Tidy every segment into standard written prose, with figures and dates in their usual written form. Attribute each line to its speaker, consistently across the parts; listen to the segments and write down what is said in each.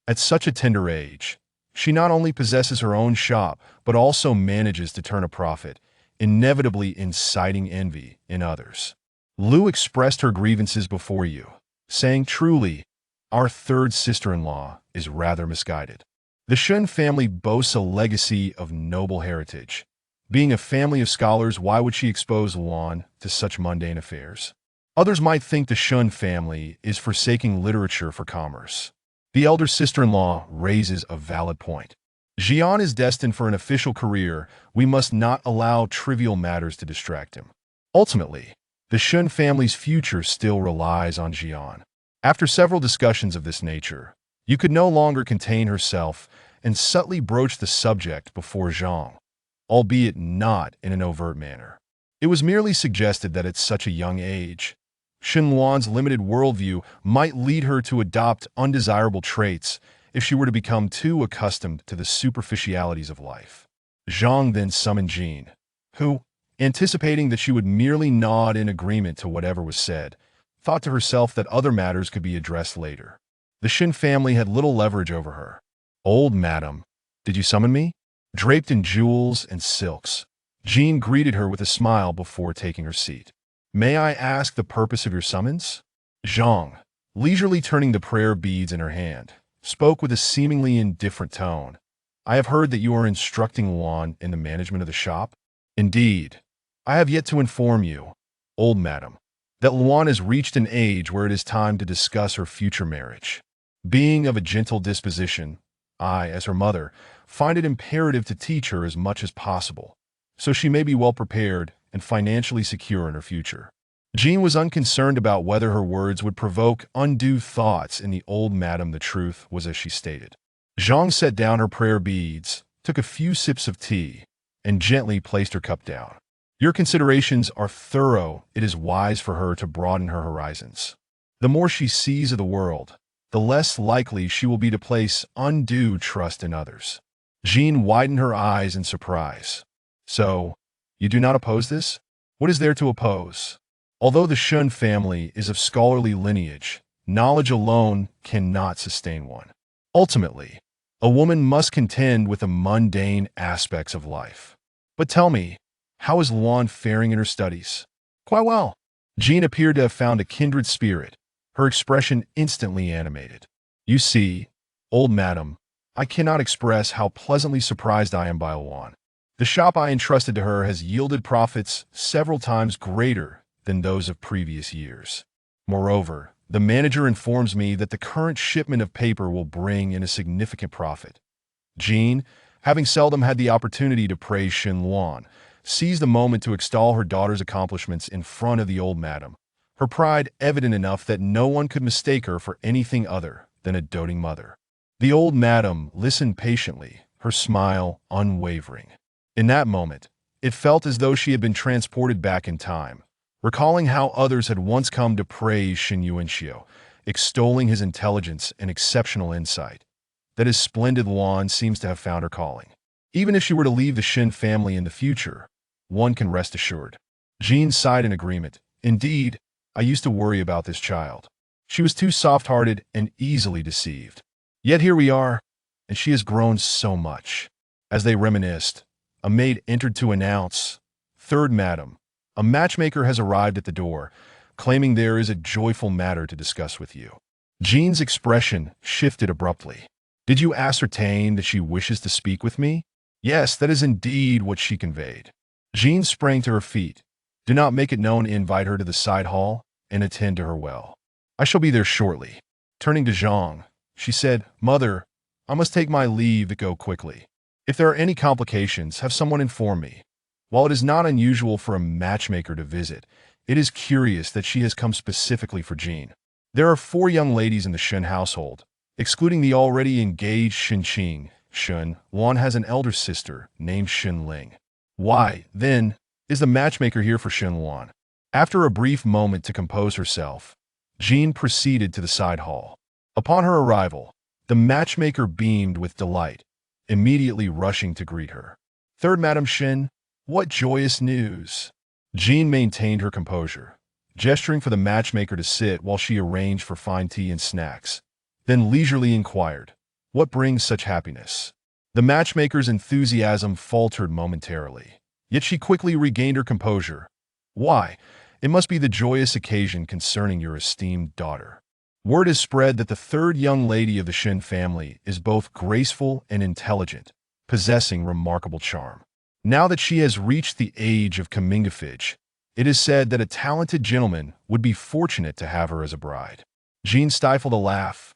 Speaker 1: At such a tender age, she not only possesses her own shop, but also manages to turn a profit, inevitably inciting envy in others. Lu expressed her grievances before you, saying, "Truly, our third sister-in-law is rather misguided." The Shun family boasts a legacy of noble heritage. Being a family of scholars, why would she expose Luan to such mundane affairs? Others might think the Shun family is forsaking literature for commerce. The elder sister-in-law raises a valid point. Jian is destined for an official career. We must not allow trivial matters to distract him. Ultimately, the Shun family's future still relies on Jian. After several discussions of this nature, Yu could no longer contain herself and subtly broached the subject before Zhang, albeit not in an overt manner. It was merely suggested that at such a young age, Xinluan's limited worldview might lead her to adopt undesirable traits if she were to become too accustomed to the superficialities of life. Zhang then summoned Jin, who, anticipating that she would merely nod in agreement to whatever was said, thought to herself that other matters could be addressed later. The Xin family had little leverage over her. "Old madam, did you summon me?" Draped in jewels and silks, Jean greeted her with a smile before taking her seat. "May I ask the purpose of your summons?" Zhang, leisurely turning the prayer beads in her hand, spoke with a seemingly indifferent tone. "I have heard that you are instructing Luan in the management of the shop." "Indeed, I have yet to inform you, old madam, that Luan has reached an age where it is time to discuss her future marriage. Being of a gentle disposition, I, as her mother, find it imperative to teach her as much as possible, so she may be well prepared and financially secure in her future." Jean was unconcerned about whether her words would provoke undue thoughts in the old madam. The truth was as she stated. Zhang set down her prayer beads, took a few sips of tea, and gently placed her cup down. "Your considerations are thorough. It is wise for her to broaden her horizons. The more she sees of the world, the less likely she will be to place undue trust in others." Jean widened her eyes in surprise. "So, you do not oppose this? What is there to oppose? Although the Shun family is of scholarly lineage, knowledge alone cannot sustain one. Ultimately, a woman must contend with the mundane aspects of life. But tell me, how is Luan faring in her studies?" "Quite well." Jean appeared to have found a kindred spirit, her expression instantly animated. "You see, old madam, I cannot express how pleasantly surprised I am by Luan. The shop I entrusted to her has yielded profits several times greater than those of previous years. Moreover, the manager informs me that the current shipment of paper will bring in a significant profit." Jean, having seldom had the opportunity to praise Xinluan, seized the moment to extol her daughter's accomplishments in front of the old madam, her pride evident enough that no one could mistake her for anything other than a doting mother. The old madam listened patiently, her smile unwavering. In that moment, it felt as though she had been transported back in time, recalling how others had once come to praise Xin Yuanxiu, extolling his intelligence and exceptional insight. That his splendid Luan seems to have found her calling. Even if she were to leave the Xin family in the future, one can rest assured. Jean sighed in agreement. "Indeed, I used to worry about this child. She was too soft-hearted and easily deceived. Yet here we are, and she has grown so much." As they reminisced, a maid entered to announce, "Third madam, a matchmaker has arrived at the door, claiming there is a joyful matter to discuss with you." Jean's expression shifted abruptly. "Did you ascertain that she wishes to speak with me?" "Yes, that is indeed what she conveyed." Jean sprang to her feet. "Do not make it known, invite her to the side hall and attend to her well. I shall be there shortly." Turning to Zhang, she said, "Mother, I must take my leave to go quickly. If there are any complications, have someone inform me." While it is not unusual for a matchmaker to visit, it is curious that she has come specifically for Jean. There are 4 young ladies in the Shun household. Excluding the already engaged Xinqing, Shun, Luan has an elder sister named Xinling. Why, then, is the matchmaker here for Xinluan? After a brief moment to compose herself, Jean proceeded to the side hall. Upon her arrival, the matchmaker beamed with delight, immediately rushing to greet her. "Third Madam Xin, what joyous news!" Jean maintained her composure, gesturing for the matchmaker to sit while she arranged for fine tea and snacks, then leisurely inquired, What brings such happiness? The matchmaker's enthusiasm faltered momentarily, yet she quickly regained her composure. Why? It must be the joyous occasion concerning your esteemed daughter. Word is spread that the third young lady of the Shin family is both graceful and intelligent, possessing remarkable charm. Now that she has reached the age of comingafage, it is said that a talented gentleman would be fortunate to have her as a bride. Jean stifled a laugh.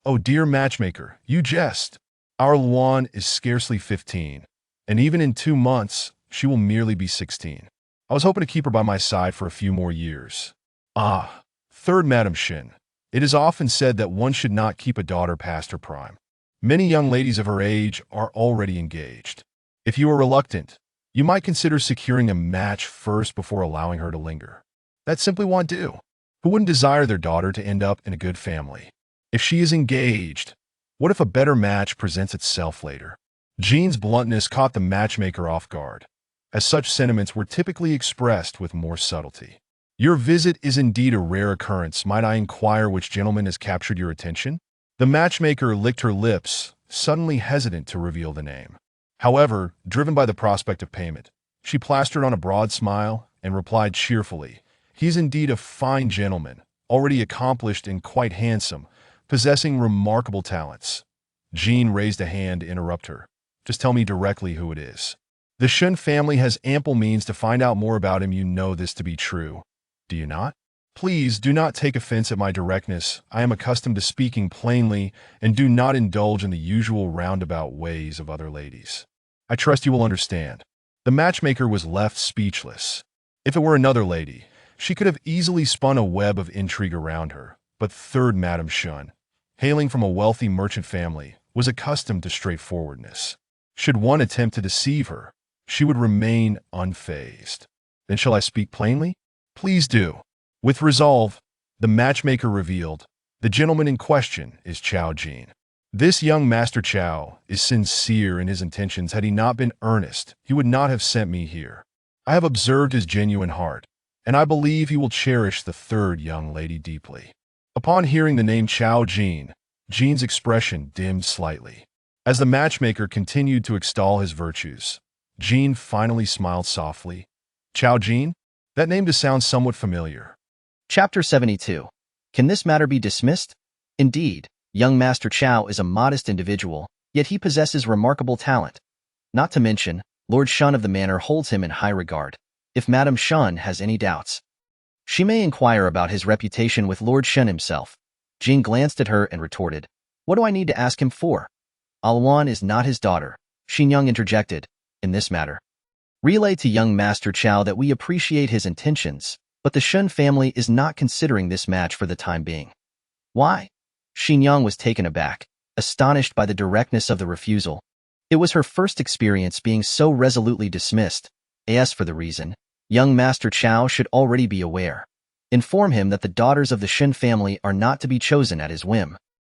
Speaker 1: Oh dear matchmaker, you jest. Our Luan is scarcely 15, and even in 2 months, she will merely be 16. I was hoping to keep her by my side for a few more years. Ah, third Madam Shin. It is often said that one should not keep a daughter past her prime. Many young ladies of her age are already engaged. If you are reluctant, you might consider securing a match first before allowing her to linger. That simply won't do. Who wouldn't desire their daughter to end up in a good family? If she is engaged, what if a better match presents itself later? Jean's bluntness caught the matchmaker off guard, as such sentiments were typically expressed with more subtlety. Your visit is indeed a rare occurrence. Might I inquire which gentleman has captured your attention? The matchmaker licked her lips, suddenly hesitant to reveal the name. However, driven by the prospect of payment, she plastered on a broad smile and replied cheerfully, "He is indeed a fine gentleman, already accomplished and quite handsome, possessing remarkable talents." Jean raised a hand to interrupt her. "Just tell me directly who it is. The Shun family has ample means to find out more about him. You know this to be true, do you not? Please do not take offense at my directness. I am accustomed to speaking plainly and do not indulge in the usual roundabout ways of other ladies. I trust you will understand." The matchmaker was left speechless. If it were another lady, she could have easily spun a web of intrigue around her, but third Madam Shun, hailing from a wealthy merchant family, was accustomed to straightforwardness. Should one attempt to deceive her, she would remain unfazed. "Then shall I speak plainly?" "Please do." With resolve, the matchmaker revealed, "The gentleman in question is Chao Jin. This young Master Chao is sincere in his intentions. Had he not been earnest, he would not have sent me here. I have observed his genuine heart, and I believe he will cherish the third young lady deeply." Upon hearing the name Chao Jin, Jean's expression dimmed slightly. As the matchmaker continued to extol his virtues, Jean finally smiled softly. "Chao Jin? That name does sound somewhat familiar."
Speaker 2: Chapter 72. Can this matter be dismissed? Indeed, young Master Chao is a modest individual, yet he possesses remarkable talent. Not to mention, Lord Shun of the manor holds him in high regard. If Madame Shun has any doubts, she may inquire about his reputation with Lord Shun himself. Jean glanced at her and retorted, "What do I need to ask him for?" "Alwan is not his daughter," Xin Young interjected, "in this matter. Relay to young Master Chao that we appreciate his intentions, but the Shun family is not considering this match for the time being." "Why?" Xin Young was taken aback, astonished by the directness of the refusal. It was her first experience being so resolutely dismissed. As for the reason, young Master Chao should already be aware. Inform him that the daughters of the Shin family are not to be chosen at his whim.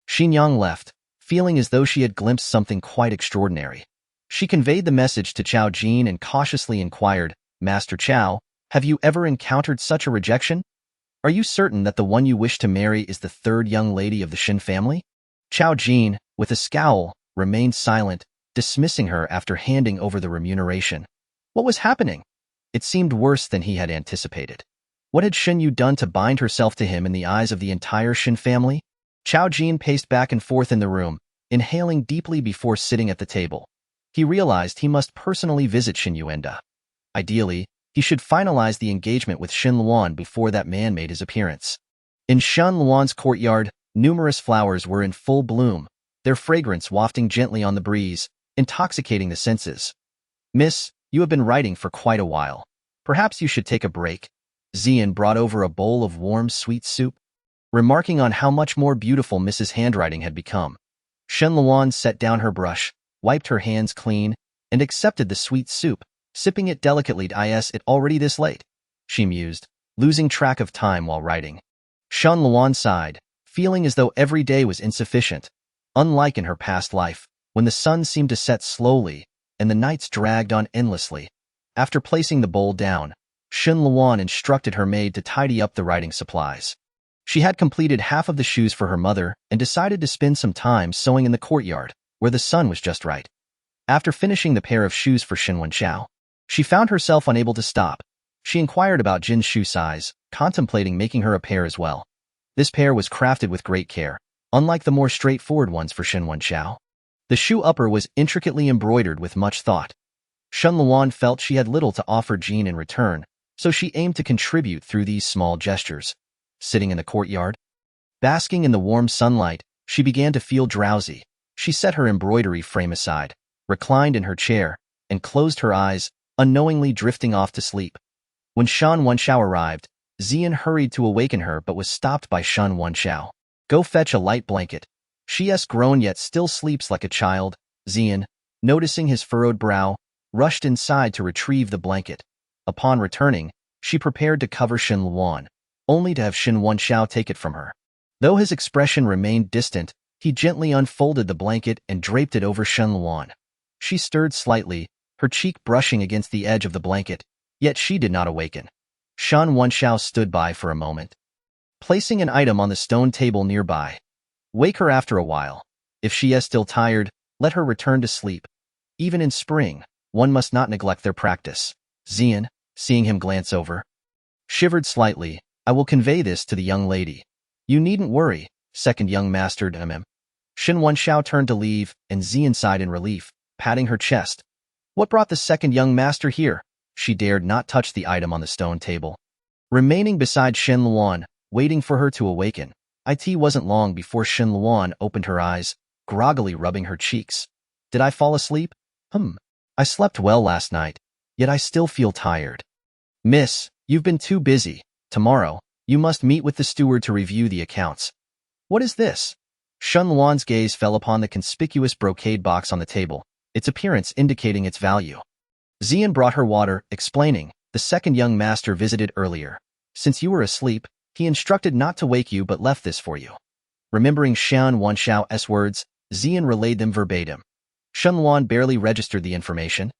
Speaker 2: Xin Yang left, feeling as though she had glimpsed something quite extraordinary. She conveyed the message to Chao Jin and cautiously inquired, "Master Chao, have you ever encountered such a rejection? Are you certain that the one you wish to marry is the third young lady of the Shin family?" Chao Jin, with a scowl, remained silent, dismissing her after handing over the remuneration. What was happening? It seemed worse than he had anticipated. What had Shin Yu done to bind herself to him in the eyes of the entire Shin family? Chao Jin paced back and forth in the room, inhaling deeply before sitting at the table. He realized he must personally visit Shin Yuenda. Ideally, he should finalize the engagement with Shin Luan before that man made his appearance. In Shin Luan's courtyard, numerous flowers were in full bloom, their fragrance wafting gently on the breeze, intoxicating the senses. "Miss, you have been writing for quite a while. Perhaps you should take a break." Zian brought over a bowl of warm, sweet soup. Remarking on how much more beautiful Mrs. Handwriting had become, Shen Luan set down her brush, wiped her hands clean, and accepted the sweet soup, sipping it delicately. "Is it already this late?" she mused, losing track of time while writing. Shen Luan sighed, feeling as though every day was insufficient. Unlike in her past life, when the sun seemed to set slowly and the nights dragged on endlessly. After placing the bowl down, Shen Luan instructed her maid to tidy up the writing supplies. She had completed half of the shoes for her mother and decided to spend some time sewing in the courtyard, where the sun was just right. After finishing the pair of shoes for Shen Wenxiao, she found herself unable to stop. She inquired about Jin's shoe size, contemplating making her a pair as well. This pair was crafted with great care, unlike the more straightforward ones for Shen Wenxiao. The shoe upper was intricately embroidered with much thought. Shen Luan felt she had little to offer Jin in return, so she aimed to contribute through these small gestures. Sitting in the courtyard, basking in the warm sunlight, she began to feel drowsy. She set her embroidery frame aside, reclined in her chair, and closed her eyes, unknowingly drifting off to sleep. When Shen Wenxiao arrived, Zian hurried to awaken her but was stopped by Shen Wenxiao. Go fetch a light blanket. She has grown yet still sleeps like a child. Zian, noticing his furrowed brow, rushed inside to retrieve the blanket. Upon returning, she prepared to cover Shen Luan, only to have Shen Wenxiao take it from her. Though his expression remained distant, he gently unfolded the blanket and draped it over Shen Luan. She stirred slightly, her cheek brushing against the edge of the blanket, yet she did not awaken. Shen Wenxiao stood by for a moment, placing an item on the stone table nearby. Wake her after a while. If she is still tired, let her return to sleep. Even in spring, one must not neglect their practice. Zian, seeing him glance over, shivered slightly. I will convey this to the young lady. You needn't worry, second young master Dmm. Shen Wenxiao turned to leave, and Zian sighed in relief, patting her chest. What brought the second young master here? She dared not touch the item on the stone table. Remaining beside Shen Luan, waiting for her to awaken, it wasn't long before Shen Luan opened her eyes, groggily rubbing her cheeks. Did I fall asleep? I slept well last night, yet I still feel tired. Miss, you've been too busy. Tomorrow, you must meet with the steward to review the accounts. What is this? Shen Luan's gaze fell upon the conspicuous brocade box on the table, its appearance indicating its value. Zian brought her water, explaining, the second young master visited earlier. Since you were asleep, he instructed not to wake you but left this for you. Remembering Shen Wenxiao's words, Zian relayed them verbatim. Shen Luan barely registered the information.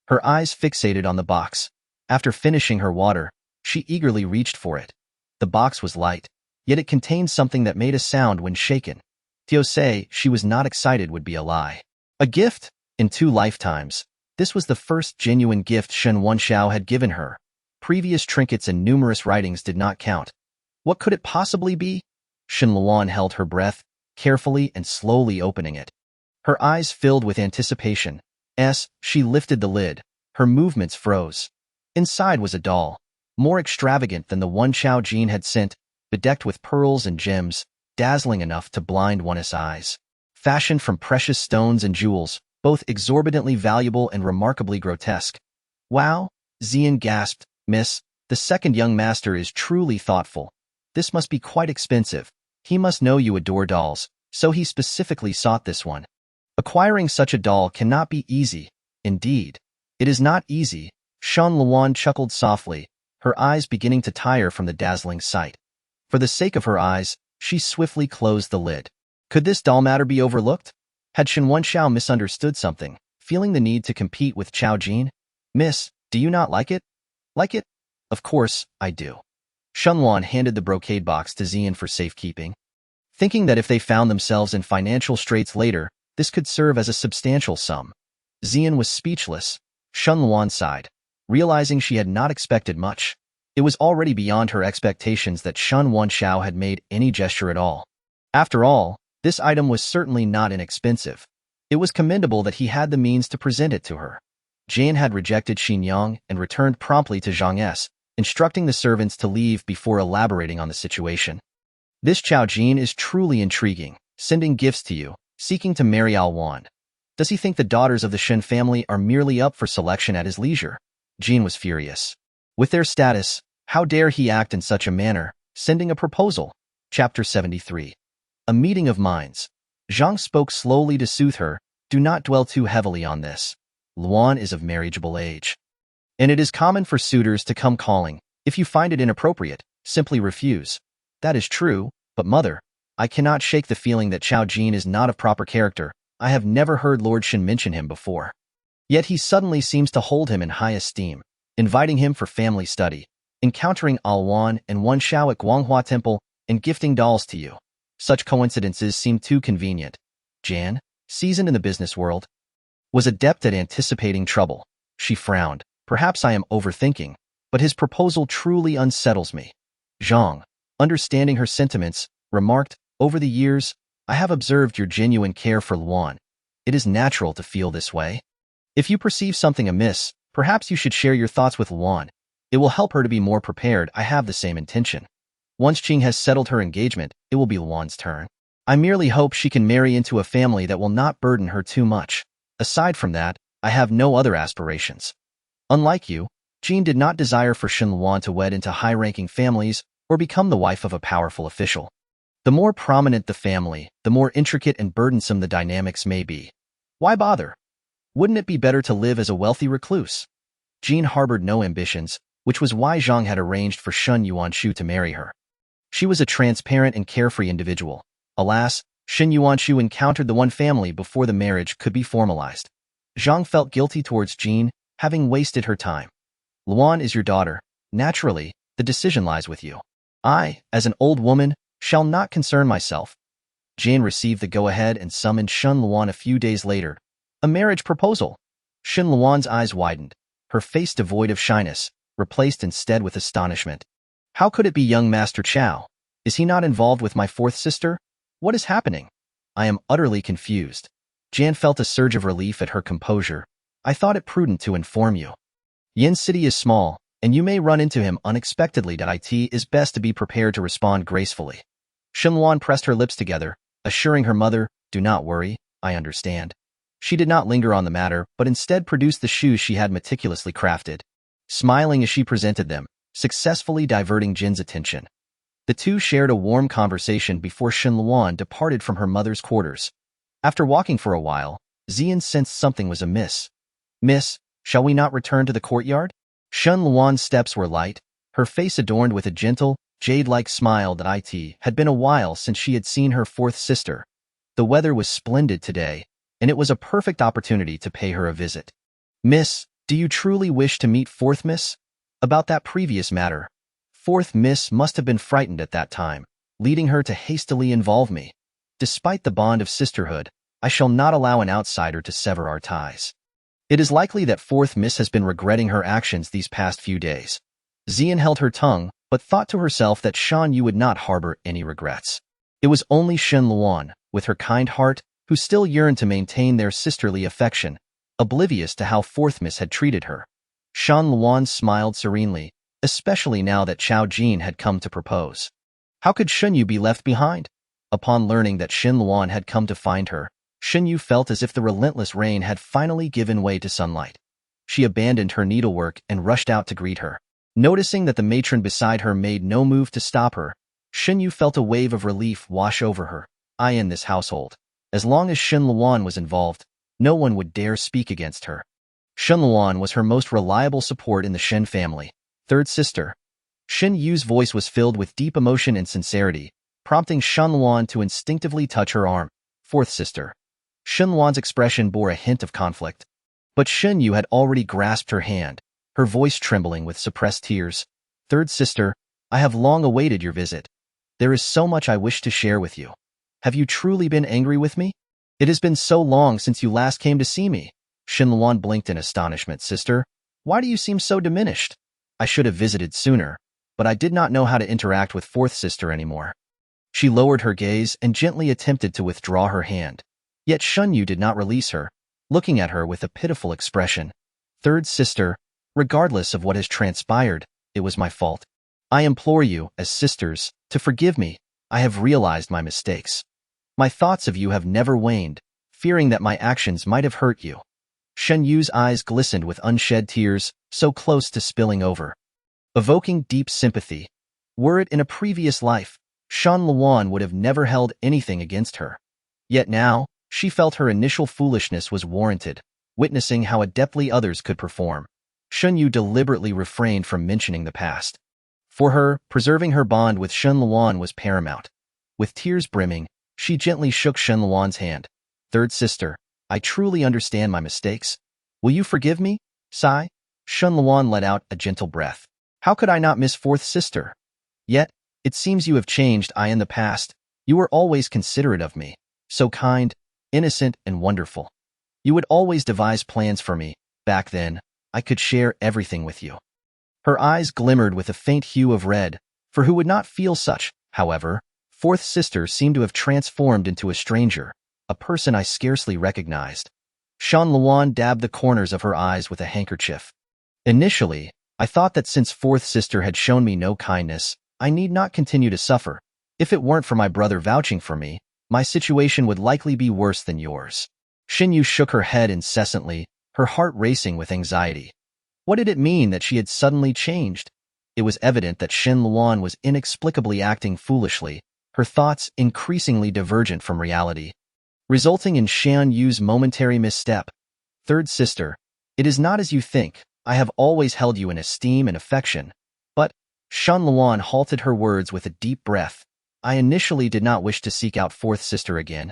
Speaker 2: Her eyes fixated on the box. After finishing her water, she eagerly reached for it. The box was light, yet it contained something that made a sound when shaken. To say she was not excited would be a lie. A gift? In 2 lifetimes. This was the first genuine gift Shen Wenxiao had given her. Previous trinkets and numerous writings did not count. What could it possibly be? Shen Luan held her breath, carefully and slowly opening it. Her eyes filled with anticipation. She lifted the lid. Her movements froze. Inside was a doll, more extravagant than the one Chao Jin had sent, bedecked with pearls and gems, dazzling enough to blind one's eyes. Fashioned from precious stones and jewels, both exorbitantly valuable and remarkably grotesque. Wow, Zian gasped. Miss, the second young master is truly thoughtful. This must be quite expensive. He must know you adore dolls, so he specifically sought this one. Acquiring such a doll cannot be easy. Indeed, it is not easy. Shen Luan chuckled softly, her eyes beginning to tire from the dazzling sight. For the sake of her eyes, she swiftly closed the lid. Could this doll matter be overlooked? Had Shen Wenxiao misunderstood something, feeling the need to compete with Chao Jin? Miss, do you not like it? Like it? Of course, I do. Shen Luan handed the brocade box to Zian for safekeeping, thinking that if they found themselves in financial straits later, this could serve as a substantial sum. Zian was speechless. Shen Luan sighed, realizing she had not expected much. It was already beyond her expectations that Shen Wenxiao had made any gesture at all. After all, this item was certainly not inexpensive. It was commendable that he had the means to present it to her. Jan had rejected Xinyang and returned promptly to Zhang S, instructing the servants to leave before elaborating on the situation. This Chao Jin is truly intriguing, sending gifts to you, seeking to marry Alwan. Does he think the daughters of the Shen family are merely up for selection at his leisure? Jin was furious. With their status, how dare he act in such a manner, sending a proposal? Chapter 73. A meeting of minds. Zhang spoke slowly to soothe her. Do not dwell too heavily on this. Luan is of marriageable age, and it is common for suitors to come calling. If you find it inappropriate, simply refuse. That is true, but mother, I cannot shake the feeling that Chao Jin is not of proper character. I have never heard Lord Shen mention him before. Yet he suddenly seems to hold him in high esteem, inviting him for family study. Encountering Alwan and Wenxiao at Guanghua Temple, and gifting dolls to you. Such coincidences seem too convenient. Jan, seasoned in the business world, was adept at anticipating trouble. She frowned. Perhaps I am overthinking, but his proposal truly unsettles me. Zhang, understanding her sentiments, remarked, over the years, I have observed your genuine care for Luan. It is natural to feel this way. If you perceive something amiss, perhaps you should share your thoughts with Luan. It will help her to be more prepared. I have the same intention. Once Qing has settled her engagement, it will be Luan's turn. I merely hope she can marry into a family that will not burden her too much. Aside from that, I have no other aspirations. Unlike you, Jean did not desire for Shen Luan to wed into high-ranking families or become the wife of a powerful official. The more prominent the family, the more intricate and burdensome the dynamics may be. Why bother? Wouldn't it be better to live as a wealthy recluse? Jean harbored no ambitions, which was why Zhang had arranged for Shen Yuanshu to marry her. She was a transparent and carefree individual. Alas, Shen Yuanshu encountered the one family before the marriage could be formalized. Zhang felt guilty towards Jean, having wasted her time. Luan is your daughter. Naturally, the decision lies with you. I, as an old woman, shall not concern myself. Jane received the go-ahead and summoned Shen Luan a few days later. A marriage proposal. Shen Luan's eyes widened, her face devoid of shyness, replaced instead with astonishment. How could it be young Master Chao? Is he not involved with my fourth sister? What is happening? I am utterly confused. Jan felt a surge of relief at her composure. I thought it prudent to inform you. Yin City is small, and you may run into him unexpectedly. It is best to be prepared to respond gracefully. Shen Luan pressed her lips together, assuring her mother, do not worry, I understand. She did not linger on the matter, but instead produced the shoes she had meticulously crafted, smiling as she presented them, successfully diverting Jin's attention. The two shared a warm conversation before Shen Luan departed from her mother's quarters. After walking for a while, Xian sensed something was amiss. Miss, shall we not return to the courtyard? Shen Luan's steps were light, her face adorned with a gentle, jade-like smile. It had been a while since she had seen her fourth sister. The weather was splendid today, and it was a perfect opportunity to pay her a visit. Miss, do you truly wish to meet fourth miss? About that previous matter. Fourth miss must have been frightened at that time, leading her to hastily involve me. Despite the bond of sisterhood, I shall not allow an outsider to sever our ties. It is likely that fourth miss has been regretting her actions these past few days. Xian held her tongue, but thought to herself that Shan Yu would not harbor any regrets. It was only Shen Luan, with her kind heart, who still yearned to maintain their sisterly affection, oblivious to how fourth miss had treated her. Shan Luan smiled serenely, especially now that Chao Jin had come to propose. How could Shen Yu be left behind? Upon learning that Shen Luan had come to find her, Shen Yu felt as if the relentless rain had finally given way to sunlight. She abandoned her needlework and rushed out to greet her. Noticing that the matron beside her made no move to stop her, Shen Yu felt a wave of relief wash over her. I in this household. As long as Shen Luan was involved, no one would dare speak against her. Shen Luan was her most reliable support in the Shen family. Third sister. Shen Yu's voice was filled with deep emotion and sincerity, prompting Shen Luan to instinctively touch her arm. Fourth sister. Shen Luan's expression bore a hint of conflict. But Shen Yu had already grasped her hand, her voice trembling with suppressed tears. Third sister, I have long awaited your visit. There is so much I wish to share with you. Have you truly been angry with me? It has been so long since you last came to see me. Shen Luan blinked in astonishment. Sister, why do you seem so diminished? I should have visited sooner, but I did not know how to interact with fourth sister anymore. She lowered her gaze and gently attempted to withdraw her hand. Yet Shen Yu did not release her, looking at her with a pitiful expression. Third sister, regardless of what has transpired, it was my fault. I implore you, as sisters, to forgive me. I have realized my mistakes. My thoughts of you have never waned, fearing that my actions might have hurt you. Shen Yu's eyes glistened with unshed tears, so close to spilling over, evoking deep sympathy. Were it in a previous life, Shen Luan would have never held anything against her. Yet now, she felt her initial foolishness was warranted, witnessing how adeptly others could perform. Shen Yu deliberately refrained from mentioning the past. For her, preserving her bond with Shen Luan was paramount. With tears brimming, she gently shook Shen Luan's hand. Third sister, I truly understand my mistakes. Will you forgive me? Sigh. Shen Luan let out a gentle breath. How could I not miss fourth sister? Yet, It seems you have changed. In the past, you were always considerate of me, so kind, innocent, and wonderful. You would always devise plans for me. Back then, I could share everything with you." Her eyes glimmered with a faint hue of red, for who would not feel such? However, fourth sister seemed to have transformed into a stranger, a person I scarcely recognized. Shan Luan dabbed the corners of her eyes with a handkerchief. "Initially, I thought that since fourth sister had shown me no kindness, I need not continue to suffer. If it weren't for my brother vouching for me, my situation would likely be worse than yours." Xinyu shook her head incessantly, her heart racing with anxiety. What did it mean that she had suddenly changed? It was evident that Shen Luan was inexplicably acting foolishly, her thoughts increasingly divergent from reality, resulting in Shan Yu's momentary misstep. "Third sister, it is not as you think. I have always held you in esteem and affection." But Shan Luan halted her words with a deep breath. "I initially did not wish to seek out fourth sister again.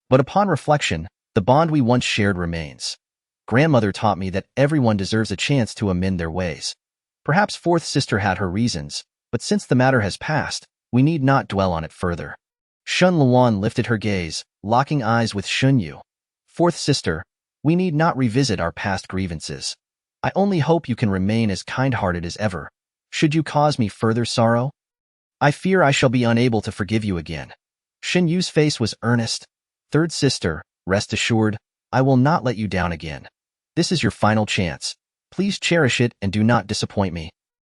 Speaker 2: But upon reflection, the bond we once shared remains. Grandmother taught me that everyone deserves a chance to amend their ways. Perhaps fourth sister had her reasons, but since the matter has passed, we need not dwell on it further." Shen Luan lifted her gaze, locking eyes with Xunyu. "Fourth sister, we need not revisit our past grievances. I only hope you can remain as kind-hearted as ever. Should you cause me further sorrow, I fear I shall be unable to forgive you again." Shen Yu's face was earnest. "Third sister, rest assured, I will not let you down again. This is your final chance. Please cherish it and do not disappoint me."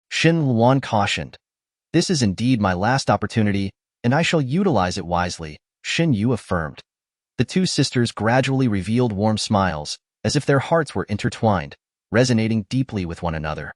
Speaker 2: Shen Luan cautioned. "This is indeed my last opportunity, and I shall utilize it wisely," Shen Yu affirmed. The two sisters gradually revealed warm smiles, as if their hearts were intertwined, resonating deeply with one another.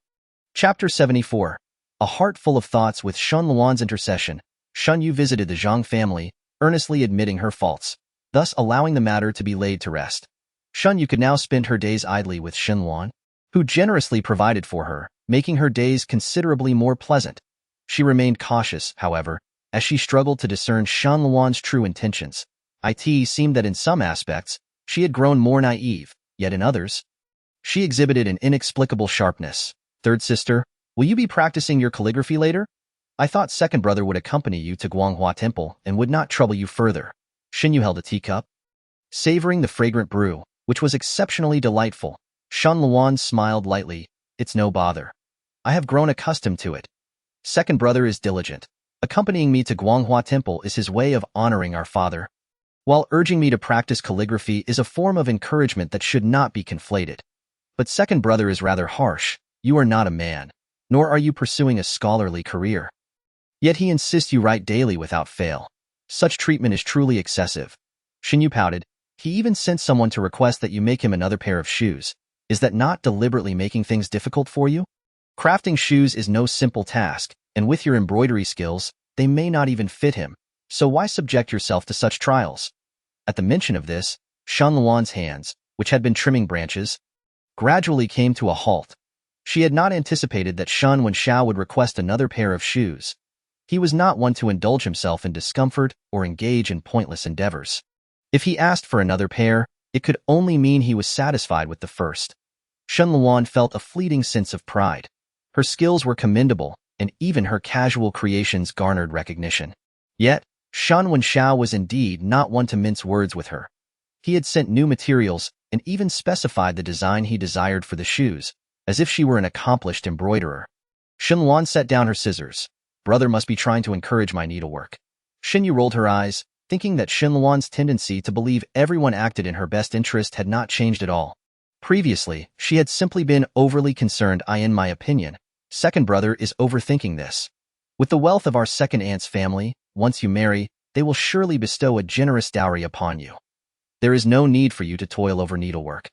Speaker 2: Chapter 74. A heart full of thoughts. With Shen Luan's intercession, Shen Yu visited the Zhang family, earnestly admitting her faults, thus allowing the matter to be laid to rest. Shen Yu could now spend her days idly with Shen Luan, who generously provided for her, making her days considerably more pleasant. She remained cautious, however, as she struggled to discern Shen Luan's true intentions. It seemed that in some aspects, she had grown more naive, yet in others, she exhibited an inexplicable sharpness. "Third sister, will you be practicing your calligraphy later? I thought second brother would accompany you to Guanghua Temple and would not trouble you further." Xinyu held a teacup, savoring the fragrant brew, which was exceptionally delightful. Shen Luan smiled lightly. "It's no bother. I have grown accustomed to it. Second brother is diligent. Accompanying me to Guanghua Temple is his way of honoring our father, while urging me to practice calligraphy is a form of encouragement that should not be conflated. But second brother is rather harsh. You are not a man, nor are you pursuing a scholarly career. Yet he insists you write daily without fail. Such treatment is truly excessive." Xinyu pouted. "He even sent someone to request that you make him another pair of shoes. Is that not deliberately making things difficult for you? Crafting shoes is no simple task, and with your embroidery skills, they may not even fit him. So why subject yourself to such trials?" At the mention of this, Shen Luan's hands, which had been trimming branches, gradually came to a halt. She had not anticipated that Shen Wenshao would request another pair of shoes. He was not one to indulge himself in discomfort or engage in pointless endeavors. If he asked for another pair, it could only mean he was satisfied with the first. Shen Luan felt a fleeting sense of pride. Her skills were commendable, and even her casual creations garnered recognition. Yet, Shen Wenshao was indeed not one to mince words with her. He had sent new materials and even specified the design he desired for the shoes, as if she were an accomplished embroiderer. Shen Luan set down her scissors. "Brother must be trying to encourage my needlework." Xinyu rolled her eyes, thinking that Shen Luan's tendency to believe everyone acted in her best interest had not changed at all. Previously, she had simply been overly concerned. In my opinion, second brother is overthinking this. With the wealth of our second aunt's family, once you marry, they will surely bestow a generous dowry upon you. There is no need for you to toil over needlework.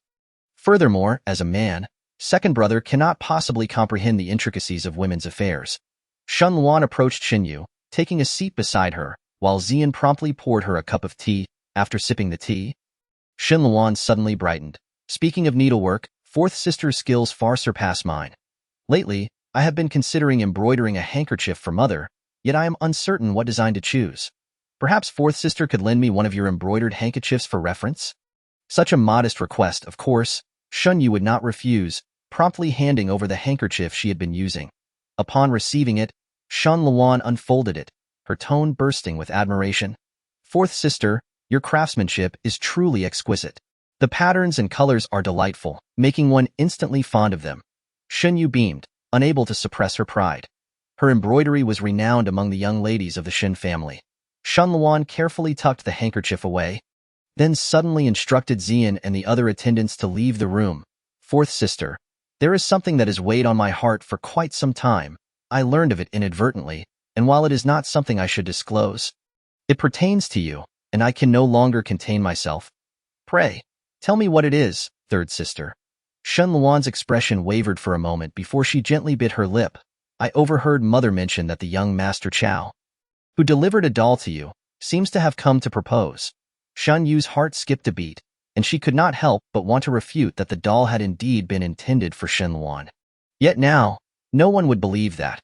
Speaker 2: Furthermore, as a man, second brother cannot possibly comprehend the intricacies of women's affairs." Shen Luan approached Xinyu, taking a seat beside her, while Xian promptly poured her a cup of tea. After sipping the tea, Shen Luan suddenly brightened. "Speaking of needlework, fourth sister's skills far surpass mine. Lately, I have been considering embroidering a handkerchief for mother, yet I am uncertain what design to choose. Perhaps fourth sister could lend me one of your embroidered handkerchiefs for reference?" Such a modest request, of course, Xun Yu would not refuse, promptly handing over the handkerchief she had been using. Upon receiving it, Shan Luan unfolded it, her tone bursting with admiration. Fourth sister, your craftsmanship is truly exquisite. The patterns and colors are delightful, making one instantly fond of them. Shen Yu beamed, unable to suppress her pride. Her embroidery was renowned among the young ladies of the Shen family. Shan Luan carefully tucked the handkerchief away, then suddenly instructed Xian and the other attendants to leave the room. Fourth sister, there is something that has weighed on my heart for quite some time. I learned of it inadvertently, and while it is not something I should disclose, it pertains to you, and I can no longer contain myself. Pray, tell me what it is, third sister. Shen Luan's expression wavered for a moment before she gently bit her lip. I overheard mother mention that the young Master Chao, who delivered a doll to you, seems to have come to propose. Shan Yu's heart skipped a beat, and she could not help but want to refute that the doll had indeed been intended for Shen Luan. Yet now, no one would believe that.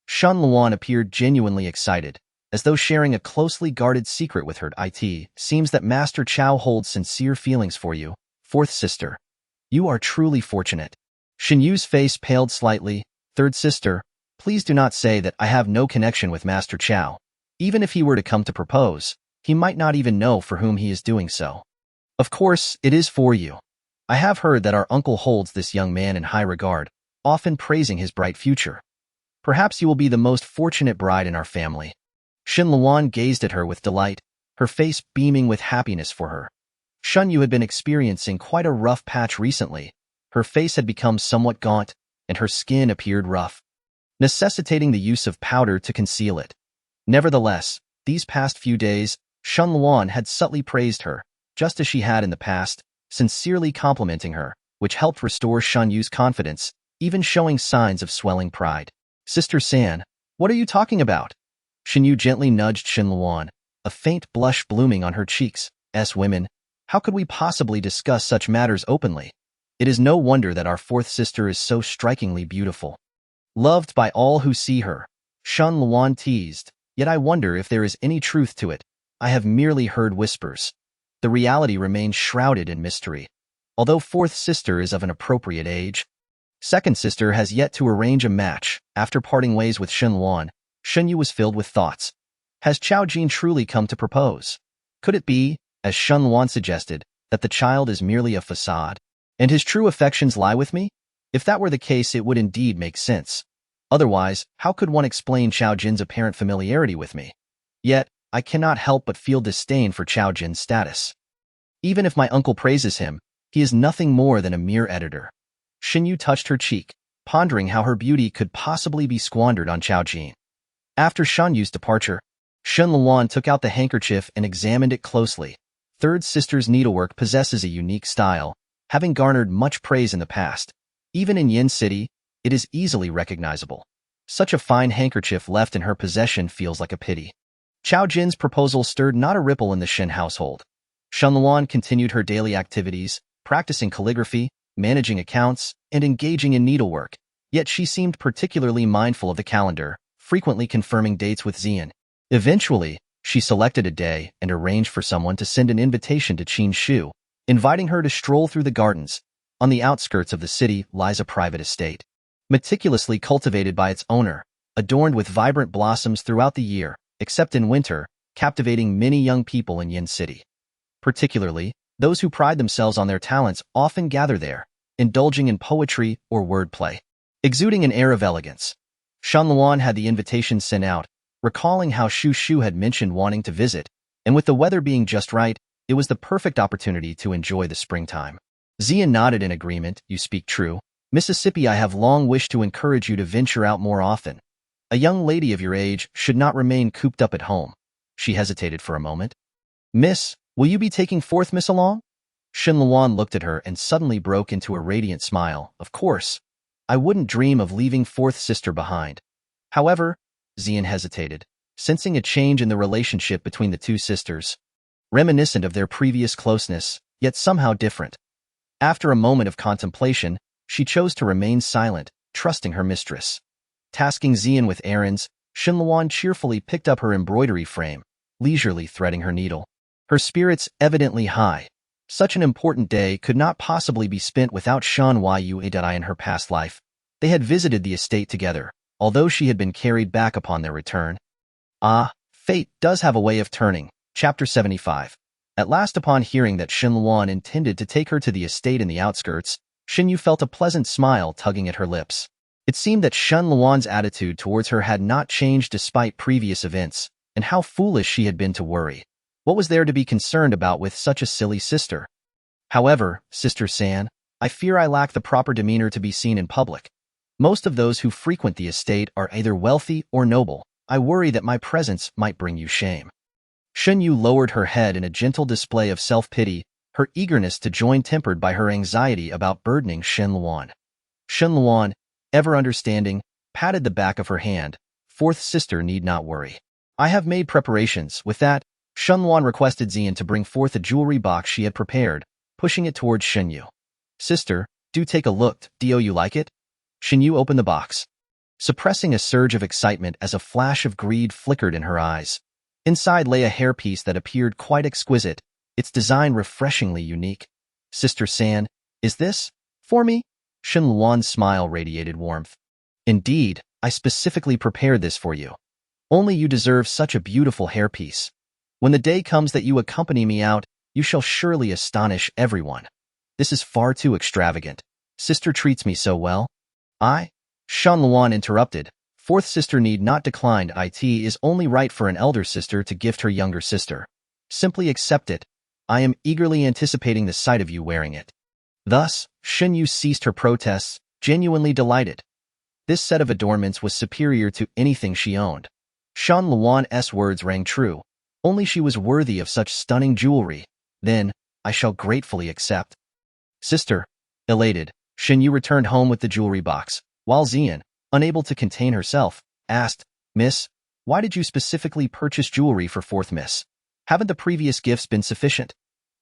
Speaker 2: Shan Luan appeared genuinely excited, as though sharing a closely guarded secret with her. It seems that Master Chao holds sincere feelings for you, fourth sister. You are truly fortunate. Shen Yu's face paled slightly. Third sister, please do not say that I have no connection with Master Chao. Even if he were to come to propose, he might not even know for whom he is doing so. Of course, it is for you. I have heard that our uncle holds this young man in high regard, often praising his bright future. Perhaps you will be the most fortunate bride in our family. Shen Luan gazed at her with delight, her face beaming with happiness for her. Shen Yu had been experiencing quite a rough patch recently. Her face had become somewhat gaunt, and her skin appeared rough, necessitating the use of powder to conceal it. Nevertheless, these past few days, Shen Luan had subtly praised her, just as she had in the past, sincerely complimenting her, which helped restore Shen Yu's confidence, even showing signs of swelling pride. Sister San, what are you talking about? Shen Yu gently nudged Shen Luan, a faint blush blooming on her cheeks. As women, how could we possibly discuss such matters openly? It is no wonder that our fourth sister is so strikingly beautiful. Loved by all who see her, Shen Luan teased, yet I wonder if there is any truth to it. I have merely heard whispers. The reality remains shrouded in mystery. Although fourth sister is of an appropriate age, second sister has yet to arrange a match. After parting ways with Shen Luan, Shen Yu was filled with thoughts. Has Chao Jin truly come to propose? Could it be, as Shen Luan suggested, that the child is merely a facade, and his true affections lie with me? If that were the case, it would indeed make sense. Otherwise, how could one explain Chao Jin's apparent familiarity with me? Yet, I cannot help but feel disdain for Chao Jin's status. Even if my uncle praises him, he is nothing more than a mere editor. Shen Yu touched her cheek, pondering how her beauty could possibly be squandered on Chao Jin. After Shen Yu's departure, Shen Luan took out the handkerchief and examined it closely. Third sister's needlework possesses a unique style, having garnered much praise in the past. Even in Yin City, it is easily recognizable. Such a fine handkerchief left in her possession feels like a pity. Chao Jin's proposal stirred not a ripple in the Shen household. Shen Luan continued her daily activities, practicing calligraphy, managing accounts, and engaging in needlework. Yet she seemed particularly mindful of the calendar, frequently confirming dates with Xian. Eventually, she selected a day and arranged for someone to send an invitation to Qin Shu, inviting her to stroll through the gardens. On the outskirts of the city lies a private estate, meticulously cultivated by its owner, adorned with vibrant blossoms throughout the year, except in winter, captivating many young people in Yin City. Particularly, those who pride themselves on their talents often gather there, indulging in poetry or wordplay, exuding an air of elegance. Shen Luan had the invitation sent out, recalling how Shu Shu had mentioned wanting to visit, and with the weather being just right, it was the perfect opportunity to enjoy the springtime. Xian nodded in agreement. You speak true. Mississippi, I have long wished to encourage you to venture out more often. A young lady of your age should not remain cooped up at home. She hesitated for a moment. Miss, will you be taking fourth miss along? Shen Luan looked at her and suddenly broke into a radiant smile. Of course. I wouldn't dream of leaving fourth sister behind. However, Xian hesitated, sensing a change in the relationship between the two sisters, reminiscent of their previous closeness, yet somehow different. After a moment of contemplation, she chose to remain silent, trusting her mistress. Tasking Xian with errands, Shen Luan cheerfully picked up her embroidery frame, leisurely threading her needle. Her spirits evidently high. Such an important day could not possibly be spent without Shan Yu in her past life. They had visited the estate together, although she had been carried back upon their return. Ah, fate does have a way of turning. Chapter 75. At last, upon hearing that Shen Luan intended to take her to the estate in the outskirts, Shen Yu felt a pleasant smile tugging at her lips. It seemed that Shen Luan's attitude towards her had not changed despite previous events, and how foolish she had been to worry. What was there to be concerned about with such a silly sister? However, Sister San, I fear I lack the proper demeanor to be seen in public. Most of those who frequent the estate are either wealthy or noble. I worry that my presence might bring you shame. Shen Yu lowered her head in a gentle display of self-pity, her eagerness to join tempered by her anxiety about burdening Shen Luan. Shen Luan, ever understanding, patted the back of her hand. Fourth sister need not worry. I have made preparations. With that, Shen Luan requested Xian to bring forth a jewelry box she had prepared, pushing it towards Shen Yu. Sister, do take a look. Do you like it? Shen Yu opened the box, suppressing a surge of excitement as a flash of greed flickered in her eyes. Inside lay a hairpiece that appeared quite exquisite, its design refreshingly unique. Sister San, is this for me? Shen Luan's smile radiated warmth. Indeed, I specifically prepared this for you. Only you deserve such a beautiful hairpiece. When the day comes that you accompany me out, you shall surely astonish everyone. This is far too extravagant. Sister treats me so well. Shen Luan interrupted. Fourth sister need not decline. It is only right for an elder sister to gift her younger sister. Simply accept it. I am eagerly anticipating the sight of you wearing it. Thus, Shen Yu ceased her protests, genuinely delighted. This set of adornments was superior to anything she owned. Shen Luan's words rang true. Only she was worthy of such stunning jewelry. Then, I shall gratefully accept. Sister, elated, Shen Yu returned home with the jewelry box, while Xian, unable to contain herself, asked, Miss, why did you specifically purchase jewelry for fourth miss? Haven't the previous gifts been sufficient?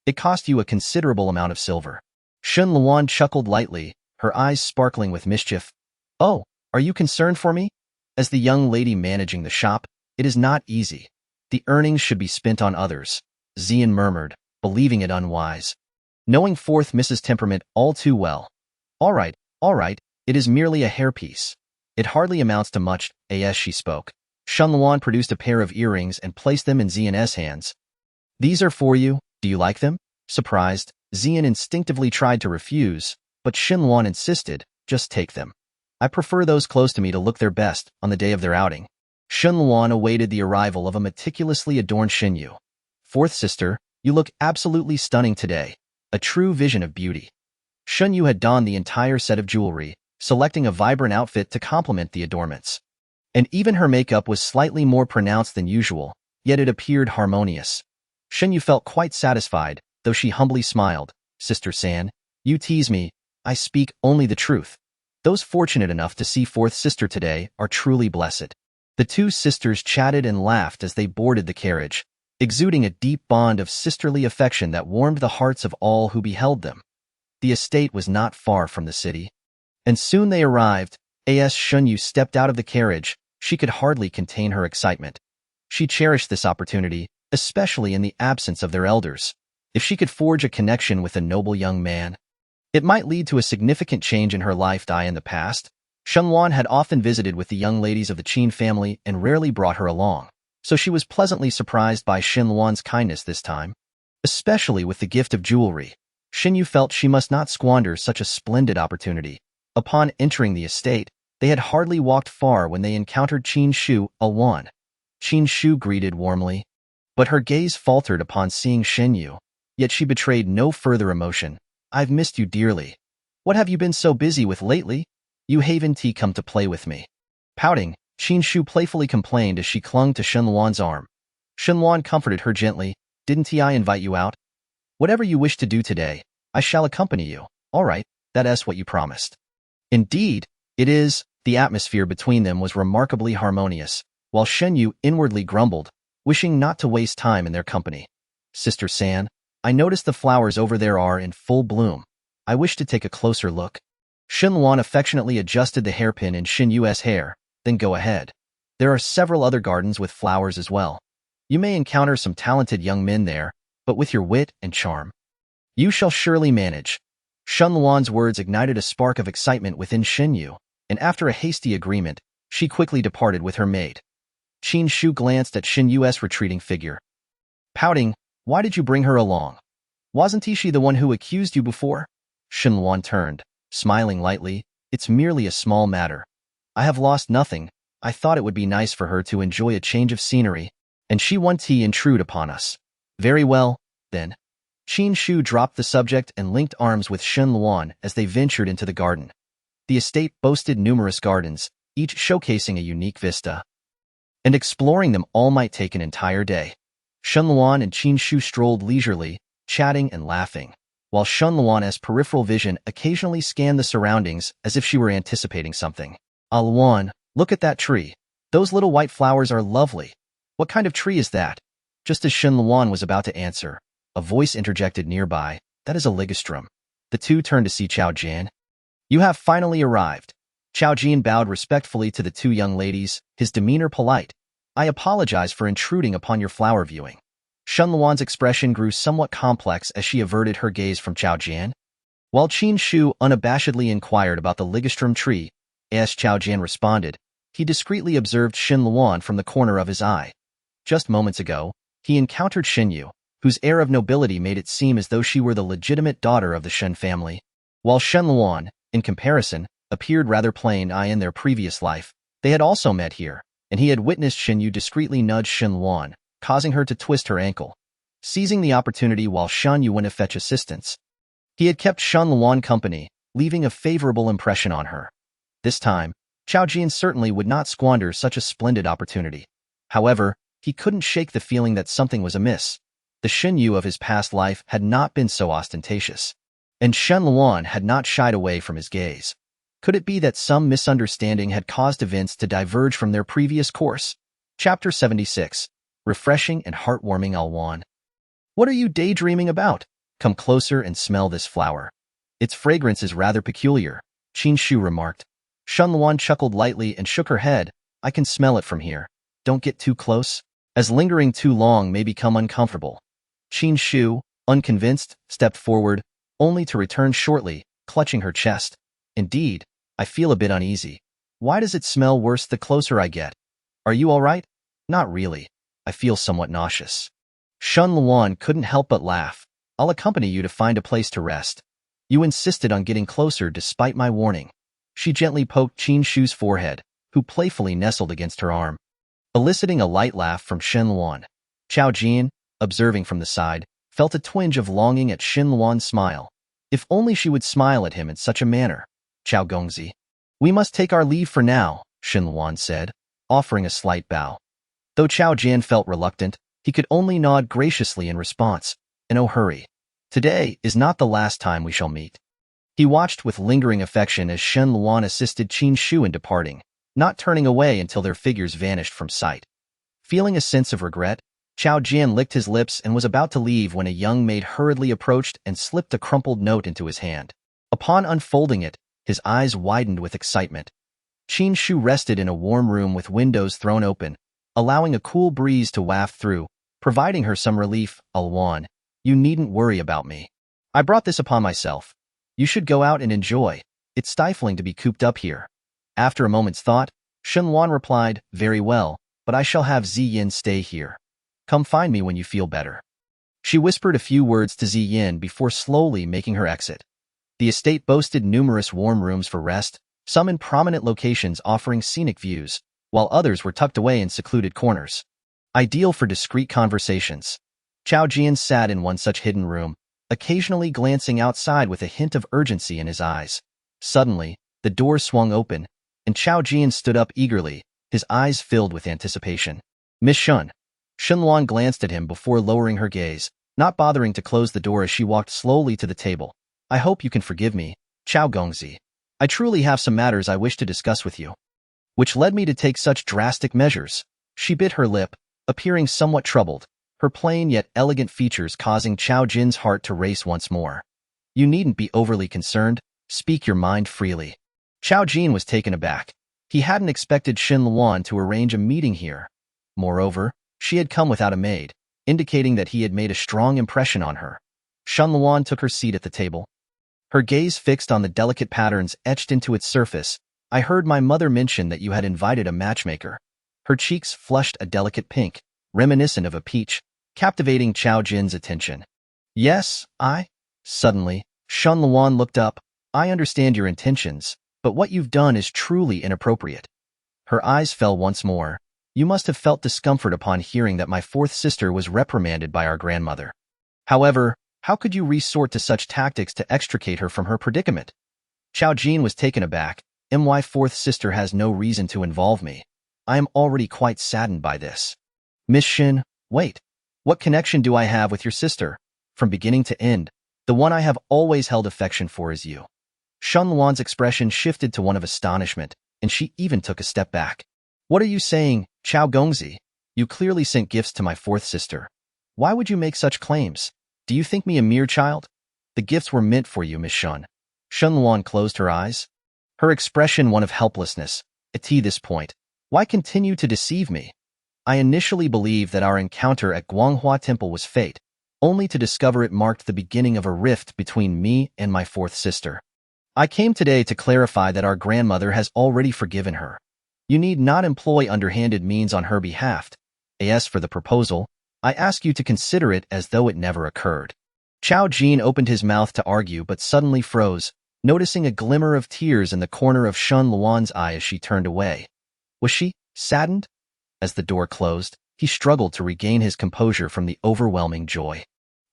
Speaker 2: It cost you a considerable amount of silver. Shen Luan chuckled lightly, her eyes sparkling with mischief. Oh, are you concerned for me? As the young lady managing the shop, it is not easy. The earnings should be spent on others, Xian murmured, believing it unwise. Knowing fourth Miss's temperament all too well. All right, it is merely a hairpiece. It hardly amounts to much, as she spoke. Shen Luan produced a pair of earrings and placed them in Xian's hands. These are for you, do you like them? Surprised, Xian instinctively tried to refuse, but Shen Luan insisted, just take them. I prefer those close to me to look their best on the day of their outing. Shen Luan awaited the arrival of a meticulously adorned Shen Yu. Fourth sister, you look absolutely stunning today. A true vision of beauty. Shen Yu had donned the entire set of jewelry, selecting a vibrant outfit to complement the adornments. And even her makeup was slightly more pronounced than usual, yet it appeared harmonious. Shen Yu felt quite satisfied, though she humbly smiled. Sister San, you tease me. I speak only the truth. Those fortunate enough to see fourth sister today are truly blessed. The two sisters chatted and laughed as they boarded the carriage, exuding a deep bond of sisterly affection that warmed the hearts of all who beheld them. The estate was not far from the city, and soon they arrived. As Shen Yu stepped out of the carriage, she could hardly contain her excitement. She cherished this opportunity, especially in the absence of their elders. If she could forge a connection with a noble young man, it might lead to a significant change in her life. In the past, Shen Luan had often visited with the young ladies of the Qin family and rarely brought her along, so she was pleasantly surprised by Shen Luan's kindness this time, especially with the gift of jewelry. Shen Yu felt she must not squander such a splendid opportunity. Upon entering the estate, they had hardly walked far when they encountered Qin Shu Alwan. Qin Shu greeted warmly, but her gaze faltered upon seeing Shen Yu, yet she betrayed no further emotion. I've missed you dearly. What have you been so busy with lately? You haven't come to play with me. Pouting, Qin Shu playfully complained as she clung to Shen Luan's arm. Shen Luan comforted her gently. Didn't I invite you out? Whatever you wish to do today, I shall accompany you. All right, that's what you promised. Indeed, it is. The atmosphere between them was remarkably harmonious, while Shen Yu inwardly grumbled, wishing not to waste time in their company. Sister San, I noticed the flowers over there are in full bloom. I wish to take a closer look. Shen Luan affectionately adjusted the hairpin in Shen Yu's hair. Then go ahead. There are several other gardens with flowers as well. You may encounter some talented young men there, but with your wit and charm, you shall surely manage. Shen Luan's words ignited a spark of excitement within Shen Yu, and after a hasty agreement, She quickly departed with her maid. Qin Shu glanced at Shin Yu's retreating figure. Pouting, why did you bring her along? Wasn't she the one who accused you before? Shin Luan turned, smiling lightly. It's merely a small matter. I have lost nothing. I thought it would be nice for her to enjoy a change of scenery, and she won't intrude upon us. Very well, then. Qin Shu dropped the subject and linked arms with Shin Luan as they ventured into the garden. The estate boasted numerous gardens, each showcasing a unique vista. And exploring them all might take an entire day. Shin Luan and Qin Shu strolled leisurely, chatting and laughing, while Shin Luan's peripheral vision occasionally scanned the surroundings as if she were anticipating something. Luan, look at that tree. Those little white flowers are lovely. What kind of tree is that? Just as Shin Luan was about to answer, a voice interjected nearby. That is a ligustrum. The two turned to see Chao Jian. You have finally arrived. Chao Jian bowed respectfully to the two young ladies, his demeanor polite. I apologize for intruding upon your flower viewing. Shin Luan's expression grew somewhat complex as she averted her gaze from Chao Jian. While Qin Shu unabashedly inquired about the ligustrum tree, as Chao Jian responded, he discreetly observed Shin Luan from the corner of his eye. Just moments ago, he encountered Shin Yu, whose air of nobility made it seem as though she were the legitimate daughter of the Shen family, while Shin Luan, in comparison, appeared rather plain in their previous life. They had also met here, and he had witnessed Shin Yu discreetly nudge Shin Luan, causing her to twist her ankle. Seizing the opportunity while Shan Yu went to fetch assistance, he had kept Shin Luan company, leaving a favorable impression on her. This time, Chao Jian certainly would not squander such a splendid opportunity. However, he couldn't shake the feeling that something was amiss. The Shin Yu of his past life had not been so ostentatious, and Shen Luan had not shied away from his gaze. Could it be that some misunderstanding had caused events to diverge from their previous course? Chapter 76. Refreshing and heartwarming Luan. What are you daydreaming about? Come closer and smell this flower. Its fragrance is rather peculiar, Qin Shu remarked. Shen Luan chuckled lightly and shook her head. I can smell it from here. Don't get too close, as lingering too long may become uncomfortable. Qin Shu, unconvinced, stepped forward, only to return shortly, clutching her chest. Indeed, I feel a bit uneasy. Why does it smell worse the closer I get? Are you all right? Not really. I feel somewhat nauseous. Shen Luan couldn't help but laugh. I'll accompany you to find a place to rest. You insisted on getting closer despite my warning. She gently poked Qin Shu's forehead, who playfully nestled against her arm, eliciting a light laugh from Shen Luan. Chao Jian, observing from the side, felt a twinge of longing at Shen Luan's smile. If only she would smile at him in such a manner. Chao Gongzi. We must take our leave for now, Shen Luan said, offering a slight bow. Though Chao Jian felt reluctant, he could only nod graciously in response. And oh hurry. Today is not the last time we shall meet. He watched with lingering affection as Shen Luan assisted Qin Shu in departing, not turning away until their figures vanished from sight. Feeling a sense of regret, Chao Jian licked his lips and was about to leave when a young maid hurriedly approached and slipped a crumpled note into his hand. Upon unfolding it, his eyes widened with excitement. Qin Shu rested in a warm room with windows thrown open, allowing a cool breeze to waft through, providing her some relief. Luan, you needn't worry about me. I brought this upon myself. You should go out and enjoy. It's stifling to be cooped up here. After a moment's thought, Shen Luan replied, very well, but I shall have Ziyin stay here. Come find me when you feel better. She whispered a few words to Ziyin before slowly making her exit. The estate boasted numerous warm rooms for rest, some in prominent locations offering scenic views, while others were tucked away in secluded corners. Ideal for discreet conversations. Chao Jian sat in one such hidden room, occasionally glancing outside with a hint of urgency in his eyes. Suddenly, the door swung open, and Chao Jian stood up eagerly, his eyes filled with anticipation. Miss Shun. Shen Luan glanced at him before lowering her gaze, not bothering to close the door as she walked slowly to the table. I hope you can forgive me, Chao Gongzi. I truly have some matters I wish to discuss with you, which led me to take such drastic measures. She bit her lip, appearing somewhat troubled, her plain yet elegant features causing Chao Jian's heart to race once more. You needn't be overly concerned. Speak your mind freely. Chao Jian was taken aback. He hadn't expected Shen Luan to arrange a meeting here. Moreover, she had come without a maid, indicating that he had made a strong impression on her. Shen Luan took her seat at the table, her gaze fixed on the delicate patterns etched into its surface. I heard my mother mention that you had invited a matchmaker. Her cheeks flushed a delicate pink, reminiscent of a peach, captivating Chao Jin's attention. Yes, Suddenly, Shun Luan looked up. I understand your intentions, but what you've done is truly inappropriate. Her eyes fell once more. You must have felt discomfort upon hearing that my fourth sister was reprimanded by our grandmother. However, how could you resort to such tactics to extricate her from her predicament? Chao Jin was taken aback. My fourth sister has no reason to involve me. I am already quite saddened by this. Miss Shin, wait. What connection do I have with your sister? From beginning to end, the one I have always held affection for is you. Shun Luan's expression shifted to one of astonishment, and she even took a step back. What are you saying, Chao Gongzi? You clearly sent gifts to my fourth sister. Why would you make such claims? Do you think me a mere child? The gifts were meant for you, Miss Shun. Shun Luan closed her eyes, her expression one of helplessness. At this point, why continue to deceive me? I initially believed that our encounter at Guanghua Temple was fate, only to discover it marked the beginning of a rift between me and my fourth sister. I came today to clarify that our grandmother has already forgiven her. You need not employ underhanded means on her behalf. As for the proposal, I ask you to consider it as though it never occurred. Chao Jin opened his mouth to argue but suddenly froze, noticing a glimmer of tears in the corner of Shun Luan's eye as she turned away. Was she saddened? As the door closed, he struggled to regain his composure from the overwhelming joy.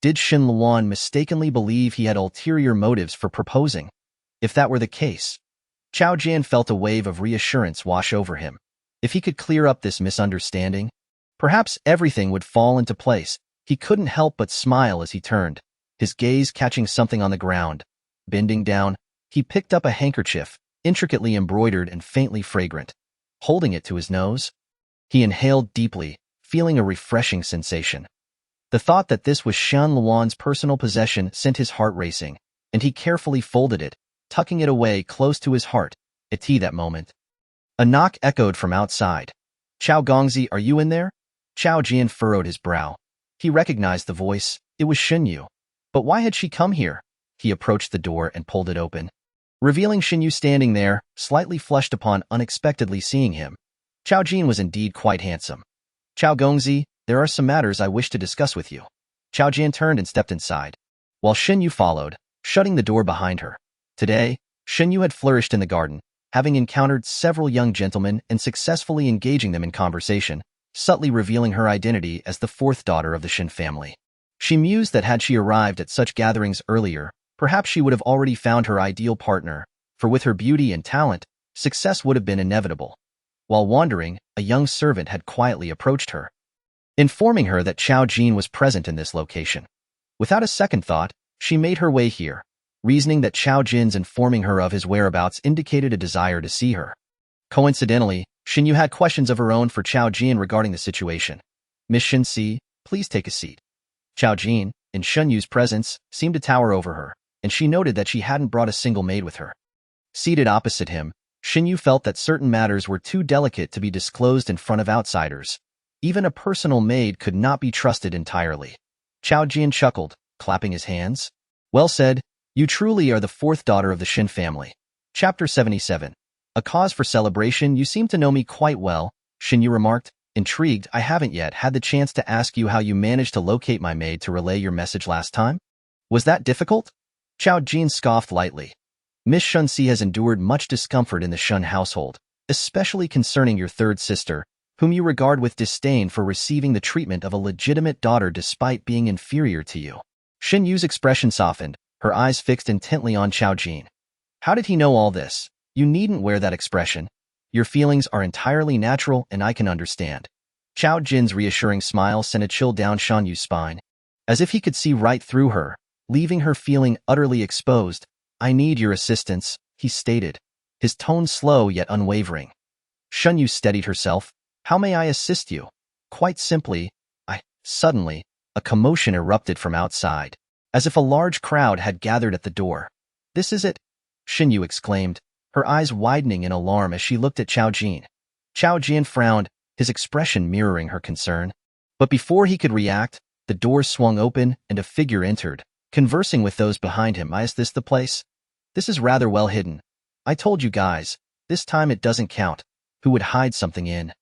Speaker 2: Did Shun Luan mistakenly believe he had ulterior motives for proposing? If that were the case, Chao Jin felt a wave of reassurance wash over him. If he could clear up this misunderstanding, perhaps everything would fall into place. He couldn't help but smile as he turned, his gaze catching something on the ground. Bending down, he picked up a handkerchief, intricately embroidered and faintly fragrant. Holding it to his nose, he inhaled deeply, feeling a refreshing sensation. The thought that this was Shun Luan's personal possession sent his heart racing, and he carefully folded it, tucking it away close to his heart. At that moment, a knock echoed from outside. Chao Gongzi, are you in there? Chao Jian furrowed his brow. He recognized the voice. It was Xinyu. But why had she come here? He approached the door and pulled it open, revealing Xinyu standing there, slightly flushed upon unexpectedly seeing him. Chao Jin was indeed quite handsome. Chao Gongzi, there are some matters I wish to discuss with you. Chao Jian turned and stepped inside, while Xinyu followed, shutting the door behind her. Today, Xinyu had flourished in the garden, having encountered several young gentlemen and successfully engaging them in conversation, subtly revealing her identity as the fourth daughter of the Shin family. She mused that had she arrived at such gatherings earlier, perhaps she would have already found her ideal partner, for with her beauty and talent, success would have been inevitable. While wandering, a young servant had quietly approached her, informing her that Chao Jin was present in this location. Without a second thought, she made her way here, reasoning that Chao Jin's informing her of his whereabouts indicated a desire to see her. Coincidentally, Xinyu had questions of her own for Chao Jin regarding the situation. Miss Xin, please take a seat. Chao Jin, in Xinyu's presence, seemed to tower over her, and she noted that she hadn't brought a single maid with her. Seated opposite him, Xinyu felt that certain matters were too delicate to be disclosed in front of outsiders. Even a personal maid could not be trusted entirely. Chao Jin chuckled, clapping his hands. Well said, you truly are the fourth daughter of the Shin family. Chapter 77. A cause for celebration. You seem to know me quite well, Xinyu remarked. Intrigued, I haven't yet had the chance to ask you how you managed to locate my maid to relay your message last time. Was that difficult? Chao Jin scoffed lightly. Miss Shunxi has endured much discomfort in the Shun household, especially concerning your third sister, whom you regard with disdain for receiving the treatment of a legitimate daughter despite being inferior to you. Xinyu's expression softened, her eyes fixed intently on Chao Jin. How did he know all this? You needn't wear that expression. Your feelings are entirely natural and I can understand. Chao Jin's reassuring smile sent a chill down Xinyu's spine, as if he could see right through her, leaving her feeling utterly exposed. I need your assistance, he stated, his tone slow yet unwavering. Xinyu steadied herself. How may I assist you? Quite simply, Suddenly, a commotion erupted from outside, as if a large crowd had gathered at the door. This is it, Xinyu exclaimed, her eyes widening in alarm as she looked at Chao Jin. Chao Jin frowned, his expression mirroring her concern. But before he could react, the door swung open and a figure entered, conversing with those behind him. Is this the place? This is rather well hidden. I told you guys, This time it doesn't count. Who would hide something in?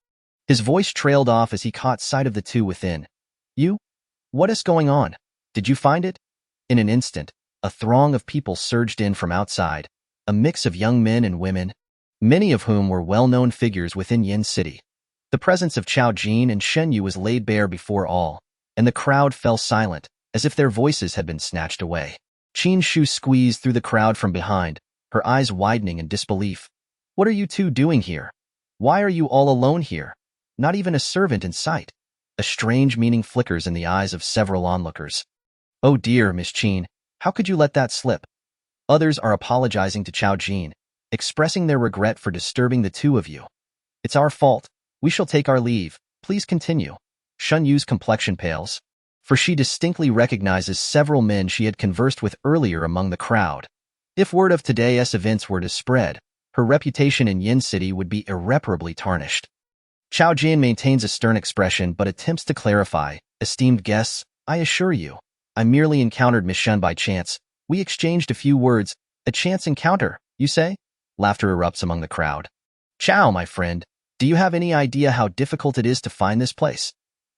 Speaker 2: His voice trailed off as he caught sight of the two within. You? What is going on? Did you find it? In an instant, a throng of people surged in from outside, a mix of young men and women, many of whom were well-known figures within Yin City. The presence of Chao Jin and Shen Yu was laid bare before all, and the crowd fell silent, as if their voices had been snatched away. Qin Shu squeezed through the crowd from behind, her eyes widening in disbelief. What are you two doing here? Why are you all alone here? Not even a servant in sight. A strange meaning flickers in the eyes of several onlookers. Oh dear, Miss Qin, how could you let that slip? Others are apologizing to Chao Jin, expressing their regret for disturbing the two of you. It's our fault. We shall take our leave. Please continue. Shen Yu's complexion pales, for she distinctly recognizes several men she had conversed with earlier among the crowd. If word of today's events were to spread, her reputation in Yin City would be irreparably tarnished. Chao Jin maintains a stern expression but attempts to clarify. Esteemed guests, I assure you, I merely encountered Miss Shen by chance. We exchanged a few words. A chance encounter, you say? Laughter erupts among the crowd. Chao, my friend, do you have any idea how difficult it is to find this place?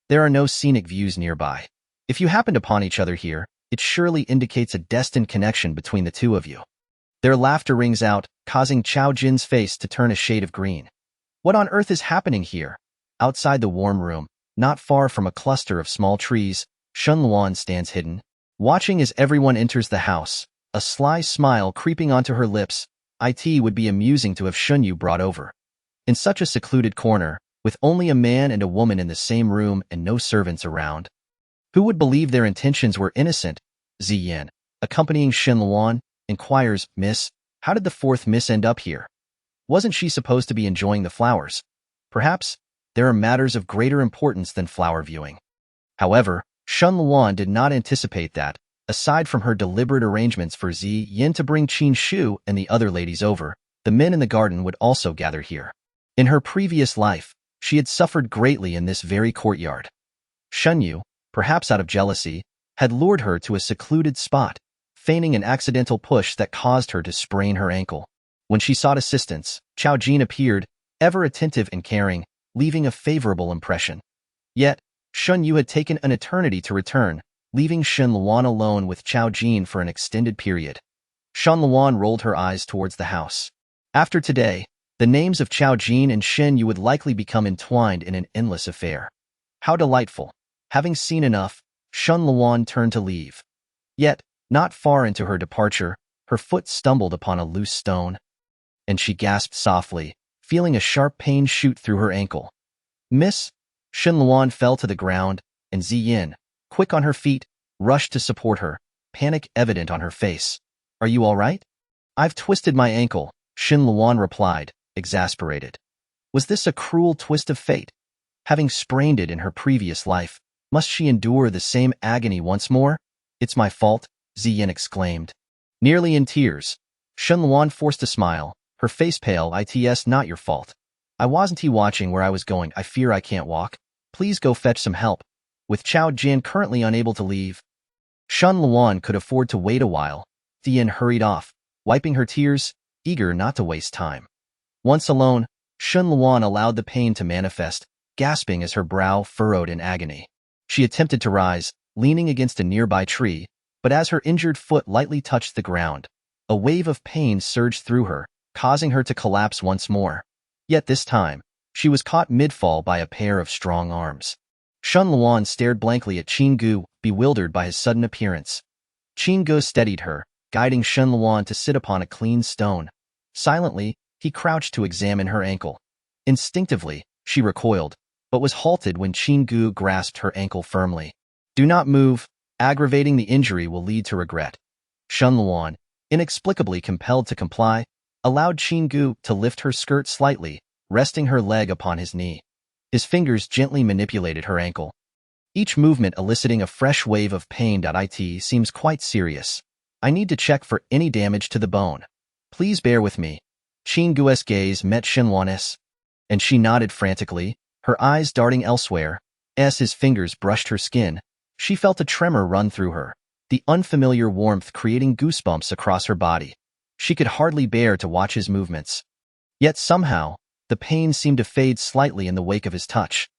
Speaker 2: There are no scenic views nearby. If you happened upon each other here, it surely indicates a destined connection between the two of you. Their laughter rings out, causing Chao Jin's face to turn a shade of green. What on earth is happening here? Outside the warm room, not far from a cluster of small trees, Shen Luan stands hidden, watching as everyone enters the house, a sly smile creeping onto her lips. It would be amusing to have Shen Yu brought over. In such a secluded corner, with only a man and a woman in the same room and no servants around. Who would believe their intentions were innocent? Ziyan, accompanying Shen Luan, inquires, Miss, how did the fourth miss end up here? Wasn't she supposed to be enjoying the flowers? Perhaps there are matters of greater importance than flower viewing. However, Shen Luan did not anticipate that, aside from her deliberate arrangements for Ziyan to bring Qin Shu and the other ladies over, the men in the garden would also gather here. In her previous life, she had suffered greatly in this very courtyard. Shen Yu, perhaps out of jealousy, had lured her to a secluded spot, feigning an accidental push that caused her to sprain her ankle. When she sought assistance, Chao Jin appeared, ever attentive and caring, leaving a favorable impression. Yet, Shen Yu had taken an eternity to return, leaving Shen Luan alone with Chao Jin for an extended period. Shen Luan rolled her eyes towards the house. After today, the names of Chao Jin and Shen Yu would likely become entwined in an endless affair. How delightful. Having seen enough, Shen Luan turned to leave. Yet, not far into her departure, her foot stumbled upon a loose stone, and she gasped softly, feeling a sharp pain shoot through her ankle. Miss? Shen Luan fell to the ground, and Ziyan, quick on her feet, rushed to support her, panic evident on her face. Are you all right? I've twisted my ankle, Shen Luan replied, exasperated. Was this a cruel twist of fate? Having sprained it in her previous life, must she endure the same agony once more? It's my fault, Ziyan exclaimed. Nearly in tears, Shen Luan forced a smile, her face pale. It's not your fault. I wasn't watching where I was going. I fear I can't walk. Please go fetch some help. With Chao Jin currently unable to leave, Shen Luan could afford to wait a while. Ziyan hurried off, wiping her tears, eager not to waste time. Once alone, Shen Luan allowed the pain to manifest, gasping as her brow furrowed in agony. She attempted to rise, leaning against a nearby tree, but as her injured foot lightly touched the ground, a wave of pain surged through her, causing her to collapse once more. Yet this time, she was caught mid-fall by a pair of strong arms. Shen Luan stared blankly at Qin Gu, bewildered by his sudden appearance. Qin Gu steadied her, guiding Shen Luan to sit upon a clean stone. Silently, he crouched to examine her ankle. Instinctively, she recoiled, but was halted when Qin Gu grasped her ankle firmly. Do not move. Aggravating the injury will lead to regret. Shen Luan, inexplicably compelled to comply, allowed Qin Gu to lift her skirt slightly, resting her leg upon his knee. His fingers gently manipulated her ankle, each movement eliciting a fresh wave of pain. It seems quite serious. I need to check for any damage to the bone. Please bear with me. Qin Gu's gaze met Shen Luan's, and she nodded frantically, her eyes darting elsewhere. As his fingers brushed her skin, she felt a tremor run through her, the unfamiliar warmth creating goosebumps across her body. She could hardly bear to watch his movements. Yet somehow, the pain seemed to fade slightly in the wake of his touch.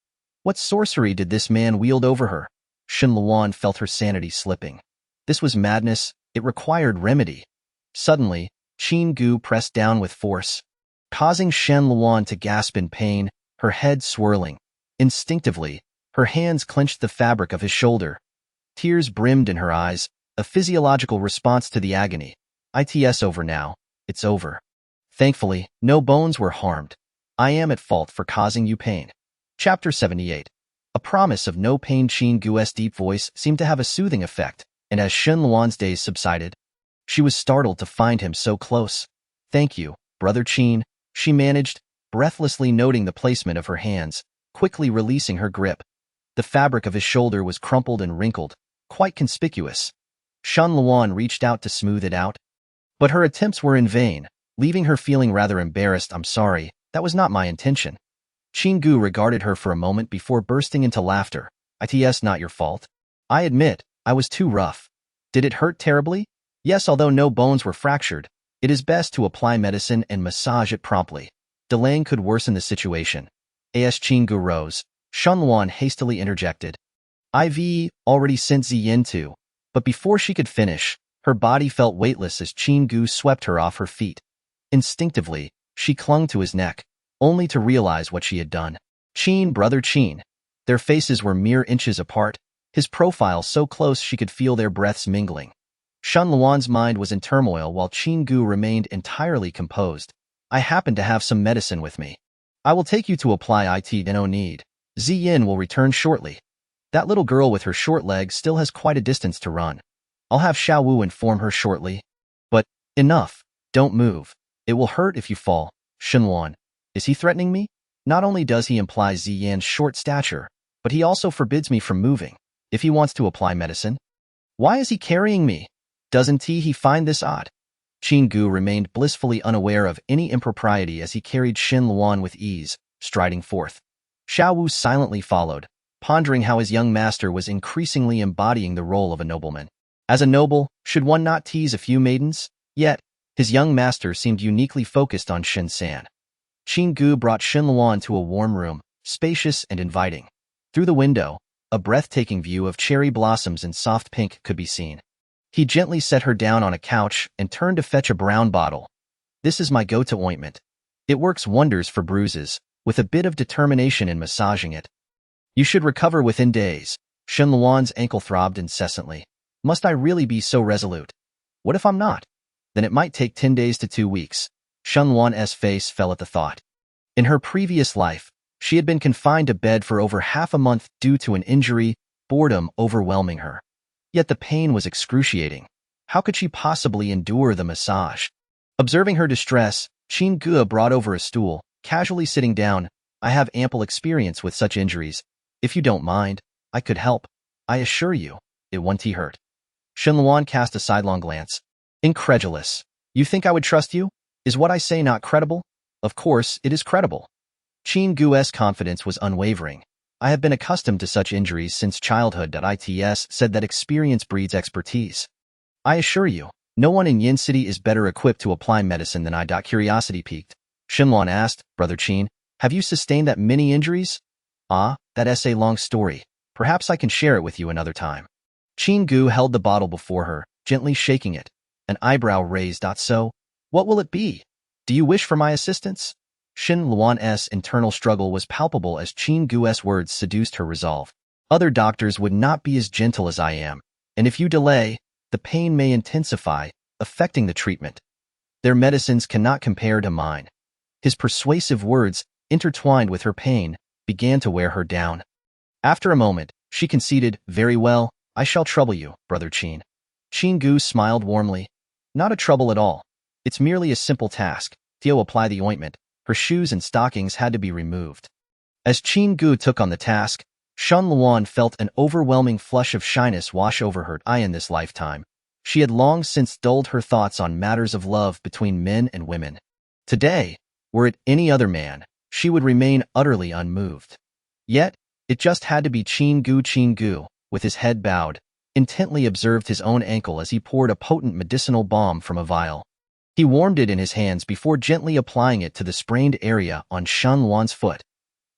Speaker 2: What sorcery did this man wield over her? Shen Luan felt her sanity slipping. This was madness. It required remedy. Suddenly, Qin Gu pressed down with force, causing Shen Luan to gasp in pain, her head swirling. Instinctively, her hands clenched the fabric of his shoulder. Tears brimmed in her eyes, a physiological response to the agony. It's over now. It's over. Thankfully, no bones were harmed. I am at fault for causing you pain. Chapter 78. A promise of no pain. Qin Gu's deep voice seemed to have a soothing effect, and as Shen Luan's days subsided, she was startled to find him so close. Thank you, Brother Qin, she managed, breathlessly noting the placement of her hands, quickly releasing her grip. The fabric of his shoulder was crumpled and wrinkled, quite conspicuous. Shen Luan reached out to smooth it out, but her attempts were in vain, leaving her feeling rather embarrassed. I'm sorry, that was not my intention. Qin Gu regarded her for a moment before bursting into laughter. It's not your fault. I admit, I was too rough. Did it hurt terribly? Yes, although no bones were fractured, it is best to apply medicine and massage it promptly. Delaying could worsen the situation. As Qin Gu rose, Shen Luan hastily interjected. I've already sent Ziyin to, but before she could finish, her body felt weightless as Qin Gu swept her off her feet. Instinctively, she clung to his neck, only to realize what she had done. Brother Qin. Their faces were mere inches apart, his profile so close she could feel their breaths mingling. Shen Luan's mind was in turmoil while Qin Gu remained entirely composed. I happen to have some medicine with me. I will take you to apply it. No need. Ziyin will return shortly. That little girl with her short legs still has quite a distance to run. I'll have Xiao Wu inform her shortly. But, enough. Don't move. It will hurt if you fall. Shen Luan. Is he threatening me? Not only does he imply Ziyin's short stature, but he also forbids me from moving, if he wants to apply medicine. Why is he carrying me? Doesn't he find this odd? Qin Gu remained blissfully unaware of any impropriety as he carried Shen Luan with ease, striding forth. Xiao Wu silently followed, pondering how his young master was increasingly embodying the role of a nobleman. As a noble, should one not tease a few maidens? Yet, his young master seemed uniquely focused on Shen San. Qin Gu brought Shen Luan to a warm room, spacious and inviting. Through the window, a breathtaking view of cherry blossoms in soft pink could be seen. He gently set her down on a couch and turned to fetch a brown bottle. This is my go-to ointment. It works wonders for bruises, with a bit of determination in massaging it. You should recover within days. Shen Luan's ankle throbbed incessantly. Must I really be so resolute? What if I'm not? Then it might take 10 days to 2 weeks. Shen Luan's face fell at the thought. In her previous life, she had been confined to bed for over half a month due to an injury, boredom overwhelming her. Yet the pain was excruciating. How could she possibly endure the massage? Observing her distress, Qin Gu brought over a stool, casually sitting down. I have ample experience with such injuries. If you don't mind, I could help. I assure you, it won't hurt. Shen Luan cast a sidelong glance. Incredulous. You think I would trust you? Is what I say not credible? Of course, it is credible. Qin Gu's confidence was unwavering. I have been accustomed to such injuries since childhood. It's said that experience breeds expertise. I assure you, no one in Yin City is better equipped to apply medicine than I. Curiosity piqued. Shen Luan asked, Brother Qin, have you sustained that many injuries? That's a long story. Perhaps I can share it with you another time. Qin Gu held the bottle before her, gently shaking it. An eyebrow raised. So, what will it be? Do you wish for my assistance? Shen Luan's internal struggle was palpable as Qin Gu's words seduced her resolve. Other doctors would not be as gentle as I am, and if you delay, the pain may intensify, affecting the treatment. Their medicines cannot compare to mine. His persuasive words, intertwined with her pain, began to wear her down. After a moment, she conceded, Very well, I shall trouble you, Brother Qin. Qin Gu smiled warmly. Not a trouble at all. It's merely a simple task. Apply the ointment. Her shoes and stockings had to be removed. As Qin Gu took on the task, Shen Luan felt an overwhelming flush of shyness wash over her. In this lifetime, she had long since dulled her thoughts on matters of love between men and women. Today, were it any other man, she would remain utterly unmoved. Yet, it just had to be Qin Gu, with his head bowed, intently observed his own ankle as he poured a potent medicinal balm from a vial. He warmed it in his hands before gently applying it to the sprained area on Shen Luan's foot.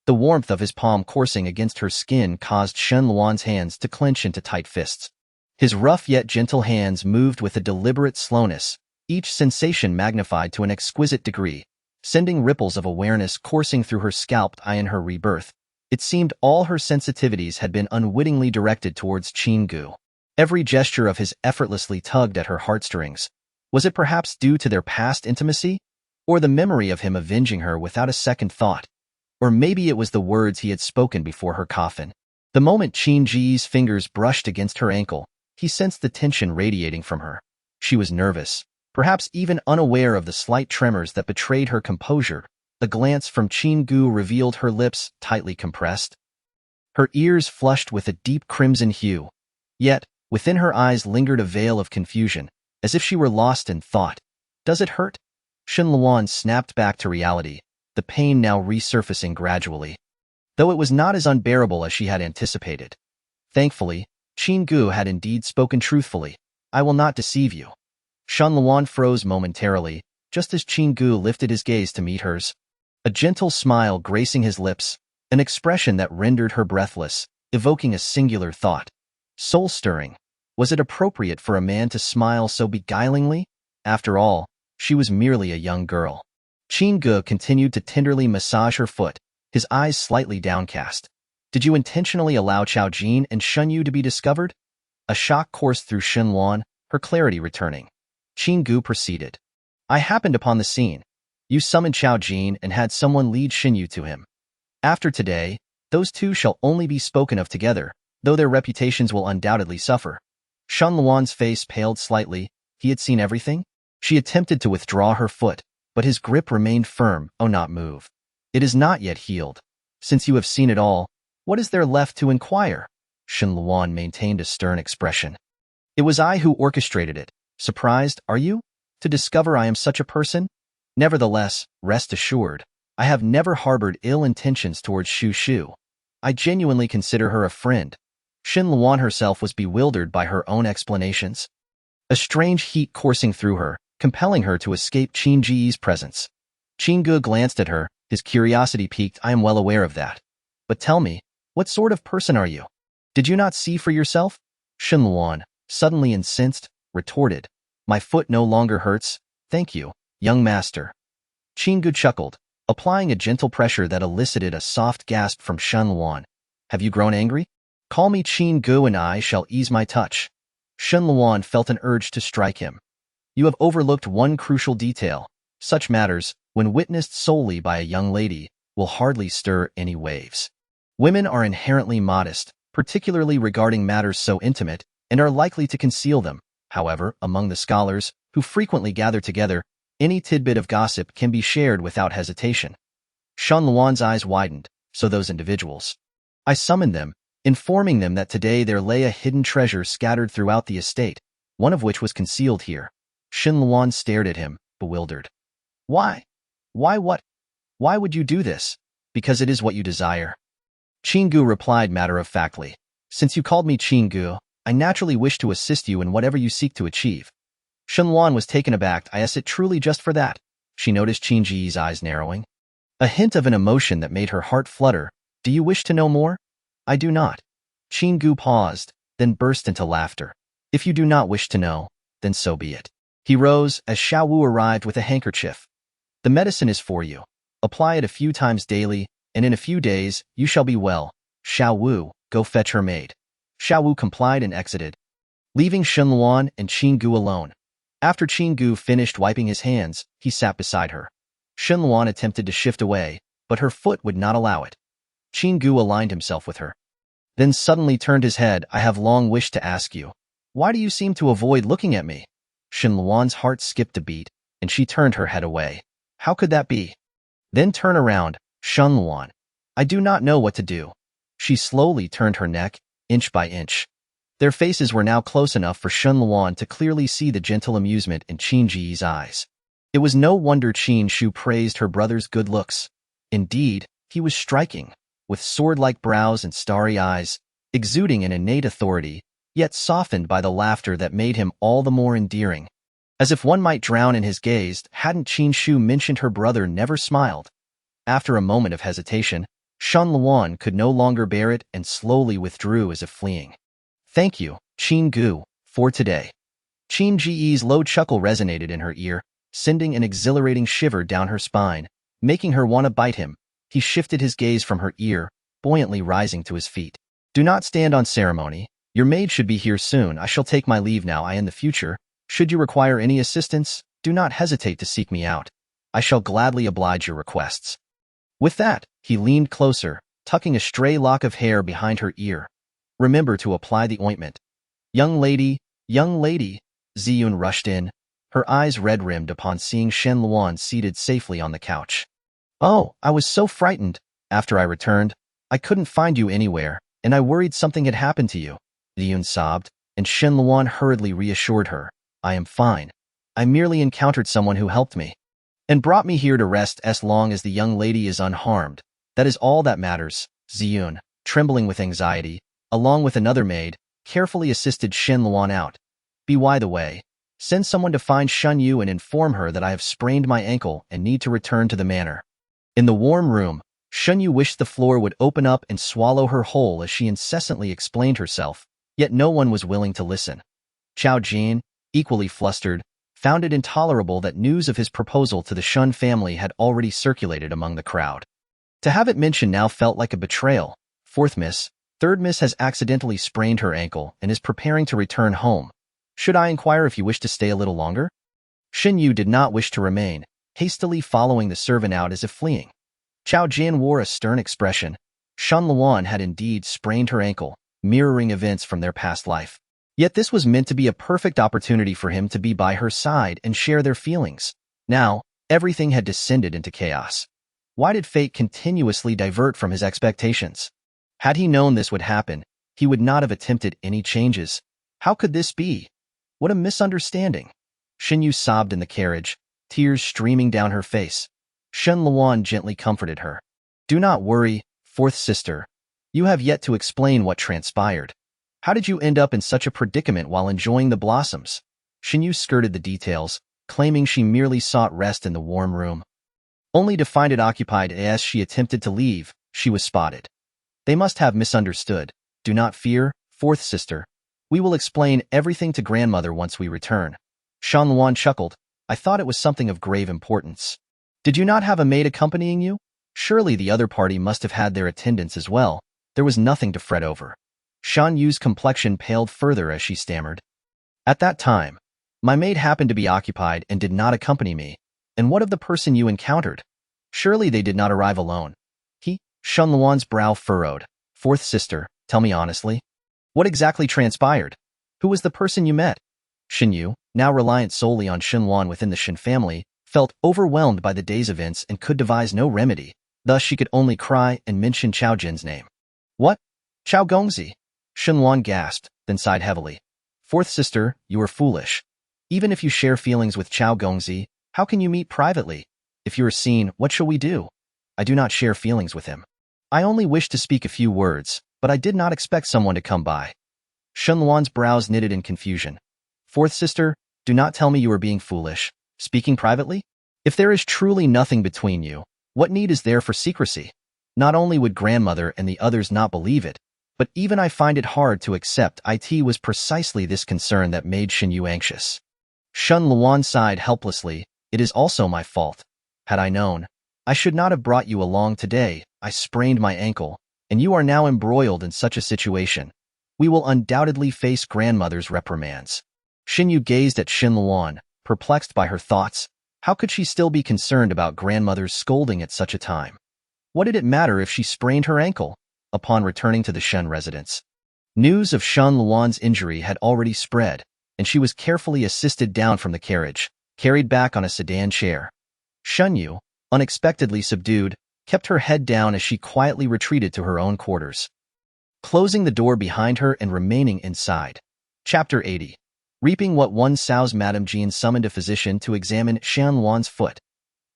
Speaker 2: The warmth of his palm coursing against her skin caused Shen Luan's hands to clench into tight fists. His rough yet gentle hands moved with a deliberate slowness, each sensation magnified to an exquisite degree, sending ripples of awareness coursing through her scalp. In her rebirth, it seemed all her sensitivities had been unwittingly directed towards Qinggu. Every gesture of his effortlessly tugged at her heartstrings. Was it perhaps due to their past intimacy? Or the memory of him avenging her without a second thought? Or maybe it was the words he had spoken before her coffin. The moment Qingji's fingers brushed against her ankle, he sensed the tension radiating from her. She was nervous, perhaps even unaware of the slight tremors that betrayed her composure. A glance from Qinggu revealed her lips tightly compressed. Her ears flushed with a deep crimson hue. Yet, within her eyes lingered a veil of confusion, as if she were lost in thought. Does it hurt? Shen Luan snapped back to reality, the pain now resurfacing gradually, though it was not as unbearable as she had anticipated. Thankfully, Qinggu had indeed spoken truthfully. I will not deceive you. Shen Luan froze momentarily, just as Qinggu lifted his gaze to meet hers. A gentle smile gracing his lips, an expression that rendered her breathless, evoking a singular thought. Soul-stirring. Was it appropriate for a man to smile so beguilingly? After all, she was merely a young girl. Qinggu continued to tenderly massage her foot, his eyes slightly downcast. Did you intentionally allow Chao Jin and Shun Yu to be discovered? A shock coursed through Shen Luan, her clarity returning. Qinggu proceeded. I happened upon the scene. You summoned Chao Jin and had someone lead Shen Yu to him. After today, those two shall only be spoken of together, though their reputations will undoubtedly suffer. Shen Luan's face paled slightly. He had seen everything? She attempted to withdraw her foot, but his grip remained firm. Oh, not move. It is not yet healed. Since you have seen it all, what is there left to inquire? Shen Luan maintained a stern expression. It was I who orchestrated it. Surprised, are you? To discover I am such a person? Nevertheless, rest assured, I have never harbored ill intentions towards Shu Shu. I genuinely consider her a friend. Shen Luan herself was bewildered by her own explanations. A strange heat coursing through her, compelling her to escape Qingji's presence. Qinggu glanced at her, his curiosity piqued. I am well aware of that. But tell me, what sort of person are you? Did you not see for yourself? Shen Luan, suddenly incensed, retorted. My foot no longer hurts, thank you, young master. Qinggu chuckled, applying a gentle pressure that elicited a soft gasp from Shen Luan. Have you grown angry? Call me Qinggu and I shall ease my touch. Shen Luan felt an urge to strike him. You have overlooked one crucial detail. Such matters, when witnessed solely by a young lady, will hardly stir any waves. Women are inherently modest, particularly regarding matters so intimate, and are likely to conceal them. However, among the scholars, who frequently gather together, any tidbit of gossip can be shared without hesitation. Shen Luan's eyes widened, so those individuals. I summoned them, informing them that today there lay a hidden treasure scattered throughout the estate, one of which was concealed here. Shen Luan stared at him, bewildered. Why? Why what? Why would you do this? Because it is what you desire. Qinggu replied matter-of-factly. Since you called me Qinggu, I naturally wish to assist you in whatever you seek to achieve. Shen Luan was taken aback. I asked it truly just for that. She noticed Qingji's eyes narrowing. A hint of an emotion that made her heart flutter. Do you wish to know more? I do not. Qinggu paused, then burst into laughter. If you do not wish to know, then so be it. He rose as Xiao Wu arrived with a handkerchief. The medicine is for you. Apply it a few times daily, and in a few days, you shall be well. Xiao Wu, go fetch her maid. Xiao Wu complied and exited, leaving Shen Luan and Qinggu alone. After Qinggu finished wiping his hands, he sat beside her. Shen Luan attempted to shift away, but her foot would not allow it. Qinggu aligned himself with her, then suddenly turned his head. I have long wished to ask you, why do you seem to avoid looking at me? Shen Luan's heart skipped a beat, and she turned her head away. How could that be? Then turn around, Shen Luan. I do not know what to do. She slowly turned her neck, inch by inch. Their faces were now close enough for Shen Luan to clearly see the gentle amusement in Qingji's eyes. It was no wonder Qin Shu praised her brother's good looks. Indeed, he was striking, with sword-like brows and starry eyes, exuding an innate authority, yet softened by the laughter that made him all the more endearing. As if one might drown in his gaze, hadn't Qin Shu mentioned her brother never smiled? After a moment of hesitation, Shen Luan could no longer bear it and slowly withdrew as if fleeing. Thank you, Qin Gu, for today. Qin Ji's low chuckle resonated in her ear, sending an exhilarating shiver down her spine, making her want to bite him. He shifted his gaze from her ear, buoyantly rising to his feet. Do not stand on ceremony. Your maid should be here soon. I shall take my leave now. In the future, should you require any assistance, do not hesitate to seek me out. I shall gladly oblige your requests. With that, he leaned closer, tucking a stray lock of hair behind her ear. Remember to apply the ointment. Young lady, Ziyun rushed in, her eyes red-rimmed upon seeing Shen Luan seated safely on the couch. Oh, I was so frightened. After I returned, I couldn't find you anywhere, and I worried something had happened to you. Ziyun sobbed, and Shen Luan hurriedly reassured her. I am fine. I merely encountered someone who helped me and brought me here to rest as long as the young lady is unharmed. That is all that matters. Ziyun, trembling with anxiety, along with another maid, carefully assisted Shen Luan out. By the way, send someone to find Shen Yu and inform her that I have sprained my ankle and need to return to the manor. In the warm room, Shen Yu wished the floor would open up and swallow her whole as she incessantly explained herself, yet no one was willing to listen. Chao Jin, equally flustered, found it intolerable that news of his proposal to the Shun family had already circulated among the crowd. To have it mentioned now felt like a betrayal. Third miss has accidentally sprained her ankle and is preparing to return home. Should I inquire if you wish to stay a little longer? Shen Yu did not wish to remain, hastily following the servant out as if fleeing. Chao Jin wore a stern expression. Shen Luan had indeed sprained her ankle, mirroring events from their past life. Yet this was meant to be a perfect opportunity for him to be by her side and share their feelings. Now, everything had descended into chaos. Why did fate continuously divert from his expectations? Had he known this would happen, he would not have attempted any changes. How could this be? What a misunderstanding. Shen Yu sobbed in the carriage, tears streaming down her face. Shen Luan gently comforted her. Do not worry, fourth sister. You have yet to explain what transpired. How did you end up in such a predicament while enjoying the blossoms? Shen Yu skirted the details, claiming she merely sought rest in the warm room, only to find it occupied as she attempted to leave. She was spotted. They must have misunderstood. Do not fear, fourth sister. We will explain everything to grandmother once we return. Shen Luan chuckled. I thought it was something of grave importance. Did you not have a maid accompanying you? Surely the other party must have had their attendants as well. There was nothing to fret over. Shen Yu's complexion paled further as she stammered. At that time, my maid happened to be occupied and did not accompany me. And what of the person you encountered? Surely they did not arrive alone. Shen Luan's brow furrowed. Fourth sister, tell me honestly. What exactly transpired? Who was the person you met? Shen Yu, now reliant solely on Shen Luan within the Shen family, felt overwhelmed by the day's events and could devise no remedy. Thus she could only cry and mention Chao Jin's name. What? Chao Gongzi? Shen Luan gasped, then sighed heavily. Fourth sister, you are foolish. Even if you share feelings with Chao Gongzi, how can you meet privately? If you are seen, what shall we do? I do not share feelings with him. I only wish to speak a few words, but I did not expect someone to come by. Shen Luan's brows knitted in confusion. Fourth sister, do not tell me you are being foolish. Speaking privately? If there is truly nothing between you, what need is there for secrecy? Not only would grandmother and the others not believe it, but even I find it hard to accept it was precisely this concern that made Shen Yu anxious. Shen Luan sighed helplessly. It is also my fault. Had I known, I should not have brought you along today. I sprained my ankle, and you are now embroiled in such a situation. We will undoubtedly face grandmother's reprimands. Shen Yu gazed at Shen Luan, perplexed by her thoughts. How could she still be concerned about grandmother's scolding at such a time? What did it matter if she sprained her ankle? Upon returning to the Shen residence, news of Shen Luan's injury had already spread, and she was carefully assisted down from the carriage, carried back on a sedan chair. Shen Yu, unexpectedly subdued, kept her head down as she quietly retreated to her own quarters, closing the door behind her and remaining inside. Chapter 80. Reaping what one sows. Madame Jean summoned a physician to examine Shen Luan's foot.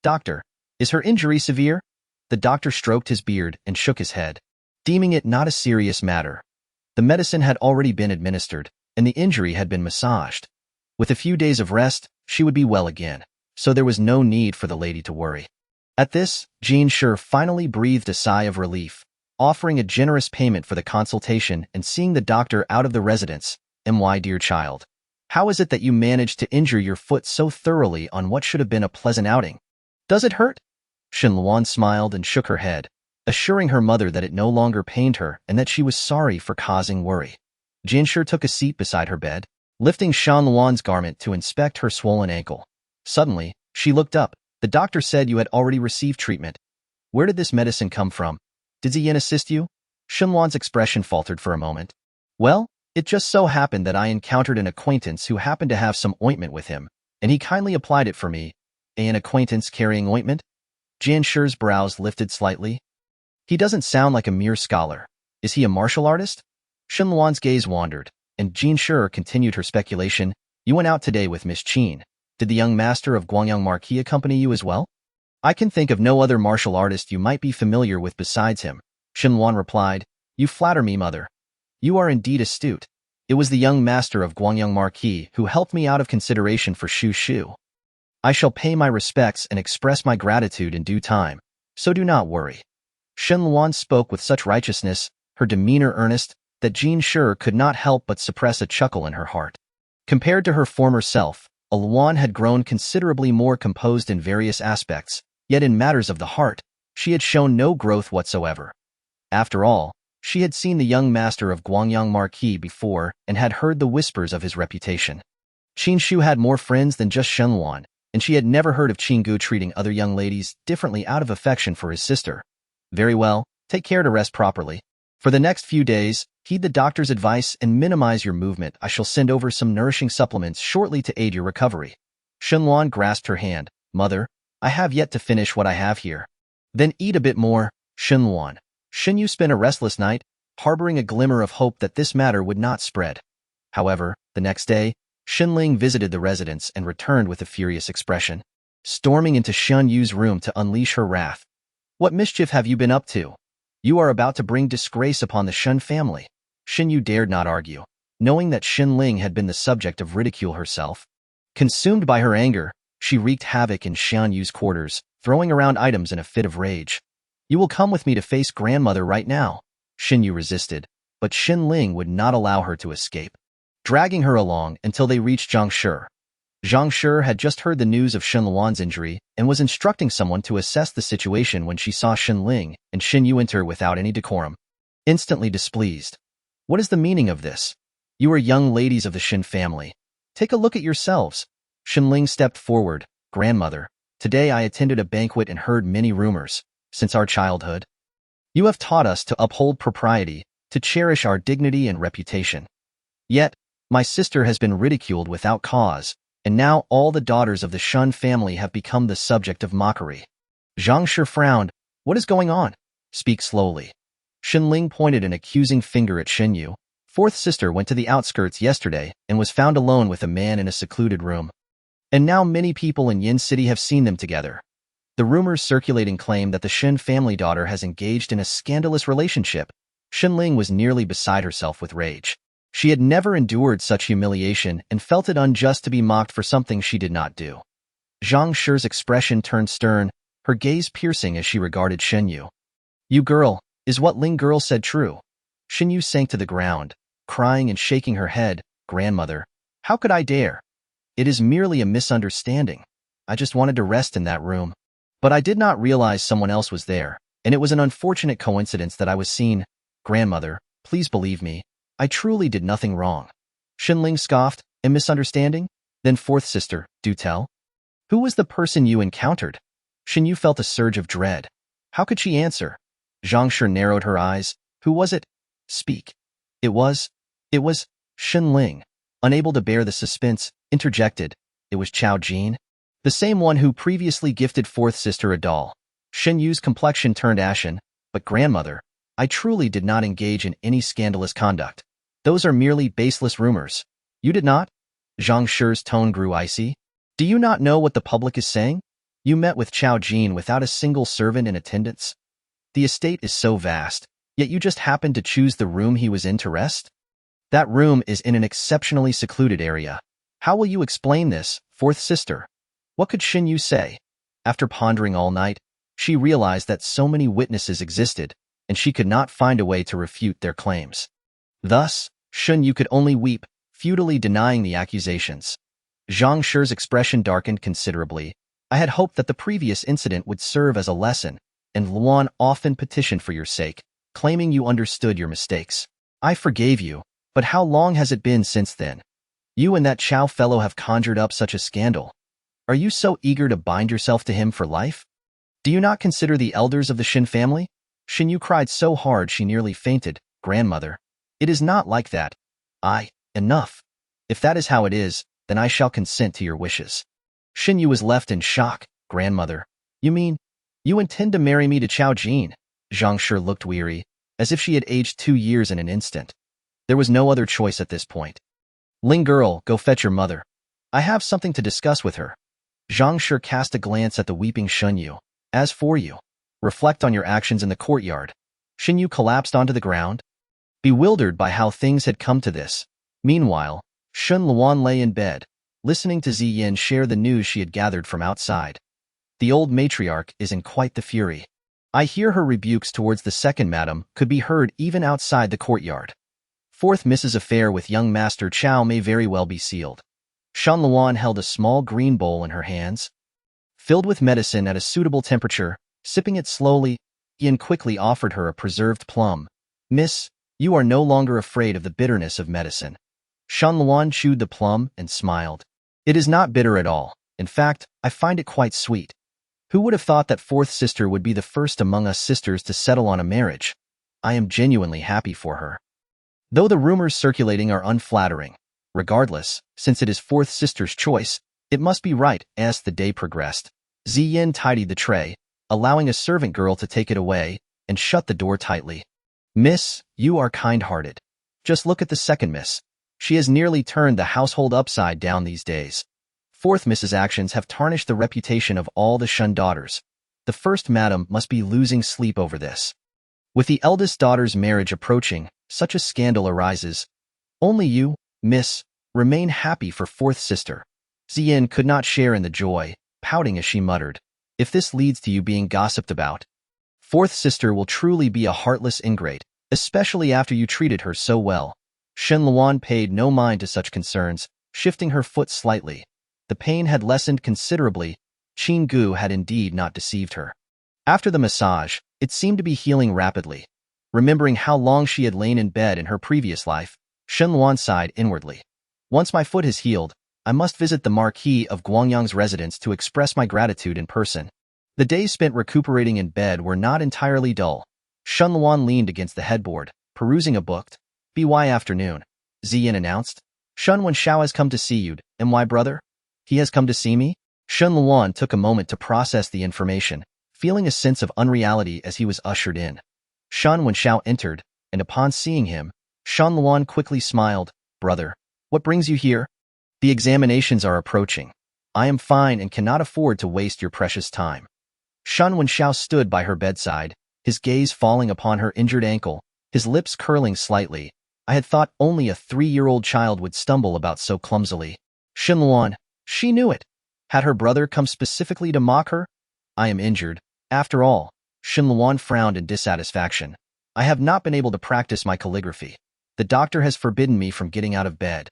Speaker 2: Doctor, is her injury severe? The doctor stroked his beard and shook his head, deeming it not a serious matter. The medicine had already been administered, and the injury had been massaged. With a few days of rest, she would be well again, so there was no need for the lady to worry. At this, Jean Sure finally breathed a sigh of relief, offering a generous payment for the consultation and seeing the doctor out of the residence. My dear child, how is it that you managed to injure your foot so thoroughly on what should have been a pleasant outing? Does it hurt? Shen Luan smiled and shook her head, assuring her mother that it no longer pained her and that she was sorry for causing worry. Jinsher took a seat beside her bed, lifting Shan Luan's garment to inspect her swollen ankle. Suddenly, she looked up. The doctor said you had already received treatment. Where did this medicine come from? Did Ziyin assist you? Shen Luan's expression faltered for a moment. Well, it just so happened that I encountered an acquaintance who happened to have some ointment with him, and he kindly applied it for me. An acquaintance carrying ointment? Jinsher's brows lifted slightly. He doesn't sound like a mere scholar. Is he a martial artist? Shen Luan's gaze wandered, and Jinsher continued her speculation. You went out today with Miss Qin. Did the young master of Guangyang Marquis accompany you as well? I can think of no other martial artist you might be familiar with besides him. Shen Luan replied. You flatter me, mother. You are indeed astute. It was the young master of Guangyang Marquis who helped me out of consideration for Shu Shu. I shall pay my respects and express my gratitude in due time, so do not worry. Shen Luan spoke with such righteousness, her demeanor earnest, that Jean Sure could not help but suppress a chuckle in her heart. Compared to her former self, Luan had grown considerably more composed in various aspects, yet in matters of the heart, she had shown no growth whatsoever. After all, she had seen the young master of Guangyang Marquis before and had heard the whispers of his reputation. Qin Shu had more friends than just Shen Luan, and she had never heard of Qin Gu treating other young ladies differently out of affection for his sister. Very well, take care to rest properly. For the next few days, heed the doctor's advice and minimize your movement. I shall send over some nourishing supplements shortly to aid your recovery. Shen Luan grasped her hand. Mother, I have yet to finish what I have here. Then eat a bit more. Shen Luan. Shen Yu spent a restless night, harboring a glimmer of hope that this matter would not spread. However, the next day, Shen Ling visited the residence and returned with a furious expression, storming into Shen Yu's room to unleash her wrath. What mischief have you been up to? You are about to bring disgrace upon the Shen family. Shen Yu dared not argue, knowing that Shen Ling had been the subject of ridicule herself. Consumed by her anger, she wreaked havoc in Shen Yu's quarters, throwing around items in a fit of rage. You will come with me to face grandmother right now. Shen Yu resisted, but Shen Ling would not allow her to escape, dragging her along until they reached Zhangshi. Zhangshi had just heard the news of Shen Luan's injury and was instructing someone to assess the situation when she saw Shen Ling and Shen Yu enter without any decorum. Instantly displeased. What is the meaning of this? You are young ladies of the Shen family. Take a look at yourselves. Shen Ling stepped forward. Grandmother, today I attended a banquet and heard many rumors. Since our childhood, you have taught us to uphold propriety, to cherish our dignity and reputation. Yet, my sister has been ridiculed without cause, and now all the daughters of the Shen family have become the subject of mockery. Zhangshi frowned. What is going on? Speak slowly. Shen Ling pointed an accusing finger at Shen Yu. Fourth sister went to the outskirts yesterday and was found alone with a man in a secluded room. And now many people in Yin City have seen them together. The rumors circulating claim that the Shen family daughter has engaged in a scandalous relationship. Shen Ling was nearly beside herself with rage. She had never endured such humiliation and felt it unjust to be mocked for something she did not do. Zhang Shi's expression turned stern, her gaze piercing as she regarded Shen Yu. You girl, is what Ling girl said true? Shen Yu sank to the ground, crying and shaking her head. Grandmother, how could I dare? It is merely a misunderstanding. I just wanted to rest in that room. But I did not realize someone else was there, and it was an unfortunate coincidence that I was seen. Grandmother, please believe me. I truly did nothing wrong. Shen Ling scoffed. A misunderstanding? Then fourth sister, do tell. Who was the person you encountered? Shen Yu felt a surge of dread. How could she answer? Zhangshi narrowed her eyes. Who was it? Speak. It was. Shen Ling, unable to bear the suspense, interjected. It was Chao Jin, the same one who previously gifted fourth sister a doll. Shen Yu's complexion turned ashen. But grandmother, I truly did not engage in any scandalous conduct. Those are merely baseless rumors. You did not? Zhang Shi's tone grew icy. Do you not know what the public is saying? You met with Chao Jin without a single servant in attendance. The estate is so vast, yet you just happened to choose the room he was in to rest? That room is in an exceptionally secluded area. How will you explain this, fourth sister? What could Shin Yu say? After pondering all night, she realized that so many witnesses existed, and she could not find a way to refute their claims. Thus, Shun Yu could only weep, futilely denying the accusations. Zhang Shi's expression darkened considerably. I had hoped that the previous incident would serve as a lesson, and Luan often petitioned for your sake, claiming you understood your mistakes. I forgave you, but how long has it been since then? You and that Chow fellow have conjured up such a scandal. Are you so eager to bind yourself to him for life? Do you not consider the elders of the Shin family? Shin Yu cried so hard she nearly fainted. Grandmother, it is not like that. Enough. If that is how it is, then I shall consent to your wishes. Shin Yu was left in shock. Grandmother, you mean, you intend to marry me to Chao Jin? Zhang Shi looked weary, as if she had aged 2 years in an instant. There was no other choice at this point. Ling girl, go fetch your mother. I have something to discuss with her. Zhang Shi cast a glance at the weeping Shun Yu. As for you, reflect on your actions in the courtyard. Shin Yu collapsed onto the ground, bewildered by how things had come to this. Meanwhile, Shun Luan lay in bed, listening to Ziyin share the news she had gathered from outside. The old matriarch is in quite the fury. I hear her rebukes towards the second madam could be heard even outside the courtyard. Fourth Mrs. Affair with young Master Chow may very well be sealed. Shun Luan held a small green bowl in her hands, filled with medicine at a suitable temperature. Sipping it slowly, Ian quickly offered her a preserved plum. Miss, you are no longer afraid of the bitterness of medicine. Shun Luan chewed the plum and smiled. It is not bitter at all. In fact, I find it quite sweet. Who would have thought that fourth sister would be the first among us sisters to settle on a marriage? I am genuinely happy for her. Though the rumors circulating are unflattering, regardless, since it is fourth sister's choice, it must be right. As the day progressed, Ziyin tidied the tray, allowing a servant girl to take it away, and shut the door tightly. Miss, you are kind-hearted. Just look at the second miss. She has nearly turned the household upside down these days. Fourth Miss's actions have tarnished the reputation of all the Shun daughters. The first madam must be losing sleep over this. With the eldest daughter's marriage approaching, such a scandal arises. Only you, miss, remain happy for fourth sister. Ziyin could not share in the joy, pouting as she muttered. If this leads to you being gossiped about, fourth sister will truly be a heartless ingrate, especially after you treated her so well. Shen Luan paid no mind to such concerns, shifting her foot slightly. The pain had lessened considerably. Qin Gu had indeed not deceived her. After the massage, it seemed to be healing rapidly. Remembering how long she had lain in bed in her previous life, Shen Luan sighed inwardly. Once my foot has healed, I must visit the Marquis of Guangyang's residence to express my gratitude in person. The days spent recuperating in bed were not entirely dull. Shen Luan leaned against the headboard, perusing a book. "By afternoon," Ziyin announced. "Shun Wenshao has come to see you, and why, brother? He has come to see me?" Shen Luan took a moment to process the information, feeling a sense of unreality as he was ushered in. Shan Wenshao entered, and upon seeing him, Shan Luan quickly smiled. "Brother, what brings you here?" "The examinations are approaching. I am fine and cannot afford to waste your precious time." Shan Wenshao stood by her bedside, his gaze falling upon her injured ankle, his lips curling slightly. I had thought only a 3-year-old child would stumble about so clumsily. Shen Luan, she knew it. Had her brother come specifically to mock her? I am injured. After all, Shen Luan frowned in dissatisfaction. I have not been able to practice my calligraphy. The doctor has forbidden me from getting out of bed.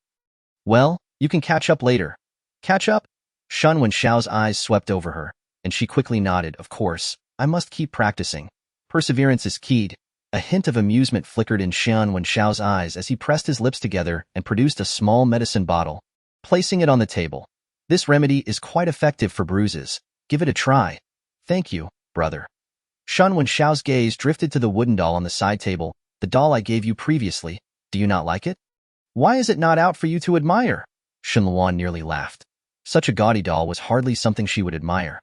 Speaker 2: Well, you can catch up later. Catch up? Shan Wenshao's eyes swept over her, and she quickly nodded. Of course, I must keep practicing. Perseverance is keyed. A hint of amusement flickered in Shan Wenshao's eyes as he pressed his lips together and produced a small medicine bottle, placing it on the table. This remedy is quite effective for bruises. Give it a try. Thank you, brother. Shan Wenshao's gaze drifted to the wooden doll on the side table. The doll I gave you previously. Do you not like it? Why is it not out for you to admire? Shen Luan nearly laughed. Such a gaudy doll was hardly something she would admire.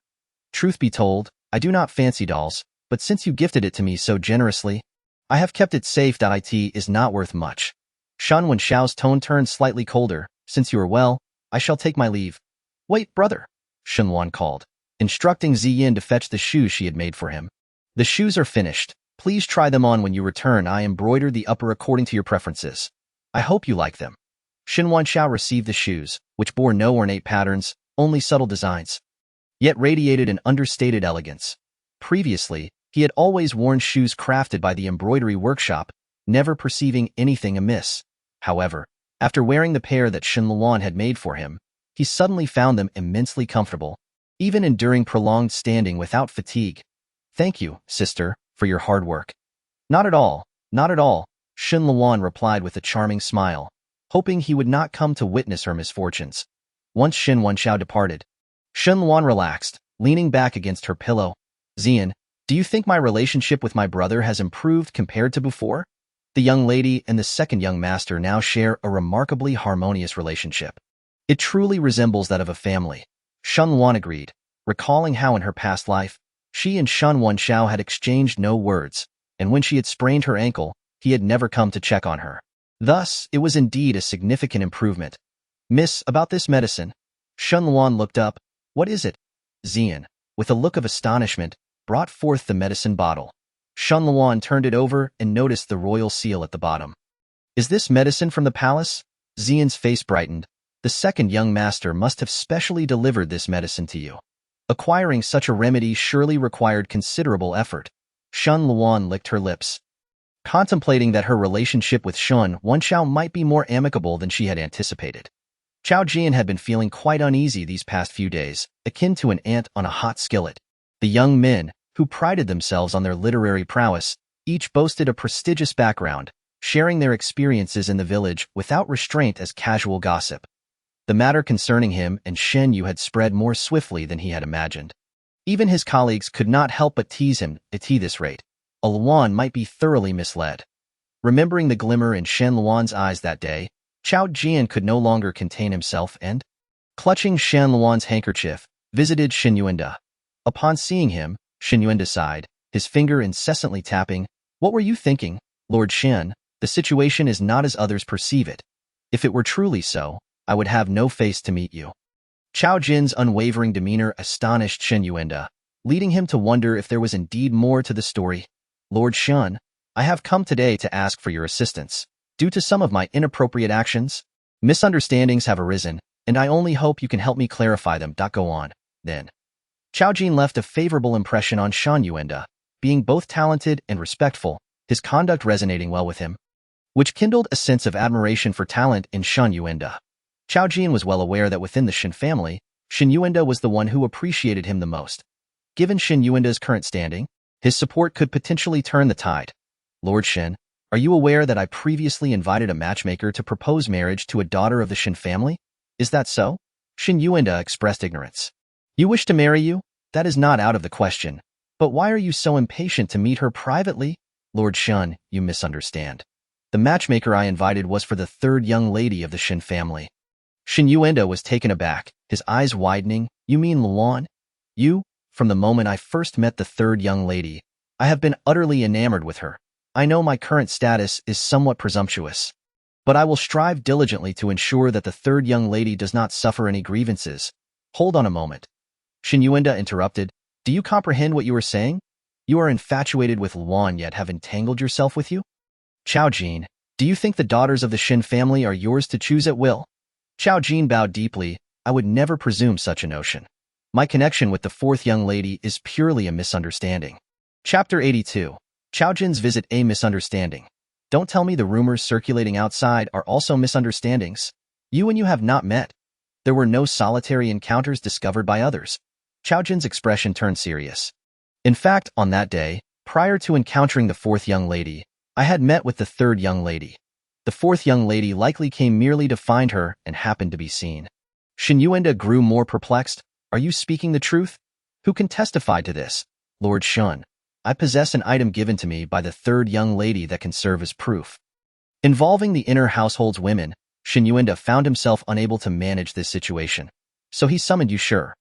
Speaker 2: Truth be told, I do not fancy dolls, but since you gifted it to me so generously, I have kept it safe. It is not worth much. Shan Wenshao's tone turned slightly colder. Since you are well, I shall take my leave. Wait, brother, Shen Luan called, instructing Ziyin to fetch the shoes she had made for him. The shoes are finished. Please try them on when you return. I embroidered the upper according to your preferences. I hope you like them. Xin Wanxiao received the shoes, which bore no ornate patterns, only subtle designs, yet radiated an understated elegance. Previously, he had always worn shoes crafted by the embroidery workshop, never perceiving anything amiss. However, after wearing the pair that Shen Luan had made for him, he suddenly found them immensely comfortable, even enduring prolonged standing without fatigue. "Thank you, sister, for your hard work." "Not at all, not at all," Shen Luan replied with a charming smile, hoping he would not come to witness her misfortunes. Once Shen Wanxiao departed, Shen Luan relaxed, leaning back against her pillow. "Zian, do you think my relationship with my brother has improved compared to before?" The young lady and the second young master now share a remarkably harmonious relationship. "It truly resembles that of a family," Shen Luan agreed, recalling how in her past life, she and Shen Wanxiao had exchanged no words, and when she had sprained her ankle, he had never come to check on her. Thus, it was indeed a significant improvement. "Miss, about this medicine." Shen Luan looked up. "What is it?" Zian, with a look of astonishment, brought forth the medicine bottle. Shen Luan turned it over and noticed the royal seal at the bottom. "Is this medicine from the palace?" Zian's face brightened. "The second young master must have specially delivered this medicine to you. Acquiring such a remedy surely required considerable effort." Shen Luan licked her lips, contemplating that her relationship with Shen Wanxiao might be more amicable than she had anticipated. Chao Jian had been feeling quite uneasy these past few days, akin to an ant on a hot skillet. The young men, who prided themselves on their literary prowess, each boasted a prestigious background, sharing their experiences in the village without restraint as casual gossip. The matter concerning him and Shen Yu had spread more swiftly than he had imagined. Even his colleagues could not help but tease him. At this rate, a Luan might be thoroughly misled. Remembering the glimmer in Shen Luan's eyes that day, Chao Jian could no longer contain himself and, clutching Shen Luan's handkerchief, visited Shen Yuanda. Upon seeing him, Shen Yuanda sighed, his finger incessantly tapping. "What were you thinking, Lord Shen? The situation is not as others perceive it. If it were truly so, I would have no face to meet you." Chao Jin's unwavering demeanor astonished Shen Yuanda, leading him to wonder if there was indeed more to the story. "Lord Shen, I have come today to ask for your assistance. Due to some of my inappropriate actions, misunderstandings have arisen, and I only hope you can help me clarify them. Go on, then." Chao Jin left a favorable impression on Shen Yuanda, being both talented and respectful, his conduct resonating well with him, which kindled a sense of admiration for talent in Shen Yuanda. Chao Jin was well aware that within the Shen family, Shen Yuanda was the one who appreciated him the most. Given Shen Yuanda's current standing, his support could potentially turn the tide. "Lord Shen, are you aware that I previously invited a matchmaker to propose marriage to a daughter of the Shen family? Is that so?" Shen Yuanda expressed ignorance. "You wish to marry you? That is not out of the question. But why are you so impatient to meet her privately?" "Lord Shen, you misunderstand. The matchmaker I invited was for the third young lady of the Shen family." Shen Yuanda was taken aback, his eyes widening. "You mean Luan? You? From the moment I first met the third young lady, I have been utterly enamored with her. I know my current status is somewhat presumptuous, but I will strive diligently to ensure that the third young lady does not suffer any grievances." "Hold on a moment," Shen Yuanda interrupted. "Do you comprehend what you are saying? You are infatuated with Luan yet have entangled yourself with you? Chao Jin, do you think the daughters of the Shen family are yours to choose at will?" Chao Jin bowed deeply. "I would never presume such a notion. My connection with the fourth young lady is purely a misunderstanding." Chapter 82. Chao Jin's visit. A misunderstanding. Don't tell me the rumors circulating outside are also misunderstandings. You and you have not met. There were no solitary encounters discovered by others. Chao Jin's expression turned serious. "In fact, on that day, prior to encountering the fourth young lady, I had met with the third young lady. The fourth young lady likely came merely to find her and happened to be seen." Shen Yuanda grew more perplexed. "Are you speaking the truth? Who can testify to this?" "Lord Shen, I possess an item given to me by the third young lady that can serve as proof." Involving the inner household's women, Shen Yuanda found himself unable to manage this situation. So he summoned Yushur.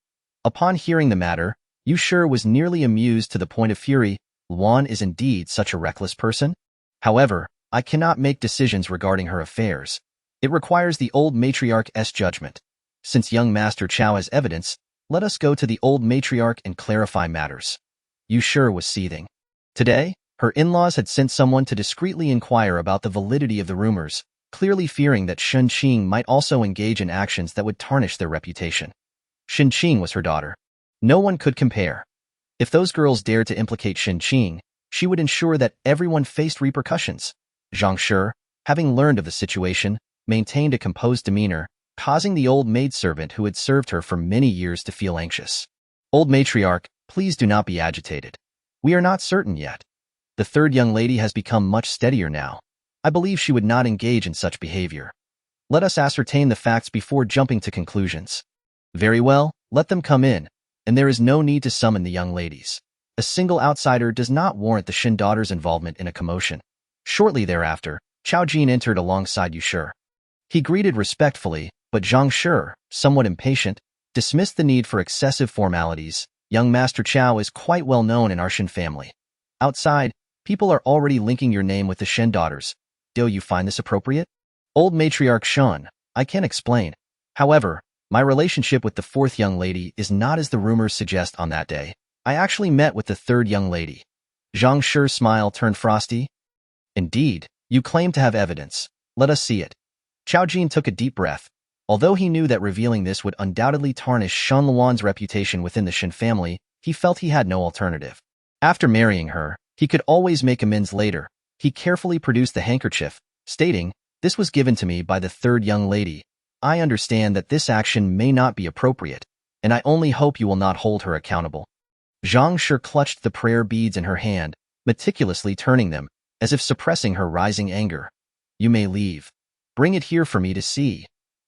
Speaker 2: Upon hearing the matter, Yushur was nearly amused to the point of fury. "Luan is indeed such a reckless person? However, I cannot make decisions regarding her affairs. It requires the old matriarch's judgment. Since young Master Chao has evidence, let us go to the old matriarch and clarify matters." Yushur was seething. Today, her in-laws had sent someone to discreetly inquire about the validity of the rumors, clearly fearing that Shen Qing might also engage in actions that would tarnish their reputation. Shen Qing was her daughter. No one could compare. If those girls dared to implicate Shen Qing, she would ensure that everyone faced repercussions. Zhang Shi, having learned of the situation, maintained a composed demeanor, causing the old maidservant who had served her for many years to feel anxious. Old matriarch, please do not be agitated. We are not certain yet. The third young lady has become much steadier now. I believe she would not engage in such behavior. Let us ascertain the facts before jumping to conclusions. Very well, let them come in, and there is no need to summon the young ladies. A single outsider does not warrant the Shen daughter's involvement in a commotion. Shortly thereafter, Chao Jin entered alongside Yu Shi. He greeted respectfully, but Zhang Shi, somewhat impatient, dismissed the need for excessive formalities. Young Master Chao is quite well known in our Shen family. Outside, people are already linking your name with the Shen daughters. Do you find this appropriate? Old matriarch Shen, I can't explain. However, my relationship with the fourth young lady is not as the rumors suggest on that day. I actually met with the third young lady. Zhang Shi's smile turned frosty. Indeed, you claim to have evidence. Let us see it. Chao Jin took a deep breath. Although he knew that revealing this would undoubtedly tarnish Shen Luan's reputation within the Shen family, he felt he had no alternative. After marrying her, he could always make amends later. He carefully produced the handkerchief, stating, "This was given to me by the third young lady. I understand that this action may not be appropriate, and I only hope you will not hold her accountable." Zhang Shi clutched the prayer beads in her hand, meticulously turning them, as if suppressing her rising anger. "You may leave. Bring it here for me to see."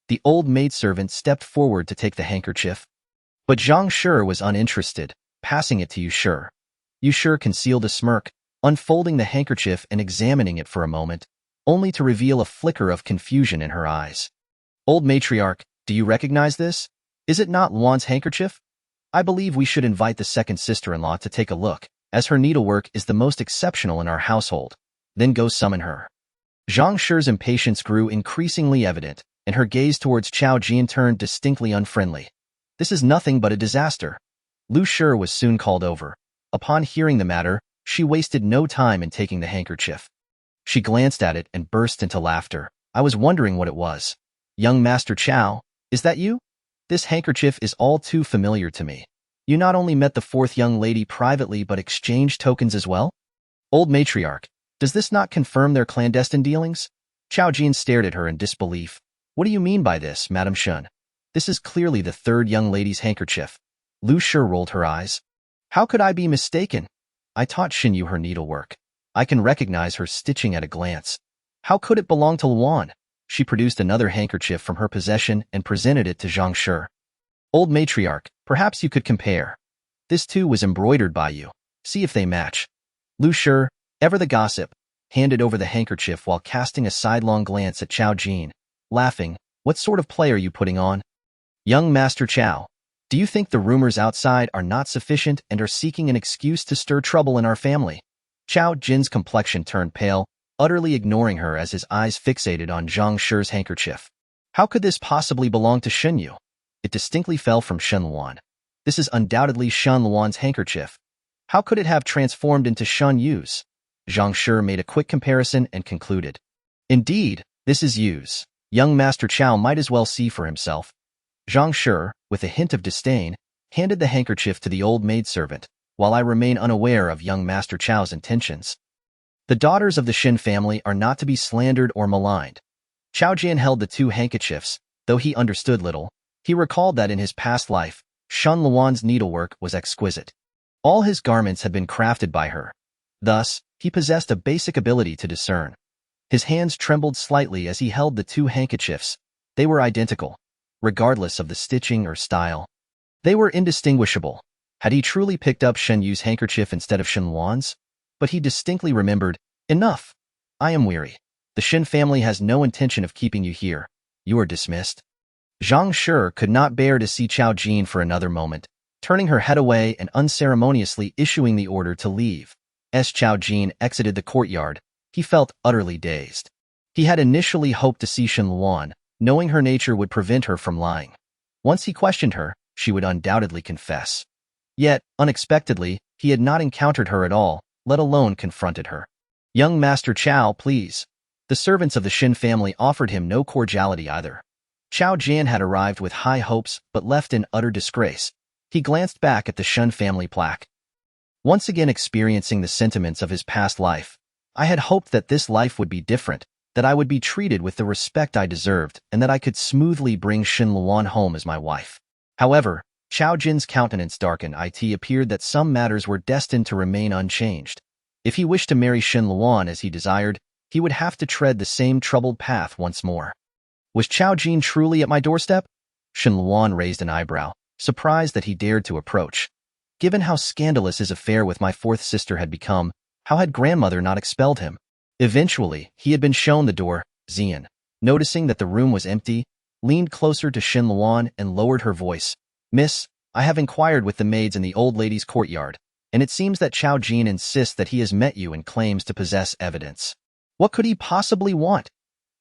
Speaker 2: The old maidservant stepped forward to take the handkerchief. But Zhang Shi was uninterested, passing it to Yu Shi. Yu Shi concealed a smirk, unfolding the handkerchief and examining it for a moment, only to reveal a flicker of confusion in her eyes. "Old matriarch, do you recognize this? Is it not Luan's handkerchief? I believe we should invite the second sister-in-law to take a look, as her needlework is the most exceptional in our household. Then go summon her." Zhang Shi's impatience grew increasingly evident, and her gaze towards Chao Jin turned distinctly unfriendly. This is nothing but a disaster. Lu Shi was soon called over. Upon hearing the matter, she wasted no time in taking the handkerchief. She glanced at it and burst into laughter. "I was wondering what it was. Young Master Chao, is that you? This handkerchief is all too familiar to me. You not only met the fourth young lady privately but exchanged tokens as well? Old matriarch, does this not confirm their clandestine dealings?" Chao Jin stared at her in disbelief. "What do you mean by this, Madame Shen? This is clearly the third young lady's handkerchief." Lu Shi rolled her eyes. "How could I be mistaken? I taught Shen Yu her needlework. I can recognize her stitching at a glance. How could it belong to Luan?" She produced another handkerchief from her possession and presented it to Zhang Shi. "Old matriarch, perhaps you could compare. This too was embroidered by you. See if they match." Lu Shi, ever the gossip, handed over the handkerchief while casting a sidelong glance at Chao Jin, laughing. "What sort of play are you putting on? Young Master Chao, do you think the rumors outside are not sufficient and are seeking an excuse to stir trouble in our family?" Chao Jin's complexion turned pale, utterly ignoring her as his eyes fixated on Zhang Shi's handkerchief. "How could this possibly belong to Shen Yu? It distinctly fell from Shen Luan. This is undoubtedly Shen Luan's handkerchief. How could it have transformed into Shen Yu's?" Zhang Shi made a quick comparison and concluded. "Indeed, this is Yu's. Young Master Chao might as well see for himself." Zhang Shi, with a hint of disdain, handed the handkerchief to the old maidservant, while I remain unaware of young Master Chao's intentions. The daughters of the Shen family are not to be slandered or maligned. Chao Jin held the two handkerchiefs, though he understood little. He recalled that in his past life, Shen Luan's needlework was exquisite. All his garments had been crafted by her. Thus, he possessed a basic ability to discern. His hands trembled slightly as he held the two handkerchiefs. They were identical, regardless of the stitching or style. They were indistinguishable. Had he truly picked up Shen Yu's handkerchief instead of Shen Luan's? But he distinctly remembered, "Enough. I am weary. The Shen family has no intention of keeping you here. You are dismissed." Zhang Shi could not bear to see Chao Jin for another moment, turning her head away and unceremoniously issuing the order to leave. As Chao Jin exited the courtyard, he felt utterly dazed. He had initially hoped to see Shen Luan, knowing her nature would prevent her from lying. Once he questioned her, she would undoubtedly confess. Yet, unexpectedly, he had not encountered her at all, let alone confronted her. "Young Master Chao, please." The The servants of the Shin family offered him no cordiality either. Chao Jian had arrived with high hopes but left in utter disgrace. He glanced back at the Shun family plaque. Once again experiencing the sentiments of his past life, I had hoped that this life would be different, that I would be treated with the respect I deserved, and that I could smoothly bring Shin Luan home as my wife. However, Chao Jin's countenance darkened. It appeared that some matters were destined to remain unchanged. If he wished to marry Shin Luan as he desired, he would have to tread the same troubled path once more. Was Chao Jin truly at my doorstep? Shin Luan raised an eyebrow, surprised that he dared to approach. Given how scandalous his affair with my fourth sister had become, how had grandmother not expelled him? Eventually, he had been shown the door. Xian, noticing that the room was empty, leaned closer to Shin Luan and lowered her voice. Miss, I have inquired with the maids in the old lady's courtyard, and it seems that Chao Jin insists that he has met you and claims to possess evidence. What could he possibly want?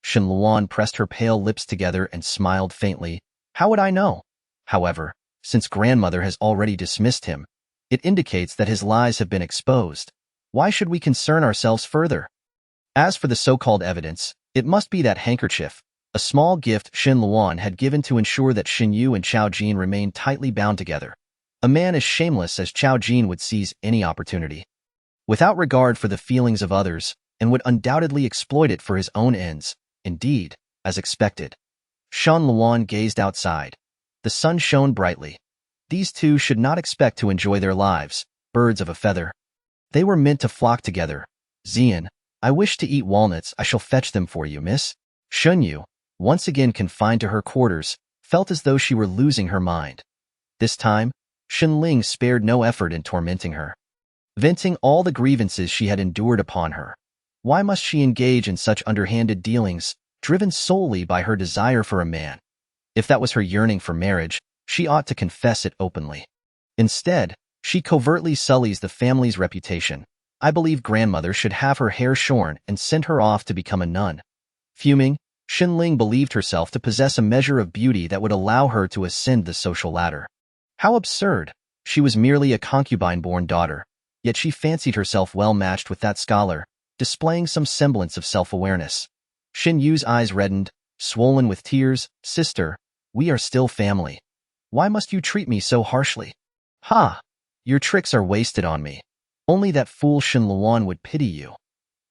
Speaker 2: Shin Luan pressed her pale lips together and smiled faintly. How would I know? However, since grandmother has already dismissed him, it indicates that his lies have been exposed. Why should we concern ourselves further? As for the so-called evidence, it must be that handkerchief, a small gift Shin Luan had given to ensure that Shin Yu and Chao Jin remained tightly bound together. A man as shameless as Chao Jin would seize any opportunity, without regard for the feelings of others, and would undoubtedly exploit it for his own ends. Indeed, as expected. Shin Luan gazed outside. The sun shone brightly. These two should not expect to enjoy their lives, birds of a feather. They were meant to flock together. Xian, I wish to eat walnuts. I shall fetch them for you, miss. Shun Yu, once again confined to her quarters, felt as though she were losing her mind. This time, Shen Ling spared no effort in tormenting her, venting all the grievances she had endured upon her. Why must she engage in such underhanded dealings, driven solely by her desire for a man? If that was her yearning for marriage, she ought to confess it openly. Instead, she covertly sullies the family's reputation. I believe grandmother should have her hair shorn and send her off to become a nun. Fuming, Shen Ling believed herself to possess a measure of beauty that would allow her to ascend the social ladder. How absurd! She was merely a concubine-born daughter, yet she fancied herself well matched with that scholar, displaying some semblance of self-awareness. Shin Yu's eyes reddened, swollen with tears. Sister, we are still family. Why must you treat me so harshly? Ha! Your tricks are wasted on me. Only that fool Shin Luan would pity you.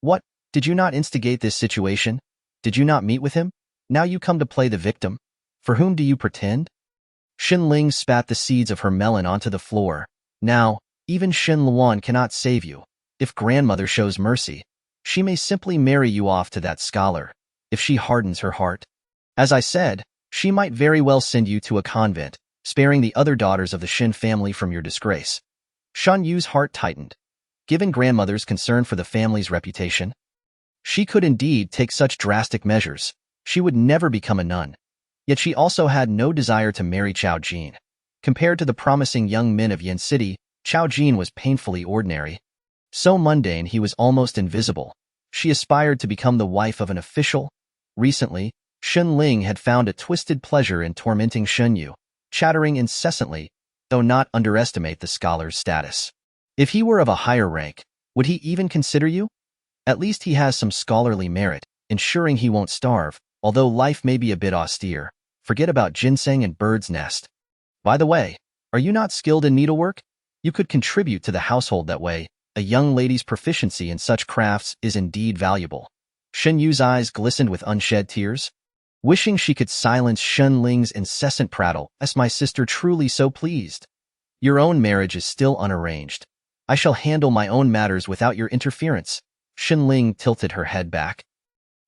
Speaker 2: What? Did you not instigate this situation? Did you not meet with him? Now you come to play the victim? For whom do you pretend? Shin Ling spat the seeds of her melon onto the floor. Now, even Shin Luan cannot save you. If grandmother shows mercy, she may simply marry you off to that scholar. If she hardens her heart, as I said, she might very well send you to a convent, sparing the other daughters of the Shin family from your disgrace. Shan Yu's heart tightened. Given grandmother's concern for the family's reputation, she could indeed take such drastic measures. She would never become a nun. Yet she also had no desire to marry Chao Jin. Compared to the promising young men of Yen City, Chao Jin was painfully ordinary. So mundane he was almost invisible. She aspired to become the wife of an official. Recently, Shen Ling had found a twisted pleasure in tormenting Shen Yu, chattering incessantly, though not underestimate the scholar's status. If he were of a higher rank, would he even consider you? At least he has some scholarly merit, ensuring he won't starve, although life may be a bit austere. Forget about ginseng and bird's nest. By the way, are you not skilled in needlework? You could contribute to the household that way. A young lady's proficiency in such crafts is indeed valuable. Shen Yu's eyes glistened with unshed tears. Wishing she could silence Shen Ling's incessant prattle, is my sister truly so pleased? Your own marriage is still unarranged. I shall handle my own matters without your interference. Shen Ling tilted her head back.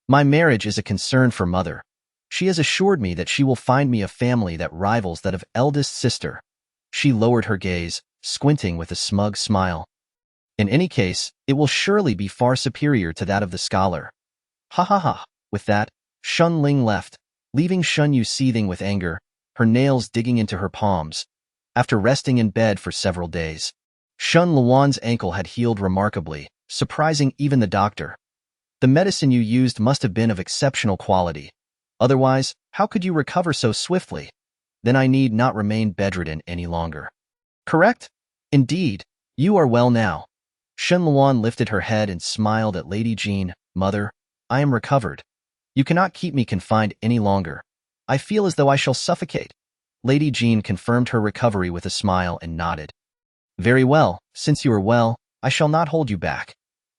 Speaker 2: My marriage is a concern for mother. She has assured me that she will find me a family that rivals that of eldest sister. She lowered her gaze, squinting with a smug smile. In any case, it will surely be far superior to that of the scholar. Ha ha ha. With that, Shen Ling left, leaving Shen Yu seething with anger, her nails digging into her palms. After resting in bed for several days, Shen Luan's ankle had healed remarkably, surprising even the doctor. The medicine you used must have been of exceptional quality. Otherwise, how could you recover so swiftly? Then I need not remain bedridden any longer. Correct? Indeed, you are well now. Shen Luan lifted her head and smiled at Lady Jean. Mother, I am recovered. You cannot keep me confined any longer. I feel as though I shall suffocate. Lady Jean confirmed her recovery with a smile and nodded. Very well, since you are well, I shall not hold you back.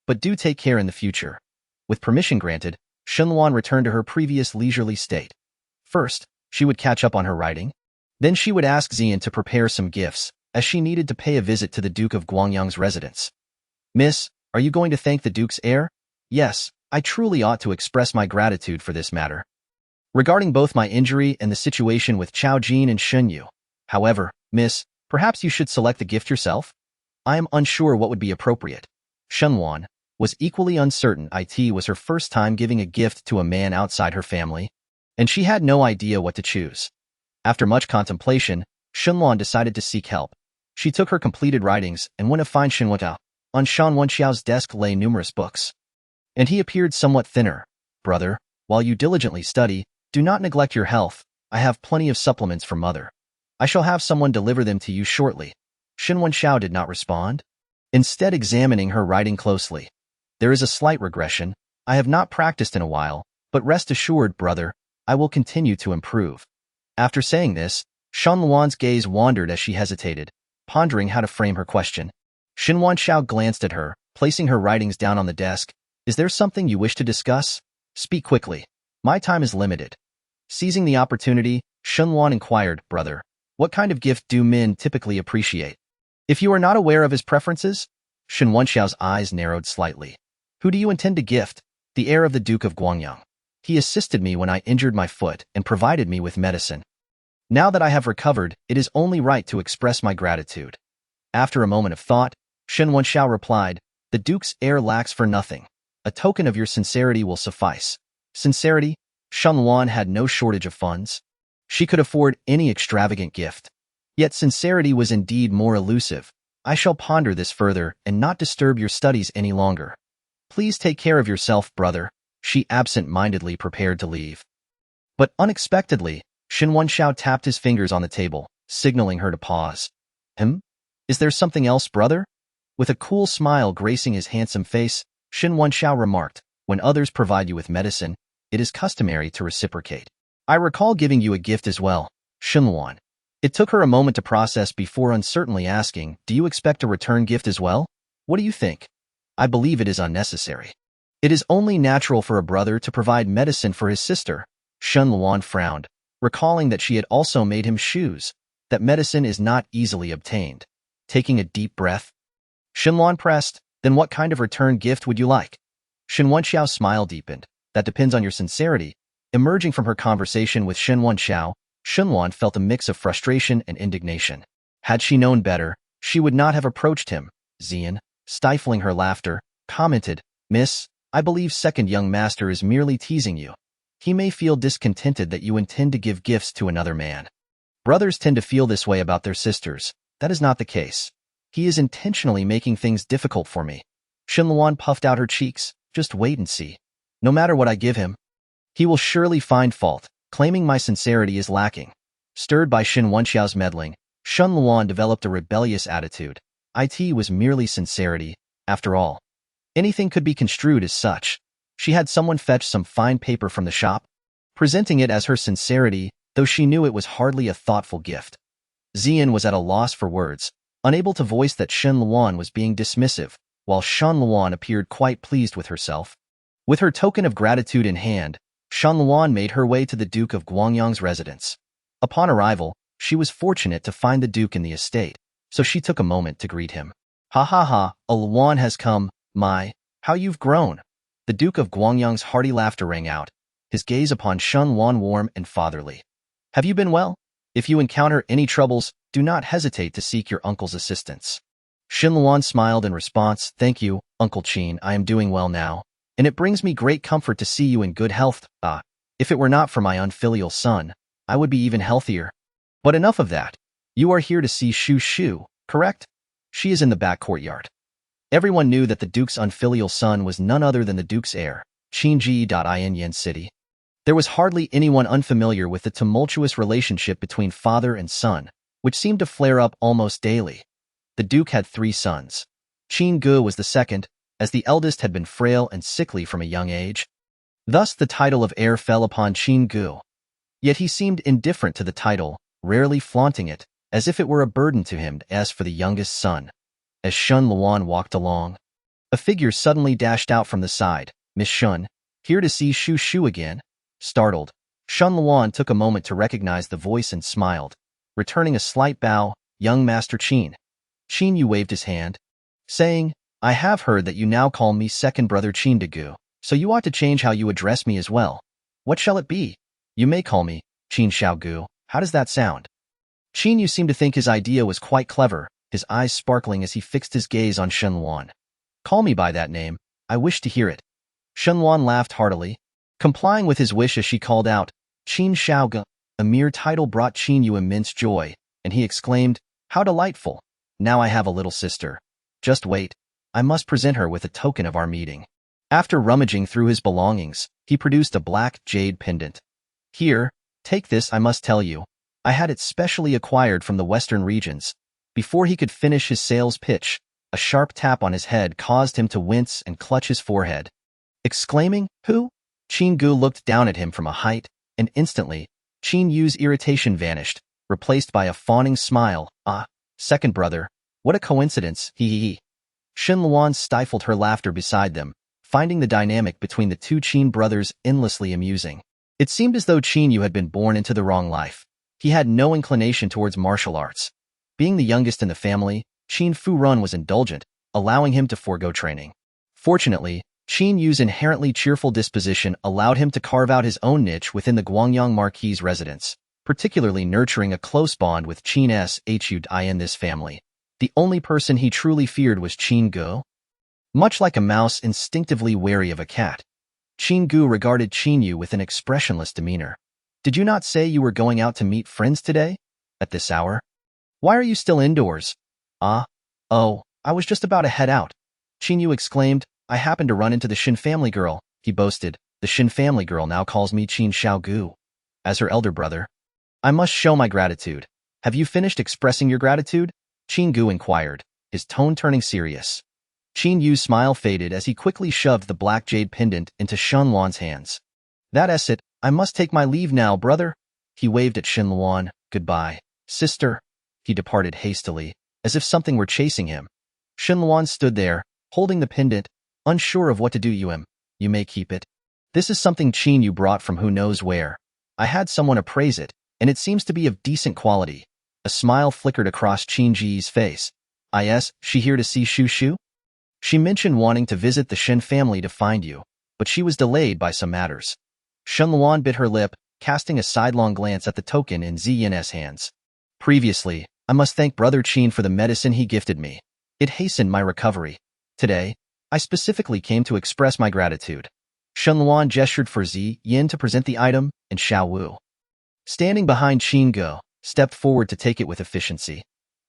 Speaker 2: But do take care in the future. With permission granted, Shunluan returned to her previous leisurely state. First, she would catch up on her writing. Then she would ask Xian to prepare some gifts, as she needed to pay a visit to the Duke of Guangyang's residence. Miss, are you going to thank the Duke's heir? Yes, I truly ought to express my gratitude for this matter. Regarding both my injury and the situation with Chao Jin and Shunyu. However, Miss, perhaps you should select the gift yourself? I am unsure what would be appropriate. Shunluan was equally uncertain. It was her first time giving a gift to a man outside her family, and she had no idea what to choose. After much contemplation, Shunluan decided to seek help. She took her completed writings and went to find Shenwenxiao. On Shan Wenxiao's desk lay numerous books, and he appeared somewhat thinner. Brother, while you diligently study, do not neglect your health. I have plenty of supplements for mother. I shall have someone deliver them to you shortly. Shen Wenxiao did not respond, instead examining her writing closely. There is a slight regression. I have not practiced in a while, but rest assured, brother, I will continue to improve. After saying this, Shunluan's gaze wandered as she hesitated, pondering how to frame her question. Shen Wenxiao glanced at her, placing her writings down on the desk. Is there something you wish to discuss? Speak quickly. My time is limited. Seizing the opportunity, Shunluan inquired, brother, what kind of gift do men typically appreciate? If you are not aware of his preferences, Shen Wenxiao's eyes narrowed slightly. Who do you intend to gift? The heir of the Duke of Guangyang. He assisted me when I injured my foot and provided me with medicine. Now that I have recovered, it is only right to express my gratitude. After a moment of thought, Shen Wenxiao replied, the Duke's heir lacks for nothing. A token of your sincerity will suffice. Sincerity? Shunluan had no shortage of funds. She could afford any extravagant gift. Yet sincerity was indeed more elusive. I shall ponder this further and not disturb your studies any longer. Please take care of yourself, brother. She absent-mindedly prepared to leave. But unexpectedly, Shen Wenxiao tapped his fingers on the table, signaling her to pause. Is there something else, brother? With a cool smile gracing his handsome face, Shen Wenxiao remarked, when others provide you with medicine, it is customary to reciprocate. I recall giving you a gift as well, Shunluan. It took her a moment to process before uncertainly asking, do you expect a return gift as well? What do you think? I believe it is unnecessary. It is only natural for a brother to provide medicine for his sister. Shunluan frowned, recalling that she had also made him shoes. That medicine is not easily obtained. Taking a deep breath, Shunluan pressed, then what kind of return gift would you like? Shen Wenxiao's smile deepened. That depends on your sincerity. Emerging from her conversation with Shen Wenxiao, Shunluan felt a mix of frustration and indignation. Had she known better, she would not have approached him. Xian, stifling her laughter, commented, Miss, I believe second young master is merely teasing you. He may feel discontented that you intend to give gifts to another man. Brothers tend to feel this way about their sisters. That is not the case. He is intentionally making things difficult for me. Shunluan puffed out her cheeks. Just wait and see. No matter what I give him, he will surely find fault, claiming my sincerity is lacking. Stirred by Shen Wenxiao's meddling, Shunluan developed a rebellious attitude. It was merely sincerity, after all. Anything could be construed as such. She had someone fetch some fine paper from the shop, presenting it as her sincerity, though she knew it was hardly a thoughtful gift. Xian was at a loss for words, unable to voice that Shunluan was being dismissive, while Shunluan appeared quite pleased with herself. With her token of gratitude in hand, Shunluan made her way to the Duke of Guangyang's residence. Upon arrival, she was fortunate to find the Duke in the estate, so she took a moment to greet him. Ha ha ha, Luan has come, my, how you've grown. The Duke of Guangyang's hearty laughter rang out, his gaze upon Shunluan warm and fatherly. Have you been well? If you encounter any troubles, do not hesitate to seek your uncle's assistance. Shunluan smiled in response, thank you, Uncle Qin, I am doing well now, and it brings me great comfort to see you in good health. If it were not for my unfilial son, I would be even healthier. But enough of that. You are here to see Shu Shu, correct? She is in the back courtyard. Everyone knew that the Duke's unfilial son was none other than the Duke's heir, Qingji.in Yen City. There was hardly anyone unfamiliar with the tumultuous relationship between father and son, which seemed to flare up almost daily. The Duke had 3 sons. Qin Ge was the second, as the eldest had been frail and sickly from a young age. Thus the title of heir fell upon Qin Gu. Yet he seemed indifferent to the title, rarely flaunting it, as if it were a burden to him as for the youngest son. As Shun Luan walked along, a figure suddenly dashed out from the side. "Miss Shun, here to see Shu Shu again?" Startled, Shun Luan took a moment to recognize the voice and smiled, returning a slight bow. "Young Master Qin." Qin Yu waved his hand, saying, "I have heard that you now call me second brother Qin Gu, so you ought to change how you address me as well. What shall it be? You may call me Qin Xiaogu. How does that sound?" Qin Yu seemed to think his idea was quite clever, his eyes sparkling as he fixed his gaze on Shun Luan. "Call me by that name. I wish to hear it." Shun Luan laughed heartily, complying with his wish as she called out, "Qin Xiaogu." A mere title brought Qin Yu immense joy, and he exclaimed, "How delightful! Now I have a little sister. Just wait, I must present her with a token of our meeting." After rummaging through his belongings, he produced a black jade pendant. "Here, take this. I must tell you, I had it specially acquired from the western regions." Before he could finish his sales pitch, a sharp tap on his head caused him to wince and clutch his forehead. Exclaiming, "Who?" Qin Gu looked down at him from a height, and instantly, Qin Yu's irritation vanished, replaced by a fawning smile. "Ah, second brother, what a coincidence, he. Shin Luan stifled her laughter beside them, finding the dynamic between the two Qin brothers endlessly amusing. It seemed as though Qin Yu had been born into the wrong life. He had no inclination towards martial arts. Being the youngest in the family, Qin Fu Run was indulgent, allowing him to forego training. Fortunately, Qin Yu's inherently cheerful disposition allowed him to carve out his own niche within the Guangyang Marquis' residence, particularly nurturing a close bond with Qin Shu in this family. The only person he truly feared was Qin Gu. Much like a mouse instinctively wary of a cat, Qin Gu regarded Qin Yu with an expressionless demeanor. "Did you not say you were going out to meet friends today? At this hour? Why are you still indoors?" Oh, I was just about to head out," Qin Yu exclaimed. "I happened to run into the Shin family girl," he boasted. "The Shin family girl now calls me Qin Xiaogu. As her elder brother, I must show my gratitude." "Have you finished expressing your gratitude?" Qin Gu inquired, his tone turning serious. Qin Yu's smile faded as he quickly shoved the black jade pendant into Shun Luan's hands. "That's it. I must take my leave now, brother." He waved at Shin Luan. "Goodbye, sister." He departed hastily, as if something were chasing him. Shin Luan stood there, holding the pendant, unsure of what to do. "You may keep it. This is something Qin Yu brought from who knows where. I had someone appraise it, and it seems to be of decent quality." A smile flickered across Qin Ji's face. "Is she here to see Shu Shu? She mentioned wanting to visit the Shin family to find you, but she was delayed by some matters." Shun Luan bit her lip, casting a sidelong glance at the token in Ziyin's hands. "Previously, I must thank Brother Qin for the medicine he gifted me. It hastened my recovery. Today, I specifically came to express my gratitude." Shun Luan gestured for Ziyin to present the item, and Xiao Wu, standing behind Qin Gu, stepped forward to take it with efficiency.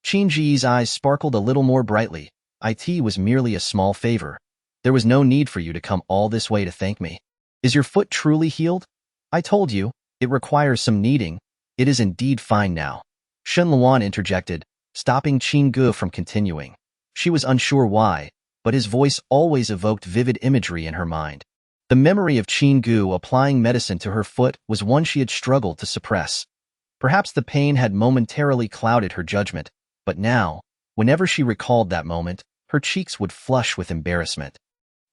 Speaker 2: Qin Ji's eyes sparkled a little more brightly. "It was merely a small favor. There was no need for you to come all this way to thank me. Is your foot truly healed? I told you, it requires some kneading. It is indeed fine now." Shun Luan interjected, stopping Qin Gu from continuing. She was unsure why, but his voice always evoked vivid imagery in her mind. The memory of Qin Gu applying medicine to her foot was one she had struggled to suppress. Perhaps the pain had momentarily clouded her judgment, but now, whenever she recalled that moment, her cheeks would flush with embarrassment.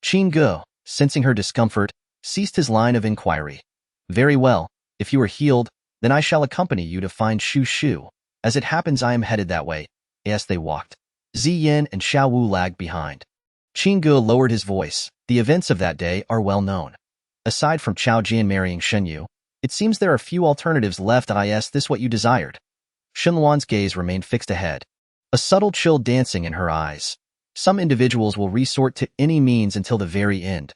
Speaker 2: Qin Gu, sensing her discomfort, ceased his line of inquiry. "Very well, if you are healed, then I shall accompany you to find Shu Shu. As it happens, I am headed that way." As they walked, Ziyin and Xiao Wu lagged behind. Qin Gu lowered his voice. "The events of that day are well known. Aside from Chao Jian marrying Shen Yu, it seems there are few alternatives left. Is this what you desired?" Shin Luan's gaze remained fixed ahead, a subtle chill dancing in her eyes. Some individuals will resort to any means until the very end.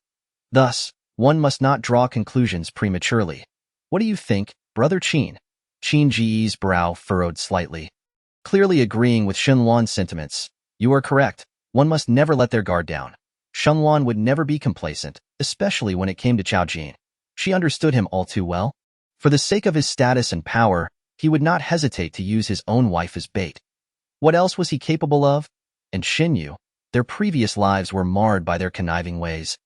Speaker 2: Thus, one must not draw conclusions prematurely. "What do you think, Brother Qin?" Qin Ji's brow furrowed slightly, clearly agreeing with Shin Luan's sentiments. "You are correct. One must never let their guard down." Shin Luan would never be complacent, especially when it came to Chao Jin. She understood him all too well. For the sake of his status and power, he would not hesitate to use his own wife as bait. What else was he capable of? And Shin Yu, their previous lives were marred by their conniving ways,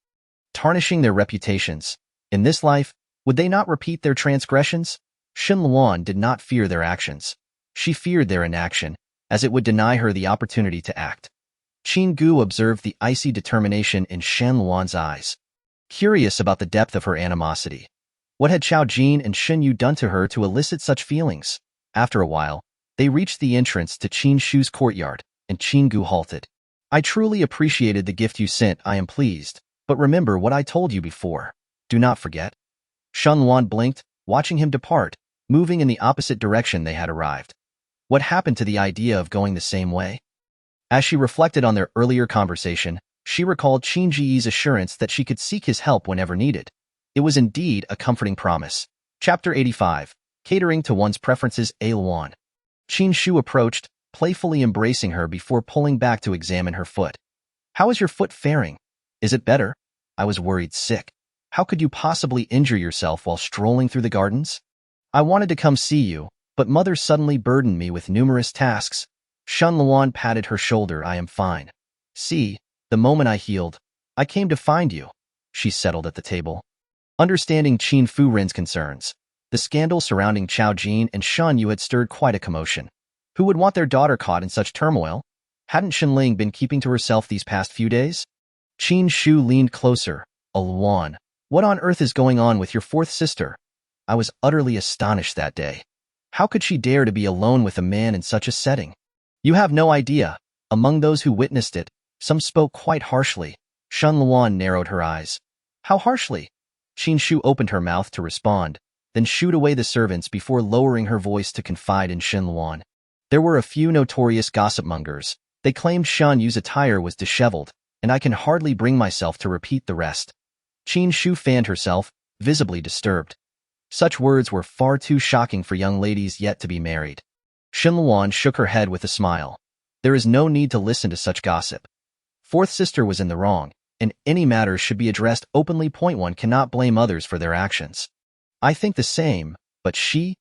Speaker 2: tarnishing their reputations. In this life, would they not repeat their transgressions? Shen Luan did not fear their actions. She feared their inaction, as it would deny her the opportunity to act. Qin Gu observed the icy determination in Shen Luan's eyes, curious about the depth of her animosity. What had Chao Jin and Shen Yu done to her to elicit such feelings? After a while, they reached the entrance to Qin Shu's courtyard, and Qin Gu halted. I truly appreciated the gift you sent, I am pleased, but remember what I told you before. Do not forget. Shen Luan blinked, watching him depart, moving in the opposite direction they had arrived. What happened to the idea of going the same way? As she reflected on their earlier conversation, she recalled Qin Ji's assurance that she could seek his help whenever needed. It was indeed a comforting promise. Chapter 85. Catering to one's preferences. A Luan. Qin Shu approached, playfully embracing her before pulling back to examine her foot. How is your foot faring? Is it better? I was worried sick. How could you possibly injure yourself while strolling through the gardens? I wanted to come see you, but mother suddenly burdened me with numerous tasks. Shen Luan patted her shoulder. I am fine. See, the moment I healed, I came to find you. She settled at the table. Understanding Qin Furin's concerns, the scandal surrounding Chao Jin and Shen Yu had stirred quite a commotion. Who would want their daughter caught in such turmoil? Hadn't Shenling been keeping to herself these past few days? Qin Shu leaned closer. Luan, what on earth is going on with your fourth sister? I was utterly astonished that day. How could she dare to be alone with a man in such a setting? You have no idea. Among those who witnessed it, some spoke quite harshly. Shen Luan narrowed her eyes. How harshly? Qin Shu opened her mouth to respond, then shooed away the servants before lowering her voice to confide in Shen Luan. There were a few notorious gossipmongers. They claimed Shen Yu's attire was disheveled, and I can hardly bring myself to repeat the rest. Qin Shu fanned herself, visibly disturbed. Such words were far too shocking for young ladies yet to be married. Shen Luan shook her head with a smile. There is no need to listen to such gossip. Fourth sister was in the wrong, and any matters should be addressed openly. One cannot blame others for their actions. I think the same, but she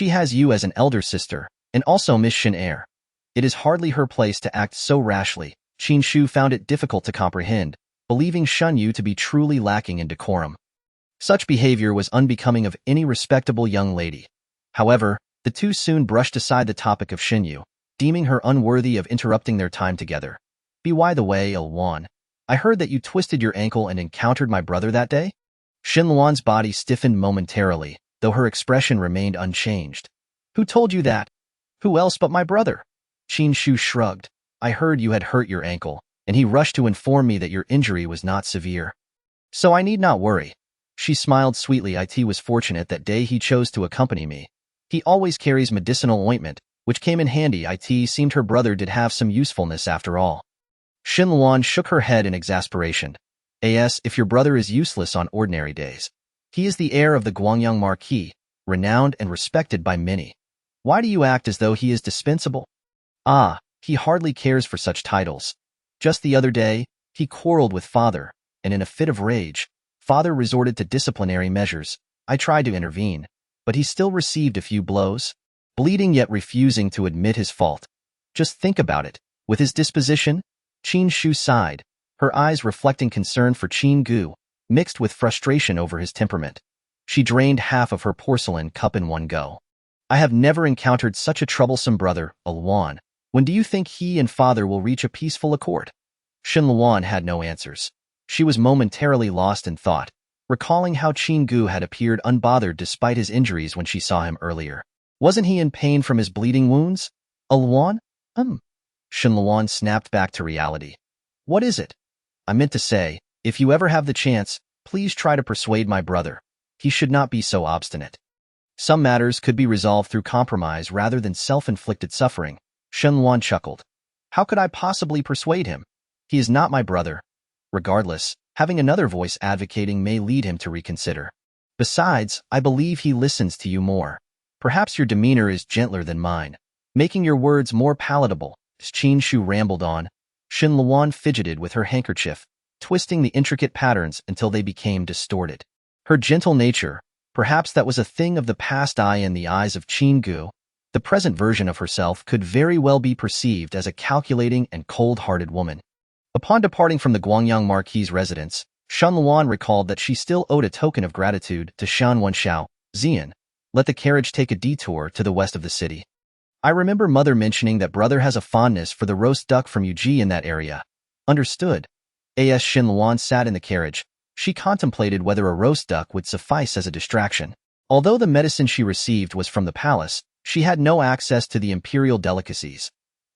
Speaker 2: has you as an elder sister, and also Miss Shen Air. It is hardly her place to act so rashly. Qin Shu found it difficult to comprehend, believing Shen Yu to be truly lacking in decorum. Such behavior was unbecoming of any respectable young lady. However, the two soon brushed aside the topic of Shen Yu, deeming her unworthy of interrupting their time together. By the way, Luan, I heard that you twisted your ankle and encountered my brother that day? Shen Luan's body stiffened momentarily, though her expression remained unchanged. Who told you that? Who else but my brother? Qin Shu shrugged. I heard you had hurt your ankle, and he rushed to inform me that your injury was not severe. So I need not worry. She smiled sweetly. It was fortunate that day he chose to accompany me. He always carries medicinal ointment, which came in handy. It seemed her brother did have some usefulness after all. Shen Luan shook her head in exasperation. If your brother is useless on ordinary days. He is the heir of the Guangyang Marquis, renowned and respected by many. Why do you act as though he is dispensable? He hardly cares for such titles. Just the other day, he quarreled with father, and in a fit of rage, father resorted to disciplinary measures. I tried to intervene, but he still received a few blows, bleeding yet refusing to admit his fault. Just think about it. With his disposition, Qin Shu sighed, her eyes reflecting concern for Qin Gu, mixed with frustration over his temperament. She drained half of her porcelain cup in one go. I have never encountered such a troublesome brother, Luan. When do you think he and father will reach a peaceful accord? Shen Luan had no answers. She was momentarily lost in thought, recalling how Qin Gu had appeared unbothered despite his injuries when she saw him earlier. Wasn't he in pain from his bleeding wounds? Luan? Shen Luan snapped back to reality. What is it? I meant to say, if you ever have the chance, please try to persuade my brother. He should not be so obstinate. Some matters could be resolved through compromise rather than self-inflicted suffering. Shen Luan chuckled. How could I possibly persuade him? He is not my brother. Regardless, having another voice advocating may lead him to reconsider. Besides, I believe he listens to you more. Perhaps your demeanor is gentler than mine, making your words more palatable. As Qin Shu rambled on, Shen Luan fidgeted with her handkerchief, twisting the intricate patterns until they became distorted. Her gentle nature, perhaps that was a thing of the past. In the eyes of Qin Gu, the present version of herself could very well be perceived as a calculating and cold-hearted woman. Upon departing from the Guangyang Marquis' residence, Shen Luan recalled that she still owed a token of gratitude to Shan Wenxiao. Zian, let the carriage take a detour to the west of the city. I remember mother mentioning that brother has a fondness for the roast duck from Yuji in that area. Understood. As Shen Luan sat in the carriage, she contemplated whether a roast duck would suffice as a distraction. Although the medicine she received was from the palace, she had no access to the imperial delicacies.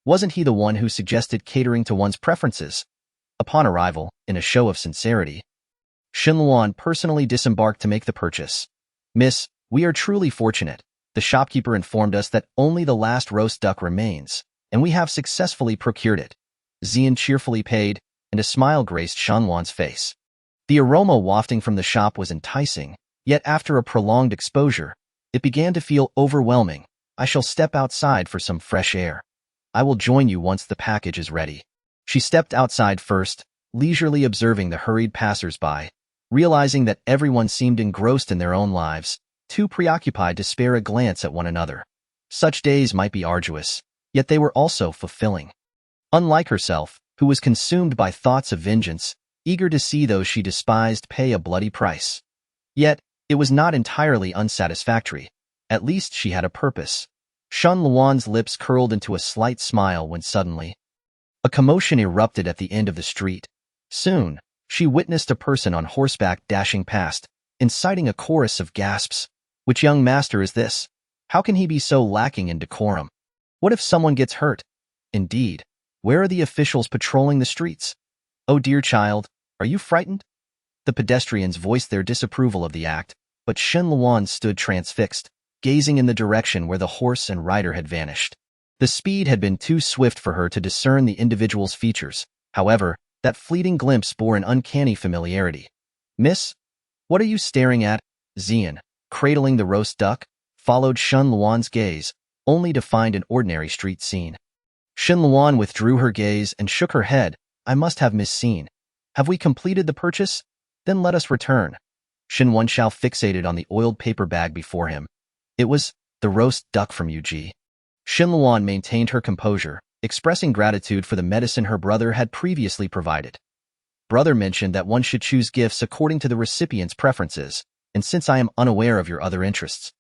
Speaker 2: Wasn't he the one who suggested catering to one's preferences? Upon arrival, in a show of sincerity, Shen Luan personally disembarked to make the purchase. Miss, we are truly fortunate. The shopkeeper informed us that only the last roast duck remains, and we have successfully procured it. Zian cheerfully paid, and a smile graced Shen Luan's face. The aroma wafting from the shop was enticing, yet after a prolonged exposure, it began to feel overwhelming. I shall step outside for some fresh air. I will join you once the package is ready. She stepped outside first, leisurely observing the hurried passers-by, realizing that everyone seemed engrossed in their own lives, too preoccupied to spare a glance at one another. Such days might be arduous, yet they were also fulfilling. Unlike herself, who was consumed by thoughts of vengeance, eager to see those she despised pay a bloody price. Yet, it was not entirely unsatisfactory. At least she had a purpose. Shen Luan's lips curled into a slight smile when suddenly, a commotion erupted at the end of the street. Soon, she witnessed a person on horseback dashing past, inciting a chorus of gasps. Which young master is this? How can he be so lacking in decorum? What if someone gets hurt? Indeed, where are the officials patrolling the streets? Oh dear child, are you frightened? The pedestrians voiced their disapproval of the act, but Shen Luan stood transfixed, gazing in the direction where the horse and rider had vanished. The speed had been too swift for her to discern the individual's features. However, that fleeting glimpse bore an uncanny familiarity. Miss? What are you staring at? Zian, cradling the roast duck, followed Shen Luan's gaze, only to find an ordinary street scene. Shen Luan withdrew her gaze and shook her head. I must have misseen. Have we completed the purchase? Then let us return. Shen Wenxiao fixated on the oiled paper bag before him. It was the roast duck from Yuji. Shen Luan maintained her composure, expressing gratitude for the medicine her brother had previously provided. Brother mentioned that one should choose gifts according to the recipient's preferences, and since I am unaware of your other interests,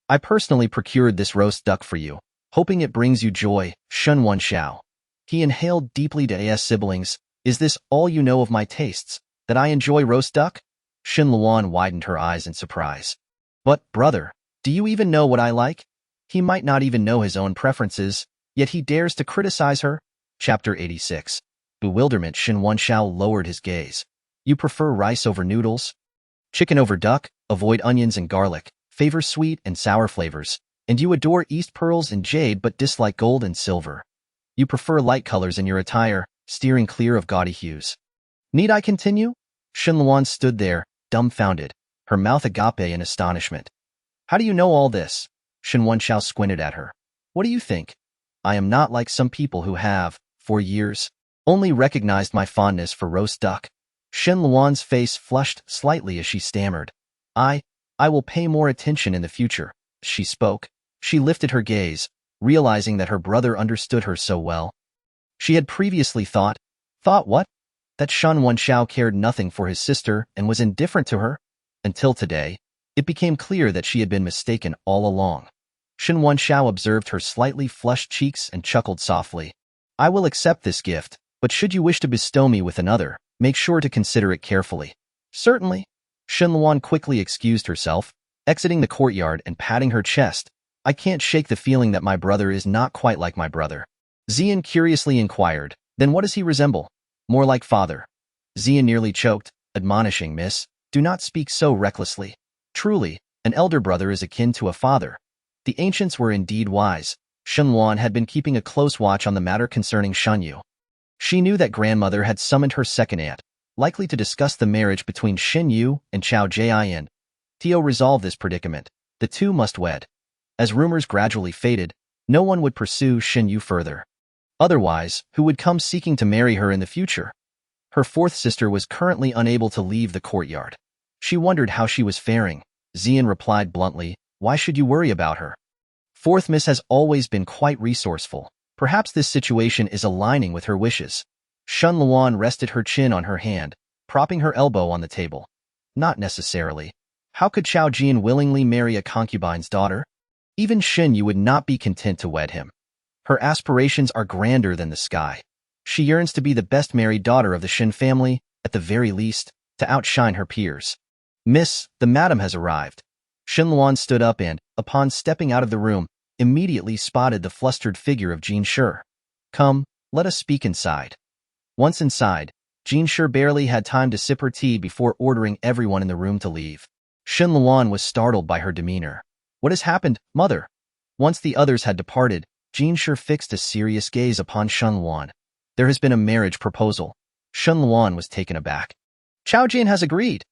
Speaker 2: I personally procured this roast duck for you, hoping it brings you joy. Shen Wenxiao. He inhaled deeply to as siblings. Is this all you know of my tastes, that I enjoy roast duck? Shen Luan widened her eyes in surprise. But, brother, do you even know what I like? He might not even know his own preferences, yet he dares to criticize her. Chapter 86. Bewilderment. Shen Wenxiao lowered his gaze. You prefer rice over noodles? Chicken over duck? Avoid onions and garlic. Favor sweet and sour flavors. And you adore East pearls and jade but dislike gold and silver. You prefer light colors in your attire, steering clear of gaudy hues. Need I continue? Shen Luan stood there, dumbfounded, her mouth agape in astonishment. How do you know all this? Shen Wenxiao squinted at her. What do you think? I am not like some people who have, for years, only recognized my fondness for roast duck. Shen Luan's face flushed slightly as she stammered. I will pay more attention in the future. She spoke. She lifted her gaze, realizing that her brother understood her so well. She had previously thought what? That Shen Wenxiao cared nothing for his sister and was indifferent to her? Until today, it became clear that she had been mistaken all along. Shen Wenxiao observed her slightly flushed cheeks and chuckled softly. I will accept this gift, but should you wish to bestow me with another, make sure to consider it carefully. Certainly. Shen Luan quickly excused herself, exiting the courtyard and patting her chest. I can't shake the feeling that my brother is not quite like my brother. Zian curiously inquired, then what does he resemble? More like father. Zian nearly choked, admonishing, Miss, do not speak so recklessly. Truly, an elder brother is akin to a father. The ancients were indeed wise. Shen Luan had been keeping a close watch on the matter concerning Shen Yu. She knew that grandmother had summoned her second aunt, likely to discuss the marriage between Shen Yu and Chao Jian. To resolve this predicament, the two must wed. As rumors gradually faded, no one would pursue Shen Yu further. Otherwise, who would come seeking to marry her in the future? Her fourth sister was currently unable to leave the courtyard. She wondered how she was faring. Zian replied bluntly, why should you worry about her? Fourth Miss has always been quite resourceful. Perhaps this situation is aligning with her wishes. Shen Luan rested her chin on her hand, propping her elbow on the table. Not necessarily. How could Chao Jin willingly marry a concubine's daughter? Even Xin Yu would not be content to wed him. Her aspirations are grander than the sky. She yearns to be the best married daughter of the Xin family, at the very least, to outshine her peers. Miss, the madam has arrived. Xin Luan stood up and, upon stepping out of the room, immediately spotted the flustered figure of Jin Shi. Come, let us speak inside. Once inside, Jin Shi barely had time to sip her tea before ordering everyone in the room to leave. Xin Luan was startled by her demeanor. What has happened, mother? Once the others had departed, Jin Shi fixed a serious gaze upon Xin Luan. There has been a marriage proposal. Xin Luan was taken aback. Chao Jin has agreed.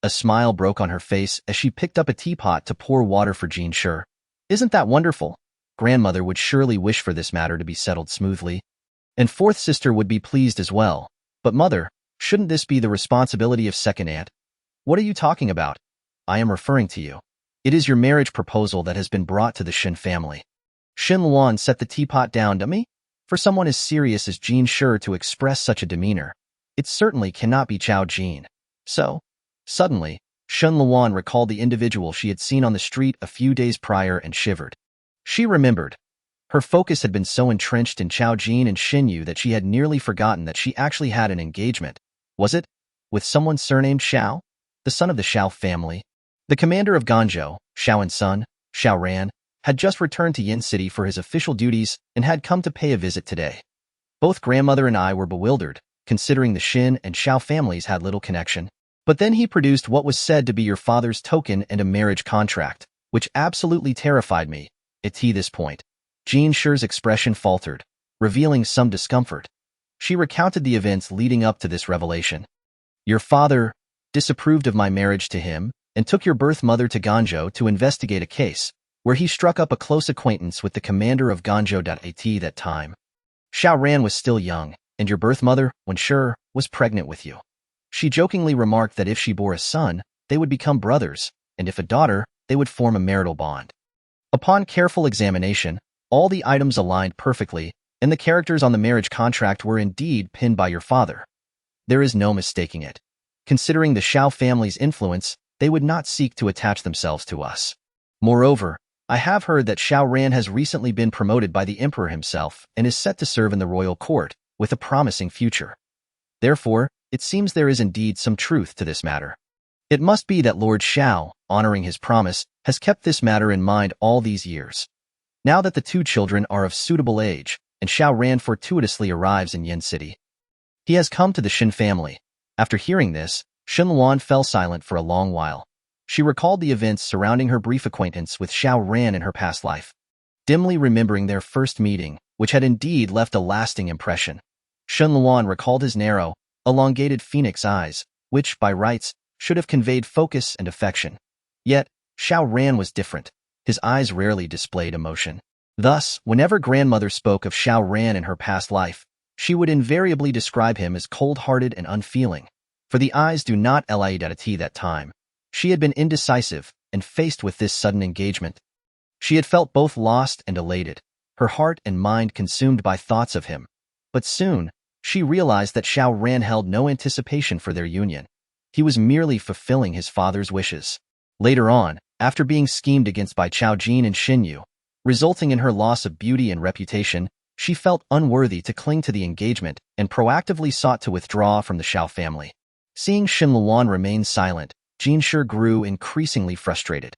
Speaker 2: A smile broke on her face as she picked up a teapot to pour water for Jin Shi. Isn't that wonderful? Grandmother would surely wish for this matter to be settled smoothly. And fourth sister would be pleased as well. But mother, shouldn't this be the responsibility of second aunt? What are you talking about? I am referring to you. It is your marriage proposal that has been brought to the Xin family. Xin Luan set the teapot down to me. For someone as serious as Jin Shi to express such a demeanor, it certainly cannot be Chao Jin. So, suddenly, Xin Luan recalled the individual she had seen on the street a few days prior and shivered. She remembered. Her focus had been so entrenched in Chao Jin and Xin Yu that she had nearly forgotten that she actually had an engagement. Was it? With someone surnamed Xiao? The son of the Xiao family? The commander of Ganzhou, Xiao son, Xiao Ran, had just returned to Yin City for his official duties and had come to pay a visit today. Both grandmother and I were bewildered, considering the Xin and Xiao families had little connection. But then he produced what was said to be your father's token and a marriage contract, which absolutely terrified me. At this point, Jin Shi's expression faltered, revealing some discomfort. She recounted the events leading up to this revelation. Your father disapproved of my marriage to him and took your birth mother to Ganzhou to investigate a case, where he struck up a close acquaintance with the commander of Ganzhou. At that time, Xiao Ran was still young, and your birth mother, when Shi, was pregnant with you. She jokingly remarked that if she bore a son, they would become brothers, and if a daughter, they would form a marital bond. Upon careful examination, all the items aligned perfectly, and the characters on the marriage contract were indeed pinned by your father. There is no mistaking it. Considering the Xiao family's influence, they would not seek to attach themselves to us. Moreover, I have heard that Xiao Ran has recently been promoted by the emperor himself and is set to serve in the royal court, with a promising future. Therefore, it seems there is indeed some truth to this matter. It must be that Lord Xiao, honoring his promise, has kept this matter in mind all these years. Now that the two children are of suitable age, and Xiao Ran fortuitously arrives in Yin City, he has come to the Xin family. After hearing this, Xin Luan fell silent for a long while. She recalled the events surrounding her brief acquaintance with Xiao Ran in her past life, dimly remembering their first meeting, which had indeed left a lasting impression. Xin Luan recalled his narrow, elongated phoenix eyes, which, by rights, should have conveyed focus and affection. Yet, Xiao Ran was different. His eyes rarely displayed emotion. Thus, whenever grandmother spoke of Xiao Ran in her past life, she would invariably describe him as cold-hearted and unfeeling. For the eyes do not lie at that time. She had been indecisive, and faced with this sudden engagement, she had felt both lost and elated, her heart and mind consumed by thoughts of him. But soon, she realized that Xiao Ran held no anticipation for their union. He was merely fulfilling his father's wishes. Later on, after being schemed against by Chao Jin and Xin Yu, resulting in her loss of beauty and reputation, she felt unworthy to cling to the engagement and proactively sought to withdraw from the Xiao family. Seeing Xin Luan remain silent, Jin Shi grew increasingly frustrated.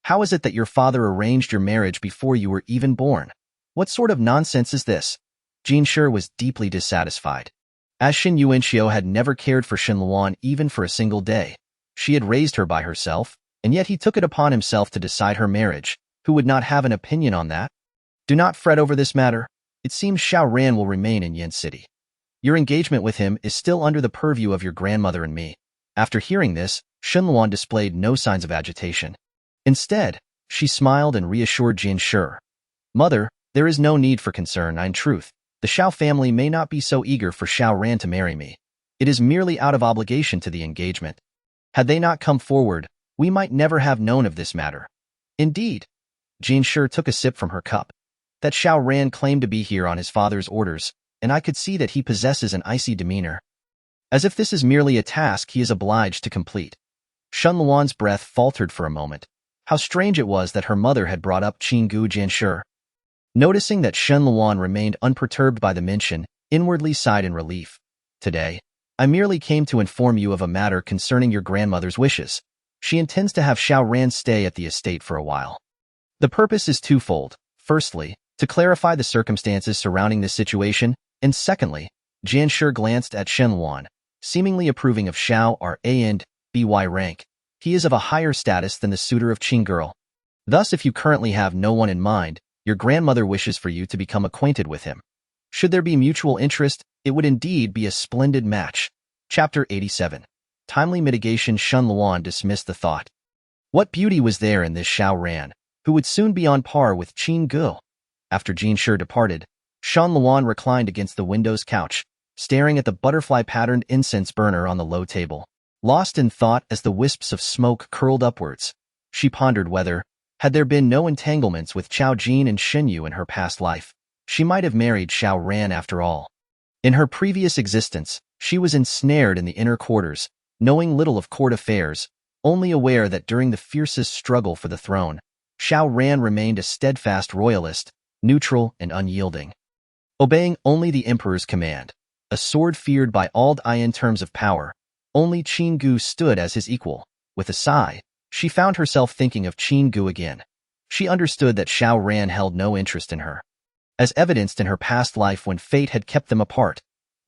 Speaker 2: How is it that your father arranged your marriage before you were even born? What sort of nonsense is this? Jin Shi was deeply dissatisfied. As Xin Yuanxiu had never cared for Xin Luan even for a single day. She had raised her by herself, and yet he took it upon himself to decide her marriage. Who would not have an opinion on that? Do not fret over this matter. It seems Xiao Ran will remain in Yin City. Your engagement with him is still under the purview of your grandmother and me. After hearing this, Xin Luan displayed no signs of agitation. Instead, she smiled and reassured Jin Shi. Mother, there is no need for concern. In truth, the Xiao family may not be so eager for Xiao Ran to marry me. It is merely out of obligation to the engagement. Had they not come forward, we might never have known of this matter. Indeed. Jin Shi took a sip from her cup. That Xiao Ran claimed to be here on his father's orders, and I could see that he possesses an icy demeanor. as if this is merely a task he is obliged to complete. Shun Luan's breath faltered for a moment. How strange it was that her mother had brought up Qinggu Jianshi. Noticing that Shun Luan remained unperturbed by the mention, inwardly sighed in relief. Today, I merely came to inform you of a matter concerning your grandmother's wishes. She intends to have Xiao Ran stay at the estate for a while. The purpose is twofold. Firstly, to clarify the circumstances surrounding this situation, and secondly, Jianshi glanced at Shen Luan, seemingly approving of Xiao R and by rank. He is of a higher status than the suitor of Qing girl. Thus, if you currently have no one in mind, your grandmother wishes for you to become acquainted with him. Should there be mutual interest, it would indeed be a splendid match. Chapter 87. Timely mitigation. Shun Luan dismissed the thought. What beauty was there in this Xiao Ran, who would soon be on par with Qing Gu? After Jianshi departed, Shun Luan reclined against the window's couch, staring at the butterfly-patterned incense burner on the low table. Lost in thought as the wisps of smoke curled upwards, she pondered whether, had there been no entanglements with Chao Jin and Shen Yu in her past life, she might have married Xiao Ran after all. In her previous existence, she was ensnared in the inner quarters, knowing little of court affairs, only aware that during the fiercest struggle for the throne, Xiao Ran remained a steadfast royalist, neutral and unyielding. Obeying only the emperor's command, a sword feared by all in terms of power, only Qing Gu stood as his equal. With a sigh, she found herself thinking of Qing Gu again. She understood that Xiao Ran held no interest in her, as evidenced in her past life when fate had kept them apart.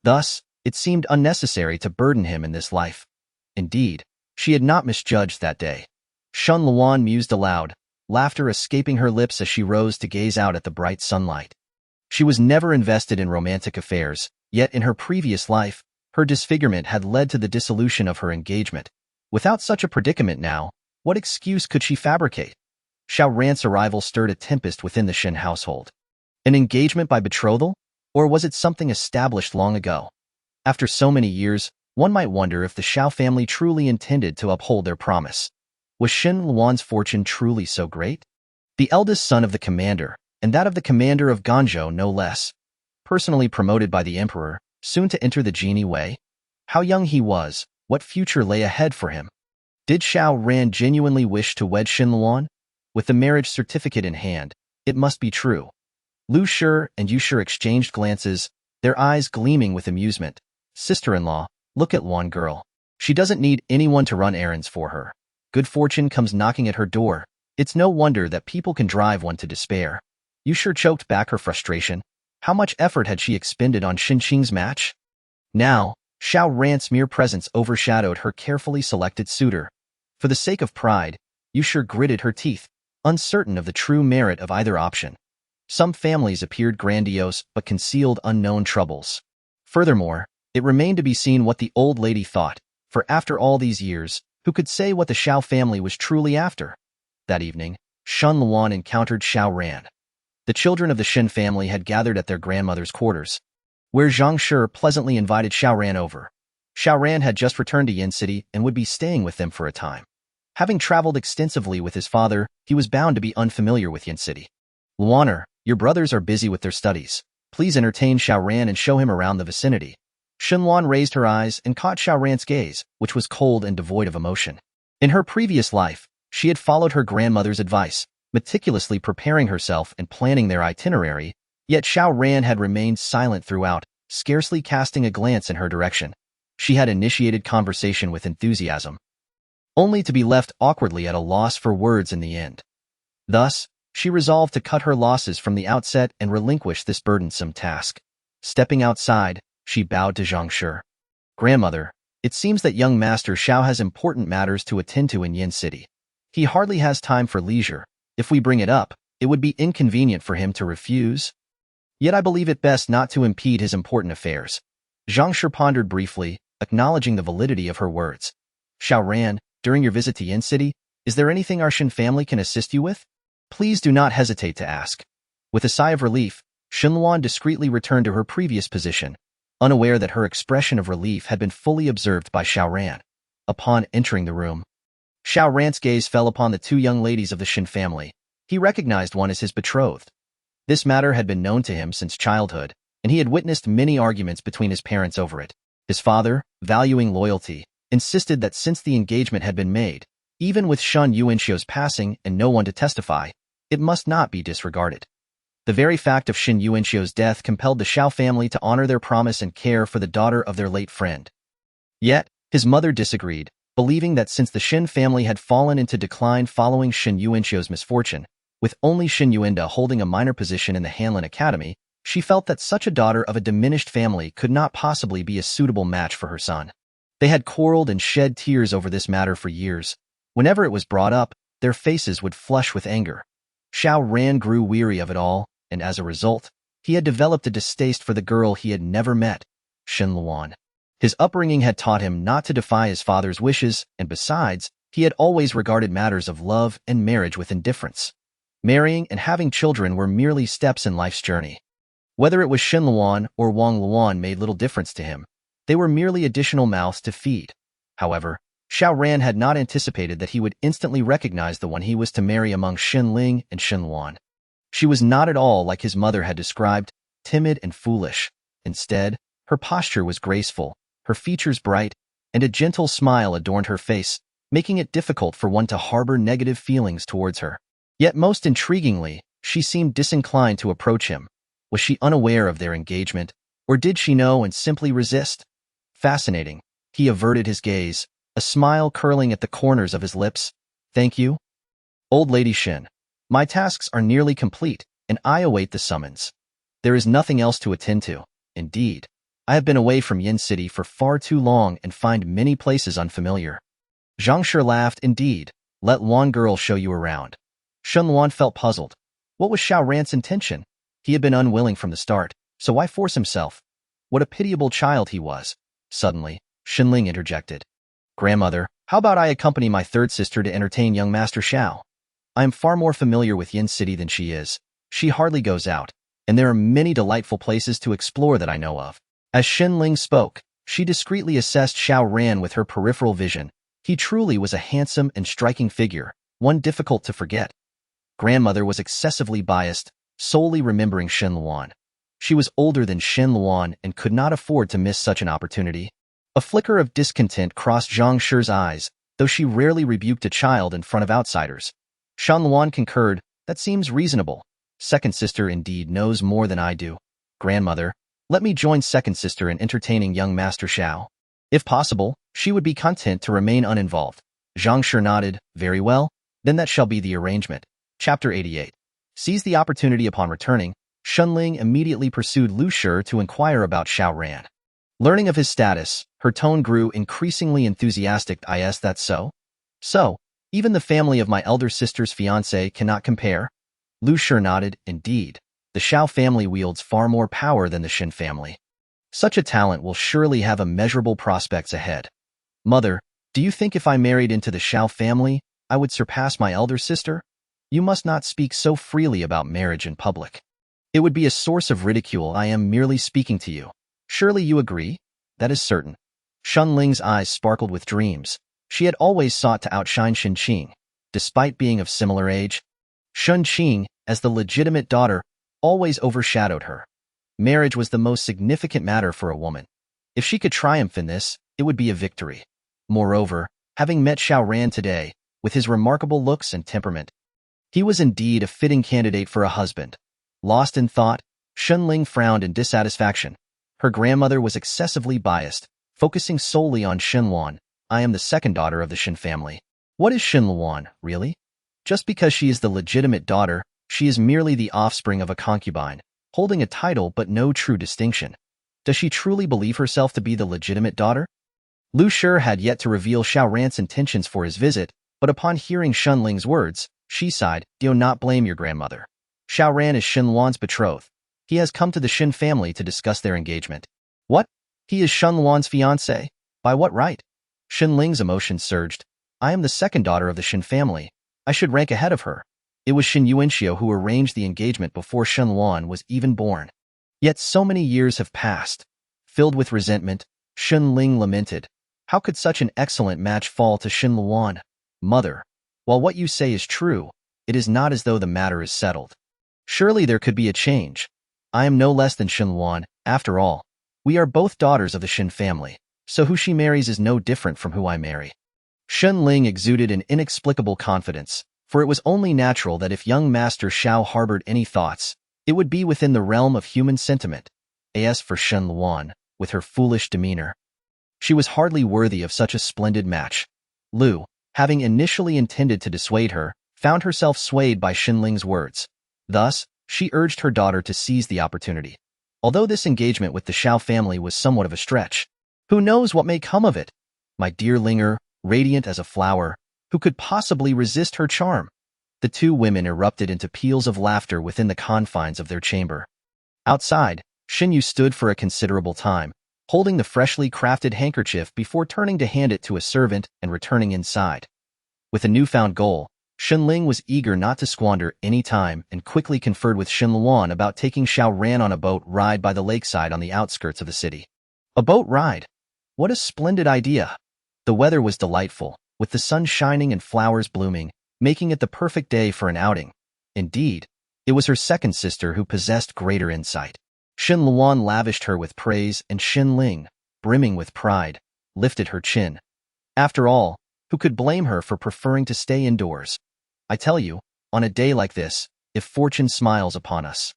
Speaker 2: Thus, it seemed unnecessary to burden him in this life. Indeed, she had not misjudged that day. Shun Luan mused aloud, laughter escaping her lips as she rose to gaze out at the bright sunlight. She was never invested in romantic affairs, yet in her previous life, her disfigurement had led to the dissolution of her engagement. Without such a predicament now, what excuse could she fabricate? Xiao Ran's arrival stirred a tempest within the Shen household. An engagement by betrothal? Or was it something established long ago? After so many years, one might wonder if the Xiao family truly intended to uphold their promise. Was Shen Luan's fortune truly so great? The eldest son of the commander, and that of the commander of Ganzhou no less, personally promoted by the emperor, soon to enter the genie way? How young he was, what future lay ahead for him? Did Xiao Ran genuinely wish to wed Shen Luan? With the marriage certificate in hand, it must be true. Lu Shi and Yu Shi exchanged glances, their eyes gleaming with amusement. Sister-in-law, look at Luan girl. She doesn't need anyone to run errands for her. Good fortune comes knocking at her door. It's no wonder that people can drive one to despair. Yu Shi choked back her frustration. How much effort had she expended on Shin Qing's match? Now, Xiao Ran's mere presence overshadowed her carefully selected suitor. For the sake of pride, Yu Shi gritted her teeth, uncertain of the true merit of either option. Some families appeared grandiose but concealed unknown troubles. Furthermore, it remained to be seen what the old lady thought, for after all these years, who could say what the Xiao family was truly after? That evening, Shun Luan encountered Xiao Ran. The children of the Shen family had gathered at their grandmother's quarters, where Zhang Shi pleasantly invited Xiao Ran over. Xiao Ran had just returned to Yin City and would be staying with them for a time. Having traveled extensively with his father, he was bound to be unfamiliar with Yin City. Luaner, your brothers are busy with their studies. Please entertain Xiao Ran and show him around the vicinity. Shen Luan raised her eyes and caught Xiao Ran's gaze, which was cold and devoid of emotion. In her previous life, she had followed her grandmother's advice, meticulously preparing herself and planning their itinerary, yet Xiao Ran had remained silent throughout, scarcely casting a glance in her direction. She had initiated conversation with enthusiasm, only to be left awkwardly at a loss for words in the end. Thus, she resolved to cut her losses from the outset and relinquish this burdensome task. Stepping outside, she bowed to Zhang Shi. Grandmother, it seems that young Master Xiao has important matters to attend to in Yin City. He hardly has time for leisure. If we bring it up, it would be inconvenient for him to refuse. Yet I believe it best not to impede his important affairs. Zhang Shi pondered briefly, acknowledging the validity of her words. Xiao Ran, during your visit to Yin City, is there anything our Shen family can assist you with? Please do not hesitate to ask. With a sigh of relief, Shen Luan discreetly returned to her previous position, unaware that her expression of relief had been fully observed by Xiao Ran. Upon entering the room, Xiao Ran's gaze fell upon the two young ladies of the Shen family. He recognized one as his betrothed. This matter had been known to him since childhood, and he had witnessed many arguments between his parents over it. His father, valuing loyalty, insisted that since the engagement had been made, even with Shen Yuanxiu's passing and no one to testify, it must not be disregarded. The very fact of Shen Yuanxiu's death compelled the Xiao family to honor their promise and care for the daughter of their late friend. Yet, his mother disagreed, believing that since the Shen family had fallen into decline following Shen Yuanxiu's misfortune, with only Shen Yuanda holding a minor position in the Hanlin Academy, she felt that such a daughter of a diminished family could not possibly be a suitable match for her son. They had quarreled and shed tears over this matter for years. Whenever it was brought up, their faces would flush with anger. Xiao Ran grew weary of it all, and as a result, he had developed a distaste for the girl he had never met, Shen Luan. His upbringing had taught him not to defy his father's wishes, and besides, he had always regarded matters of love and marriage with indifference. Marrying and having children were merely steps in life's journey. Whether it was Shen Luan or Wang Luan made little difference to him. They were merely additional mouths to feed. However, Xiao Ran had not anticipated that he would instantly recognize the one he was to marry among Shen Ling and Shen Luan. She was not at all like his mother had described, timid and foolish. Instead, her posture was graceful, her features bright, and a gentle smile adorned her face, making it difficult for one to harbor negative feelings towards her. Yet most intriguingly, she seemed disinclined to approach him. Was she unaware of their engagement, or did she know and simply resist? Fascinating. He averted his gaze, a smile curling at the corners of his lips. Thank you. Old Lady Shen, my tasks are nearly complete, and I await the summons. There is nothing else to attend to. Indeed, I have been away from Yin City for far too long and find many places unfamiliar. Zhang Shi laughed. Indeed, let Luan girl show you around. Shen Luan felt puzzled. What was Xiao Ran's intention? He had been unwilling from the start, so why force himself? What a pitiable child he was. Suddenly, Shen Ling interjected. Grandmother, how about I accompany my third sister to entertain young Master Xiao? I am far more familiar with Yin City than she is. She hardly goes out, and there are many delightful places to explore that I know of. As Shen Ling spoke, she discreetly assessed Xiao Ran with her peripheral vision. He truly was a handsome and striking figure, one difficult to forget. Grandmother was excessively biased, solely remembering Shen Luan. She was older than Shen Luan and could not afford to miss such an opportunity. A flicker of discontent crossed Zhang Shi's eyes, though she rarely rebuked a child in front of outsiders. Shen Luan concurred, that seems reasonable. Second sister indeed knows more than I do. Grandmother, let me join second sister in entertaining young Master Xiao. If possible, she would be content to remain uninvolved. Zhang Shi nodded. Very well, then that shall be the arrangement. Chapter 88. Seized the opportunity upon returning, Shen Ling immediately pursued Lu Shi to inquire about Xiao Ran. Learning of his status, her tone grew increasingly enthusiastic. Is that so? So, even the family of my elder sister's fiancé cannot compare? Lu Shi nodded. Indeed, the Xiao family wields far more power than the Shen family. Such a talent will surely have immeasurable prospects ahead. Mother, do you think if I married into the Xiao family, I would surpass my elder sister? You must not speak so freely about marriage in public. It would be a source of ridicule. I am merely speaking to you. Surely you agree? That is certain. Shen Ling's eyes sparkled with dreams. She had always sought to outshine Shen Qing. Despite being of similar age, Shen Qing, as the legitimate daughter, always overshadowed her. Marriage was the most significant matter for a woman. If she could triumph in this, it would be a victory. Moreover, having met Xiao Ran today, with his remarkable looks and temperament, he was indeed a fitting candidate for a husband. Lost in thought, Shen Ling frowned in dissatisfaction. Her grandmother was excessively biased, focusing solely on Shen Luan. I am the second daughter of the Shen family. What is Shen Luan, really? Just because she is the legitimate daughter, she is merely the offspring of a concubine, holding a title but no true distinction. Does she truly believe herself to be the legitimate daughter? Lu Shi had yet to reveal Xiao Ran's intentions for his visit, but upon hearing Shen Ling's words, she sighed. Do not blame your grandmother. Xiao Ran is Shen Luan's betrothed. He has come to the Shen family to discuss their engagement. What? He is Shen Luan's fiancé? By what right? Shen Ling's emotions surged. I am the second daughter of the Shen family. I should rank ahead of her. It was Shen Yuanxiu who arranged the engagement before Shen Luan was even born. Yet so many years have passed. Filled with resentment, Shen Ling lamented. How could such an excellent match fall to Shen Luan? Mother, while what you say is true, it is not as though the matter is settled. Surely there could be a change. I am no less than Shen Luan, after all. We are both daughters of the Shin family, so who she marries is no different from who I marry. Shen Ling exuded an inexplicable confidence, for it was only natural that if young Master Xiao harbored any thoughts, it would be within the realm of human sentiment. As for Shen Luan, with her foolish demeanor, she was hardly worthy of such a splendid match. Lu, having initially intended to dissuade her, found herself swayed by Shen Ling's words. Thus, she urged her daughter to seize the opportunity. Although this engagement with the Xiao family was somewhat of a stretch, who knows what may come of it? My dear Linger, radiant as a flower, who could possibly resist her charm? The two women erupted into peals of laughter within the confines of their chamber. Outside, Shin Yu stood for a considerable time, holding the freshly crafted handkerchief before turning to hand it to a servant and returning inside. With a newfound goal, Shen Ling was eager not to squander any time and quickly conferred with Shen Luan about taking Xiao Ran on a boat ride by the lakeside on the outskirts of the city. A boat ride? What a splendid idea! The weather was delightful, with the sun shining and flowers blooming, making it the perfect day for an outing. Indeed, it was her second sister who possessed greater insight. Shen Luan lavished her with praise, and Shen Ling, brimming with pride, lifted her chin. After all, who could blame her for preferring to stay indoors? I tell you, on a day like this, if fortune smiles upon us,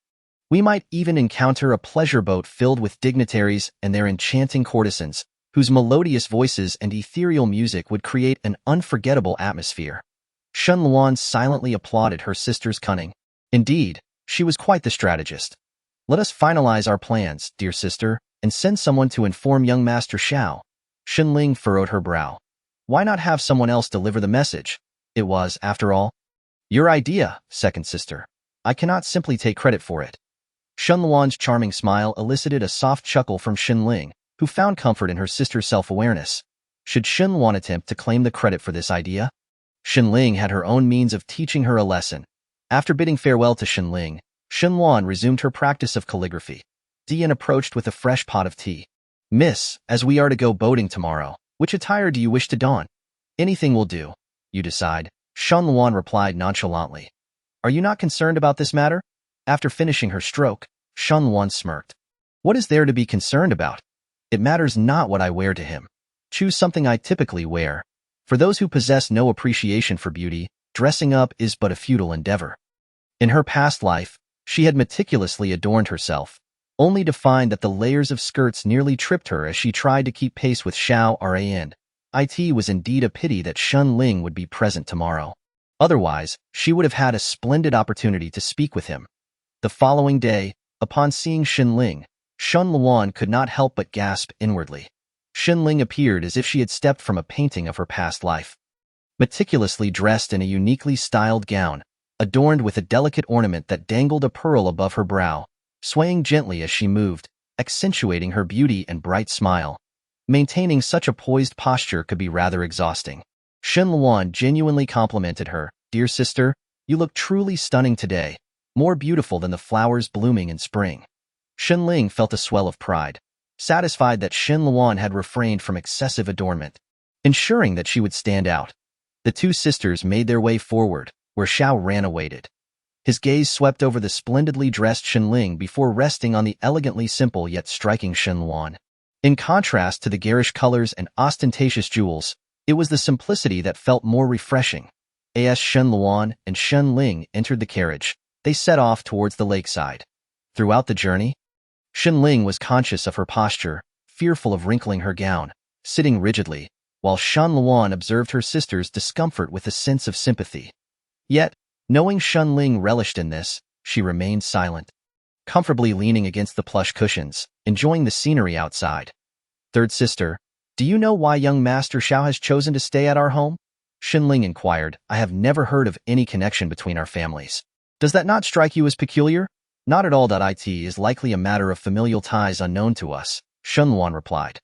Speaker 2: we might even encounter a pleasure boat filled with dignitaries and their enchanting courtesans, whose melodious voices and ethereal music would create an unforgettable atmosphere. Shen Luan silently applauded her sister's cunning. Indeed, she was quite the strategist. Let us finalize our plans, dear sister, and send someone to inform young Master Xiao. Shen Ling furrowed her brow. Why not have someone else deliver the message? It was, after all, your idea, second sister. I cannot simply take credit for it. Shen Luan's charming smile elicited a soft chuckle from Shen Ling, who found comfort in her sister's self-awareness. Should Shen Luan attempt to claim the credit for this idea? Shen Ling had her own means of teaching her a lesson. After bidding farewell to Shen Ling, Shen Luan resumed her practice of calligraphy. Dian approached with a fresh pot of tea. Miss, as we are to go boating tomorrow, which attire do you wish to don? Anything will do. You decide. Shen Luan replied nonchalantly. Are you not concerned about this matter? After finishing her stroke, Shen Luan smirked. What is there to be concerned about? It matters not what I wear to him. Choose something I typically wear. For those who possess no appreciation for beauty, dressing up is but a futile endeavor. In her past life, she had meticulously adorned herself, only to find that the layers of skirts nearly tripped her as she tried to keep pace with Xiao Ran. It was indeed a pity that Shen Ling would be present tomorrow. Otherwise, she would have had a splendid opportunity to speak with him. The following day, upon seeing Shen Ling, Shen Luan could not help but gasp inwardly. Shen Ling appeared as if she had stepped from a painting of her past life. Meticulously dressed in a uniquely styled gown, adorned with a delicate ornament that dangled a pearl above her brow, swaying gently as she moved, accentuating her beauty and bright smile. Maintaining such a poised posture could be rather exhausting. Shen Luan genuinely complimented her. Dear sister, you look truly stunning today, more beautiful than the flowers blooming in spring. Shen Ling felt a swell of pride, satisfied that Shen Luan had refrained from excessive adornment, ensuring that she would stand out. The two sisters made their way forward, where Xiao Ran awaited. His gaze swept over the splendidly dressed Shen Ling before resting on the elegantly simple yet striking Shen Luan. In contrast to the garish colors and ostentatious jewels, it was the simplicity that felt more refreshing. As Shen Luan and Shen Ling entered the carriage, they set off towards the lakeside. Throughout the journey, Shen Ling was conscious of her posture, fearful of wrinkling her gown, sitting rigidly, while Shen Luan observed her sister's discomfort with a sense of sympathy. Yet, knowing Shen Ling relished in this, she remained silent, comfortably leaning against the plush cushions, enjoying the scenery outside. Third sister, do you know why young Master Xiao has chosen to stay at our home? Shen Ling inquired. I have never heard of any connection between our families. Does that not strike you as peculiar? Not at all. It is likely a matter of familial ties unknown to us, Shen Luan replied.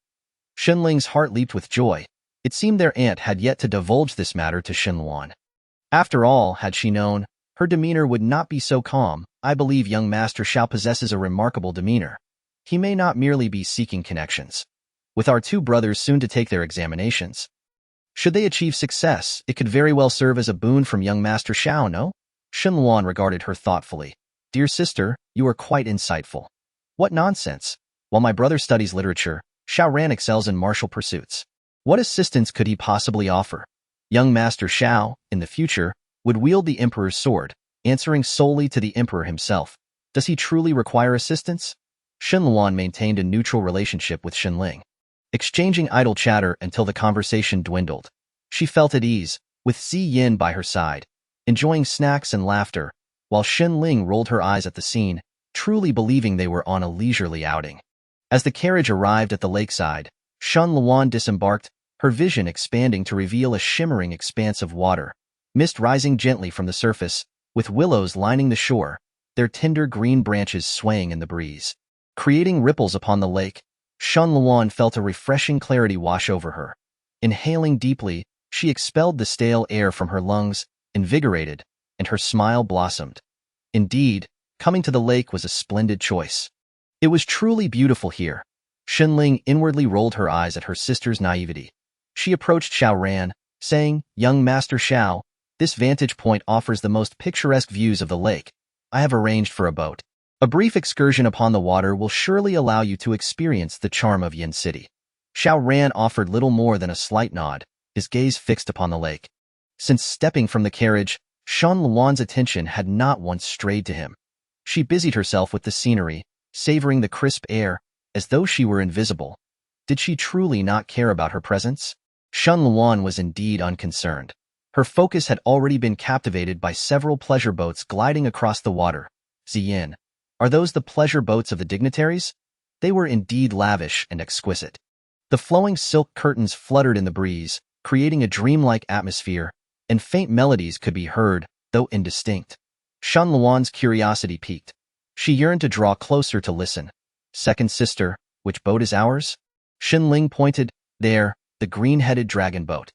Speaker 2: Shen Ling's heart leaped with joy. It seemed their aunt had yet to divulge this matter to Shen Luan. After all, had she known, her demeanor would not be so calm. I believe young Master Xiao possesses a remarkable demeanor. He may not merely be seeking connections. With our two brothers soon to take their examinations, should they achieve success, it could very well serve as a boon from young Master Xiao, no? Shen Luan regarded her thoughtfully. Dear sister, you are quite insightful. What nonsense. While my brother studies literature, Xiao Ran excels in martial pursuits. What assistance could he possibly offer? Young Master Xiao, in the future, would wield the Emperor's sword, answering solely to the Emperor himself. Does he truly require assistance? Shen Luan maintained a neutral relationship with Shen Ling, exchanging idle chatter until the conversation dwindled. She felt at ease, with Zi Yin by her side, enjoying snacks and laughter, while Shen Ling rolled her eyes at the scene, truly believing they were on a leisurely outing. As the carriage arrived at the lakeside, Shen Luan disembarked, her vision expanding to reveal a shimmering expanse of water, mist rising gently from the surface, with willows lining the shore, their tender green branches swaying in the breeze. Creating ripples upon the lake, Shen Luan felt a refreshing clarity wash over her. Inhaling deeply, she expelled the stale air from her lungs, invigorated, and her smile blossomed. Indeed, coming to the lake was a splendid choice. It was truly beautiful here. Shen Ling inwardly rolled her eyes at her sister's naivety. She approached Xiao Ran, saying, "Young Master Xiao, this vantage point offers the most picturesque views of the lake. I have arranged for a boat. A brief excursion upon the water will surely allow you to experience the charm of Yin City." Xiao Ran offered little more than a slight nod, his gaze fixed upon the lake. Since stepping from the carriage, Shen Luan's attention had not once strayed to him. She busied herself with the scenery, savoring the crisp air, as though she were invisible. Did she truly not care about her presence? Shen Luan was indeed unconcerned. Her focus had already been captivated by several pleasure boats gliding across the water. Ziyin, are those the pleasure boats of the dignitaries? They were indeed lavish and exquisite. The flowing silk curtains fluttered in the breeze, creating a dreamlike atmosphere, and faint melodies could be heard, though indistinct. Shen Luan's curiosity piqued. She yearned to draw closer to listen. "Second sister, which boat is ours?" Shen Ling pointed. "There, the green-headed dragon boat."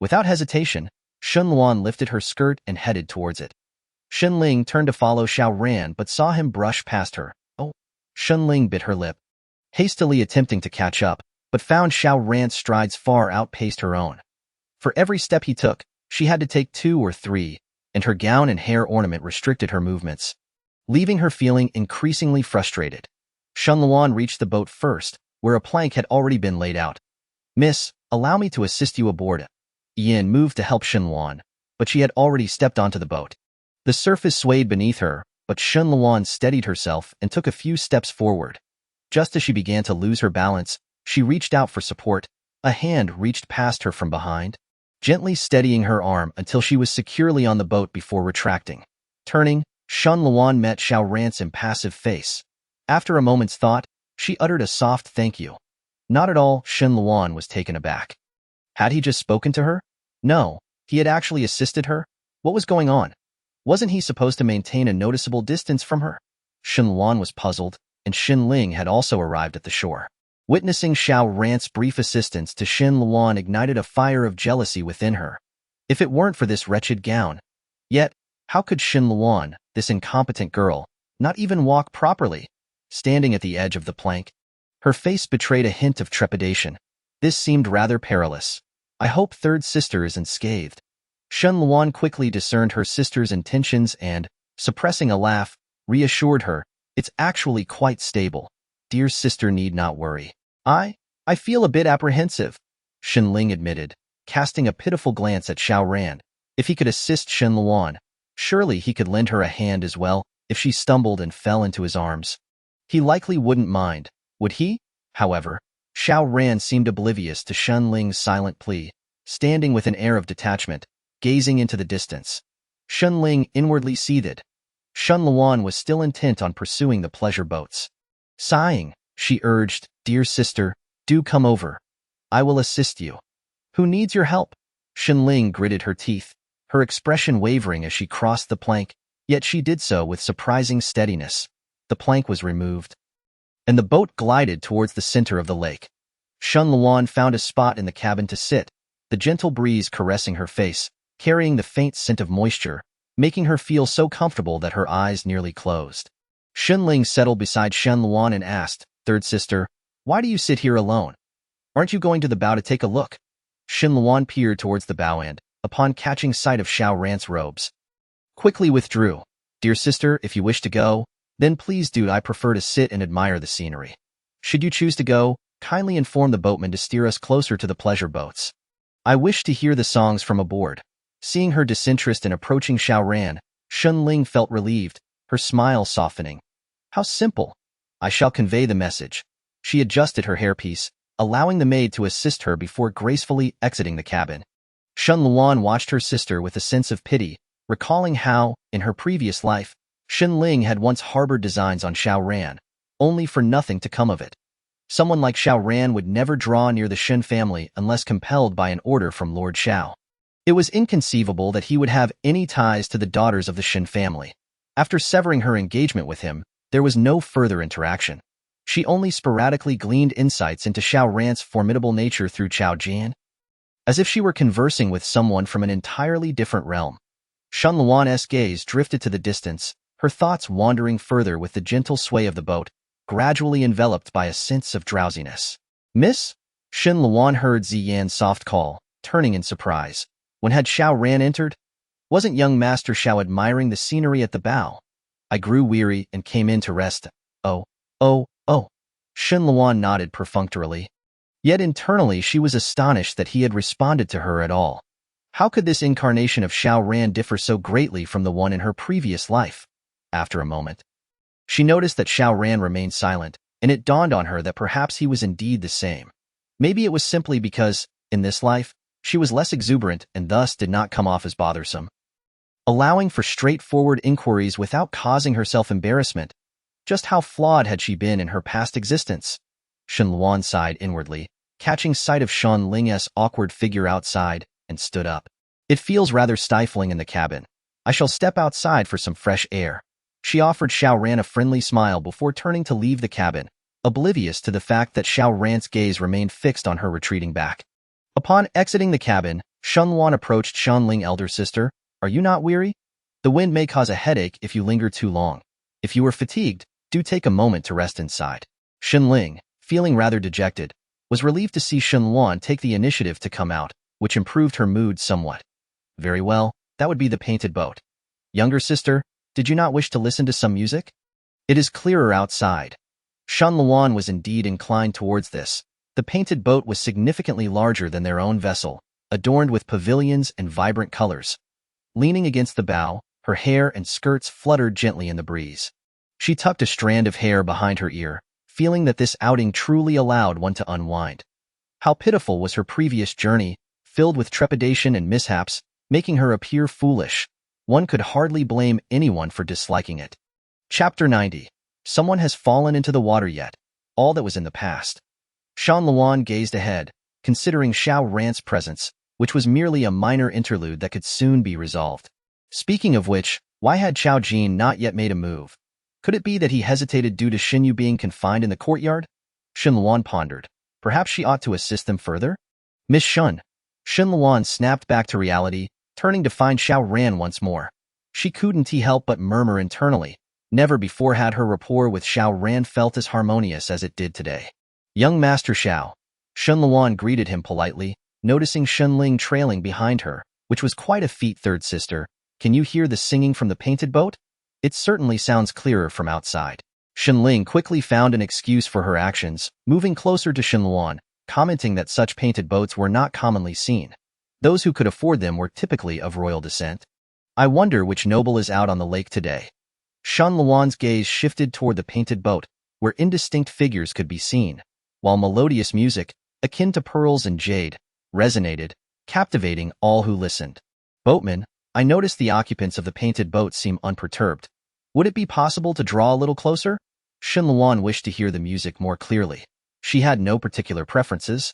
Speaker 2: Without hesitation, Shen Luan lifted her skirt and headed towards it. Shen Ling turned to follow Xiao Ran but saw him brush past her. "Oh." Shen Ling bit her lip, hastily attempting to catch up, but found Xiao Ran's strides far outpaced her own. For every step he took, she had to take 2 or 3, and her gown and hair ornament restricted her movements, leaving her feeling increasingly frustrated. Shen Luan reached the boat first, where a plank had already been laid out. "Miss, allow me to assist you aboard." Yin moved to help Shen Luan, but she had already stepped onto the boat. The surface swayed beneath her, but Shen Luan steadied herself and took a few steps forward. Just as she began to lose her balance, she reached out for support. A hand reached past her from behind, gently steadying her arm until she was securely on the boat before retracting. Turning, Shen Luan met Xiao Ran's impassive face. After a moment's thought, she uttered a soft thank you. Not at all. Shen Luan was taken aback. Had he just spoken to her? No, he had actually assisted her. What was going on? Wasn't he supposed to maintain a noticeable distance from her? Shen Luan was puzzled, and Shen Ling had also arrived at the shore. Witnessing Xiao Ran's brief assistance to Shen Luan ignited a fire of jealousy within her. If it weren't for this wretched gown. Yet, how could Shen Luan, this incompetent girl, not even walk properly? Standing at the edge of the plank, her face betrayed a hint of trepidation. This seemed rather perilous. "I hope third sister isn't scathed." Shen Luan quickly discerned her sister's intentions and, suppressing a laugh, reassured her, "It's actually quite stable. Dear sister need not worry." I feel a bit apprehensive," Shen Ling admitted, casting a pitiful glance at Xiao Ran. If he could assist Shen Luan, surely he could lend her a hand as well if she stumbled and fell into his arms. He likely wouldn't mind, would he? However, Xiao Ran seemed oblivious to Shen Ling's silent plea, standing with an air of detachment, gazing into the distance. Shen Ling inwardly seethed. Shen Luan was still intent on pursuing the pleasure boats. Sighing, she urged, "Dear sister, do come over. I will assist you." "Who needs your help?" Shen Ling gritted her teeth, her expression wavering as she crossed the plank, yet she did so with surprising steadiness. The plank was removed, and the boat glided towards the center of the lake. Shen Luan found a spot in the cabin to sit, the gentle breeze caressing her face, carrying the faint scent of moisture, making her feel so comfortable that her eyes nearly closed. Shen Ling settled beside Shen Luan and asked, "Third sister, why do you sit here alone? Aren't you going to the bow to take a look?" Shen Luan peered towards the bow and, upon catching sight of Xiao Ran's robes, quickly withdrew. "Dear sister, if you wish to go, then please do. I prefer to sit and admire the scenery." Should you choose to go, kindly inform the boatman to steer us closer to the pleasure boats. I wish to hear the songs from aboard. Seeing her disinterest in approaching Xiao Ran, Shun Ling felt relieved, her smile softening. How simple. I shall convey the message. She adjusted her hairpiece, allowing the maid to assist her before gracefully exiting the cabin. Shun Luan watched her sister with a sense of pity, recalling how, in her previous life, Shun Ling had once harbored designs on Xiao Ran, only for nothing to come of it. Someone like Xiao Ran would never draw near the Shen family unless compelled by an order from Lord Xiao. It was inconceivable that he would have any ties to the daughters of the Shen family. After severing her engagement with him, there was no further interaction. She only sporadically gleaned insights into Xiao Ran's formidable nature through Qiao Jian, as if she were conversing with someone from an entirely different realm. Shun Luan's gaze drifted to the distance, her thoughts wandering further with the gentle sway of the boat, gradually enveloped by a sense of drowsiness. Miss? Shun Luan heard Ziyan's soft call, turning in surprise. When had Xiao Ran entered? Wasn't young Master Xiao admiring the scenery at the bow? I grew weary and came in to rest. Oh. Shun Luan nodded perfunctorily. Yet internally she was astonished that he had responded to her at all. How could this incarnation of Xiao Ran differ so greatly from the one in her previous life? After a moment, she noticed that Xiao Ran remained silent, and it dawned on her that perhaps he was indeed the same. Maybe it was simply because, in this life, she was less exuberant and thus did not come off as bothersome, allowing for straightforward inquiries without causing herself embarrassment. Just how flawed had she been in her past existence? Shun Luan sighed inwardly, catching sight of Shun Ling's awkward figure outside, and stood up. It feels rather stifling in the cabin. I shall step outside for some fresh air. She offered Xiao Ran a friendly smile before turning to leave the cabin, oblivious to the fact that Xiao Ran's gaze remained fixed on her retreating back. Upon exiting the cabin, Shun Luan approached Shun Ling, elder sister. Are you not weary? The wind may cause a headache if you linger too long. If you are fatigued, do take a moment to rest inside. Shun Ling, feeling rather dejected, was relieved to see Shun Luan take the initiative to come out, which improved her mood somewhat. Very well, that would be the painted boat. Younger sister, did you not wish to listen to some music? It is clearer outside. Shun Luan was indeed inclined towards this. The painted boat was significantly larger than their own vessel, adorned with pavilions and vibrant colors. Leaning against the bow, her hair and skirts fluttered gently in the breeze. She tucked a strand of hair behind her ear, feeling that this outing truly allowed one to unwind. How pitiful was her previous journey, filled with trepidation and mishaps, making her appear foolish. One could hardly blame anyone for disliking it. Chapter 90. Someone has fallen into the water yet. All that was in the past. Shun Luan gazed ahead, considering Xiao Ran's presence, which was merely a minor interlude that could soon be resolved. Speaking of which, why had Qiao Jin not yet made a move? Could it be that he hesitated due to Xinyu being confined in the courtyard? Shun Luan pondered. Perhaps she ought to assist them further? Miss Shun. Shun Luan snapped back to reality, turning to find Xiao Ran once more. She couldn't help but murmur internally. Never before had her rapport with Xiao Ran felt as harmonious as it did today. Young Master Xiao. Shun Luan greeted him politely, noticing Shun Ling trailing behind her, which was quite a feat. Third sister, can you hear the singing from the painted boat? It certainly sounds clearer from outside. Shun Ling quickly found an excuse for her actions, moving closer to Shun Luan, commenting that such painted boats were not commonly seen. Those who could afford them were typically of royal descent. I wonder which noble is out on the lake today. Shun Luan's gaze shifted toward the painted boat, where indistinct figures could be seen, while melodious music, akin to pearls and jade, resonated, captivating all who listened. Boatman, I noticed the occupants of the painted boat seem unperturbed. Would it be possible to draw a little closer? Shun Luan wished to hear the music more clearly. She had no particular preferences.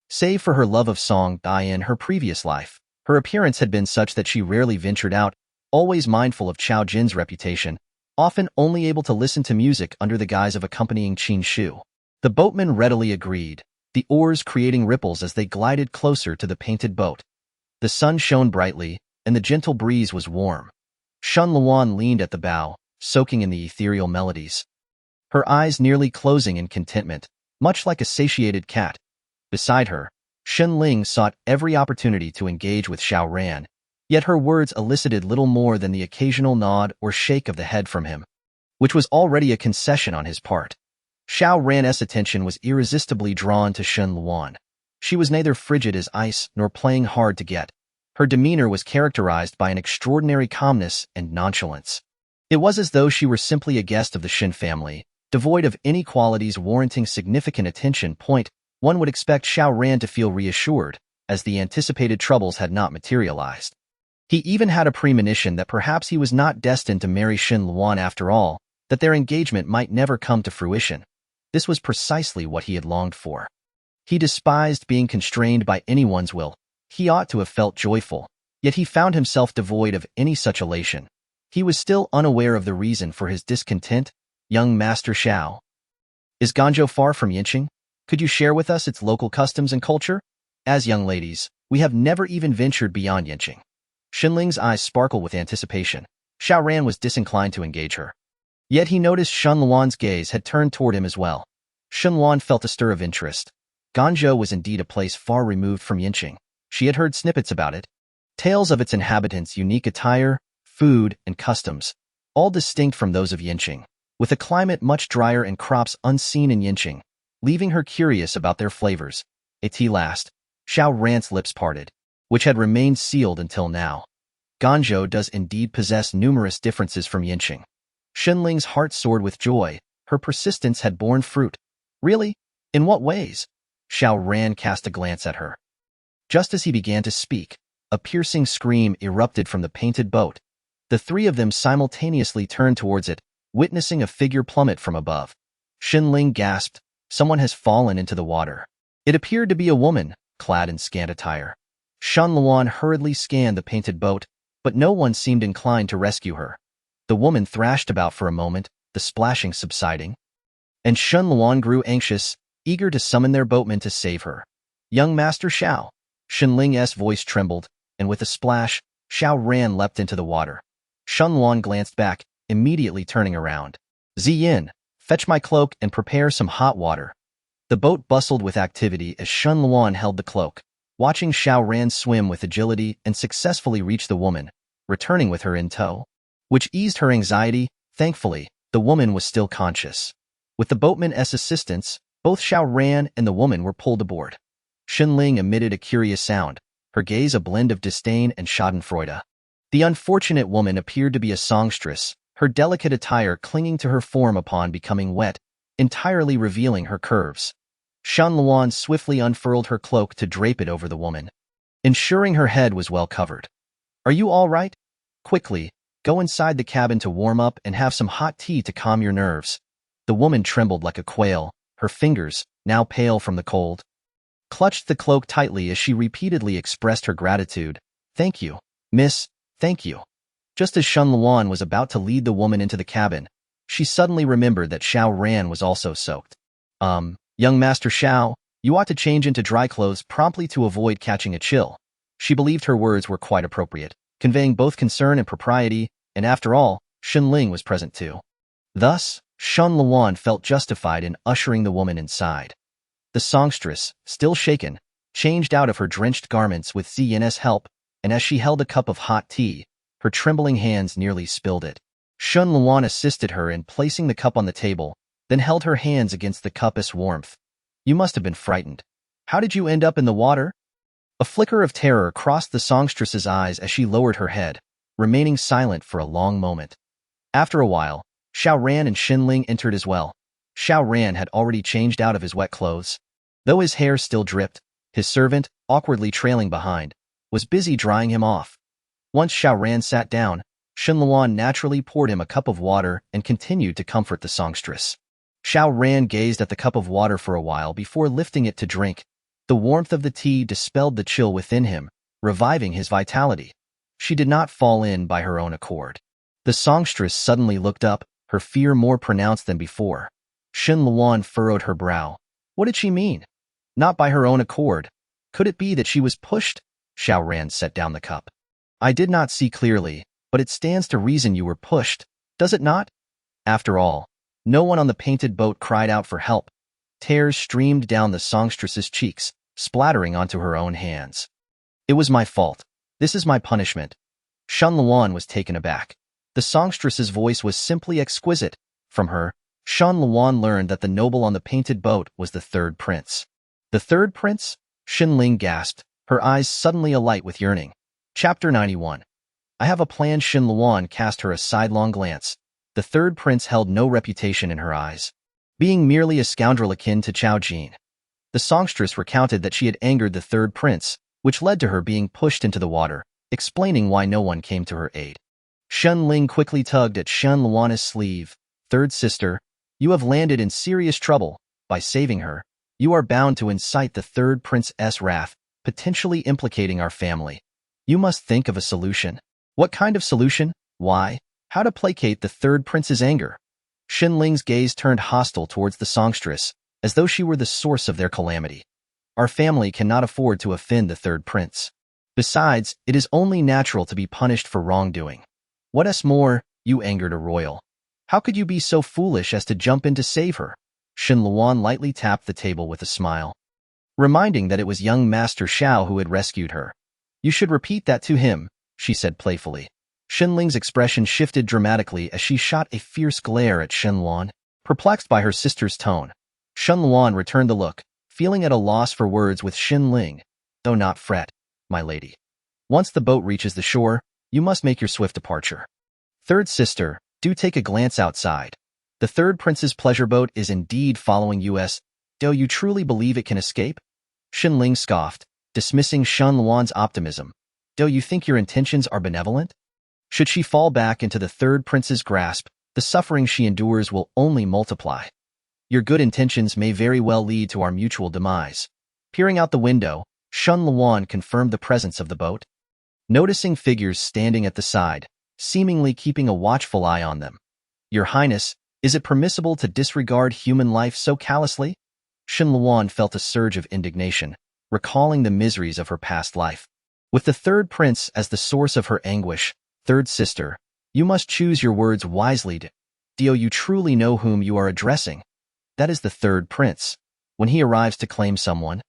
Speaker 2: Save for her love of song in her previous life, her appearance had been such that she rarely ventured out, always mindful of Qiao Jin's reputation, often only able to listen to music under the guise of accompanying Qin Shu. The boatman readily agreed, the oars creating ripples as they glided closer to the painted boat. The sun shone brightly, and the gentle breeze was warm. Shun Luan leaned at the bow, soaking in the ethereal melodies, her eyes nearly closing in contentment, much like a satiated cat. Beside her, Shun Ling sought every opportunity to engage with Xiao Ran, yet her words elicited little more than the occasional nod or shake of the head from him, which was already a concession on his part. Xiao Ran's attention was irresistibly drawn to Shen Luan. She was neither frigid as ice nor playing hard to get. Her demeanor was characterized by an extraordinary calmness and nonchalance. It was as though she were simply a guest of the Shen family, devoid of any qualities warranting significant attention. One would expect Xiao Ran to feel reassured, as the anticipated troubles had not materialized. He even had a premonition that perhaps he was not destined to marry Shen Luan after all, that their engagement might never come to fruition. This was precisely what he had longed for. He despised being constrained by anyone's will. He ought to have felt joyful, yet he found himself devoid of any such elation. He was still unaware of the reason for his discontent. Young Master Xiao. Is Ganzhou far from Yinqing? Could you share with us its local customs and culture? As young ladies, we have never even ventured beyond Yinqing. Shenling's eyes sparkled with anticipation. Xiao Ran was disinclined to engage her. Yet he noticed Shen Luan's gaze had turned toward him as well. Shen Luan felt a stir of interest. Ganzhou was indeed a place far removed from Yinqing. She had heard snippets about it. Tales of its inhabitants' unique attire, food, and customs, all distinct from those of Yinqing, with a climate much drier and crops unseen in Yinqing, leaving her curious about their flavors. At last, Xiao Ran's lips parted, which had remained sealed until now. Ganzhou does indeed possess numerous differences from Yinqing. Shenling's heart soared with joy. Her persistence had borne fruit. Really? In what ways? Xiao Ran cast a glance at her. Just as he began to speak, a piercing scream erupted from the painted boat. The three of them simultaneously turned towards it, witnessing a figure plummet from above. Shenling gasped. Someone has fallen into the water. It appeared to be a woman, clad in scant attire. Shen Luan hurriedly scanned the painted boat, but no one seemed inclined to rescue her. The woman thrashed about for a moment, the splashing subsiding, and Shen Luan grew anxious, eager to summon their boatman to save her. Young Master Xiao. Shenling's voice trembled, and with a splash, Xiao Ran leapt into the water. Shen Luan glanced back, immediately turning around. Ziyin, fetch my cloak and prepare some hot water. The boat bustled with activity as Shen Luan held the cloak, watching Xiao Ran swim with agility and successfully reach the woman, returning with her in tow, which eased her anxiety. Thankfully, the woman was still conscious. With the boatman's assistance, both Xiao Ran and the woman were pulled aboard. Shenling emitted a curious sound, her gaze a blend of disdain and schadenfreude. The unfortunate woman appeared to be a songstress, her delicate attire clinging to her form upon becoming wet, entirely revealing her curves. Shen Luan swiftly unfurled her cloak to drape it over the woman, ensuring her head was well covered. Are you all right? Quickly, go inside the cabin to warm up and have some hot tea to calm your nerves. The woman trembled like a quail, her fingers, now pale from the cold, clutched the cloak tightly as she repeatedly expressed her gratitude. Thank you, miss, thank you. Just as Shen Luan was about to lead the woman into the cabin, she suddenly remembered that Xiao Ran was also soaked. Young Master Xiao, you ought to change into dry clothes promptly to avoid catching a chill. She believed her words were quite appropriate, conveying both concern and propriety, and after all, Shenling was present too. Thus, Shen Luan felt justified in ushering the woman inside. The songstress, still shaken, changed out of her drenched garments with Ziyin's help, and as she held a cup of hot tea, her trembling hands nearly spilled it. Shen Luan assisted her in placing the cup on the table, then held her hands against the cup's warmth. You must have been frightened. How did you end up in the water? A flicker of terror crossed the songstress's eyes as she lowered her head, remaining silent for a long moment. After a while, Xiao Ran and Shenling entered as well. Xiao Ran had already changed out of his wet clothes. Though his hair still dripped, his servant, awkwardly trailing behind, was busy drying him off. Once Xiao Ran sat down, Shen Luan naturally poured him a cup of water and continued to comfort the songstress. Xiao Ran gazed at the cup of water for a while before lifting it to drink. The warmth of the tea dispelled the chill within him, reviving his vitality. She did not fall in by her own accord. The songstress suddenly looked up, her fear more pronounced than before. Shen Luan furrowed her brow. What did she mean? Not by her own accord. Could it be that she was pushed? Xiao Ran set down the cup. I did not see clearly, but it stands to reason you were pushed, does it not? After all, no one on the painted boat cried out for help. Tears streamed down the songstress's cheeks, splattering onto her own hands. It was my fault. This is my punishment. Shen Luan was taken aback. The songstress's voice was simply exquisite. From her, Shan Luan learned that the noble on the painted boat was the third prince. The third prince? Xin Ling gasped, her eyes suddenly alight with yearning. Chapter 91. I have a plan. Xin Luan cast her a sidelong glance. The third prince held no reputation in her eyes, being merely a scoundrel akin to Chao Jin. The songstress recounted that she had angered the third prince, which led to her being pushed into the water, explaining why no one came to her aid. Xin Ling quickly tugged at Shan Luana's sleeve. Third sister, you have landed in serious trouble. By saving her, you are bound to incite the third prince's wrath, potentially implicating our family. You must think of a solution. What kind of solution? Why? How to placate the third prince's anger? Xin Ling's gaze turned hostile towards the songstress, as though she were the source of their calamity. Our family cannot afford to offend the third prince. Besides, it is only natural to be punished for wrongdoing. What's more, you angered a royal. How could you be so foolish as to jump in to save her? Xin Luan lightly tapped the table with a smile, reminding that it was young Master Xiao who had rescued her. You should repeat that to him, she said playfully. Xin Ling's expression shifted dramatically as she shot a fierce glare at Xin Luan, perplexed by her sister's tone. Xin Luan returned the look, feeling at a loss for words with Xin Ling. Do not fret, my lady. Once the boat reaches the shore, you must make your swift departure. Third sister, do take a glance outside. The third prince's pleasure boat is indeed following us. Do you truly believe it can escape? Xin Ling scoffed, dismissing Shan Luan's optimism. Do you think your intentions are benevolent? Should she fall back into the third prince's grasp, the suffering she endures will only multiply. Your good intentions may very well lead to our mutual demise. Peering out the window, Shan Luan confirmed the presence of the boat, noticing figures standing at the side, seemingly keeping a watchful eye on them. Your Highness, is it permissible to disregard human life so callously? Xin Luan felt a surge of indignation, recalling the miseries of her past life. With the third prince as the source of her anguish, third sister, you must choose your words wisely. Do you truly know whom you are addressing? That is the third prince. When he arrives to claim someone,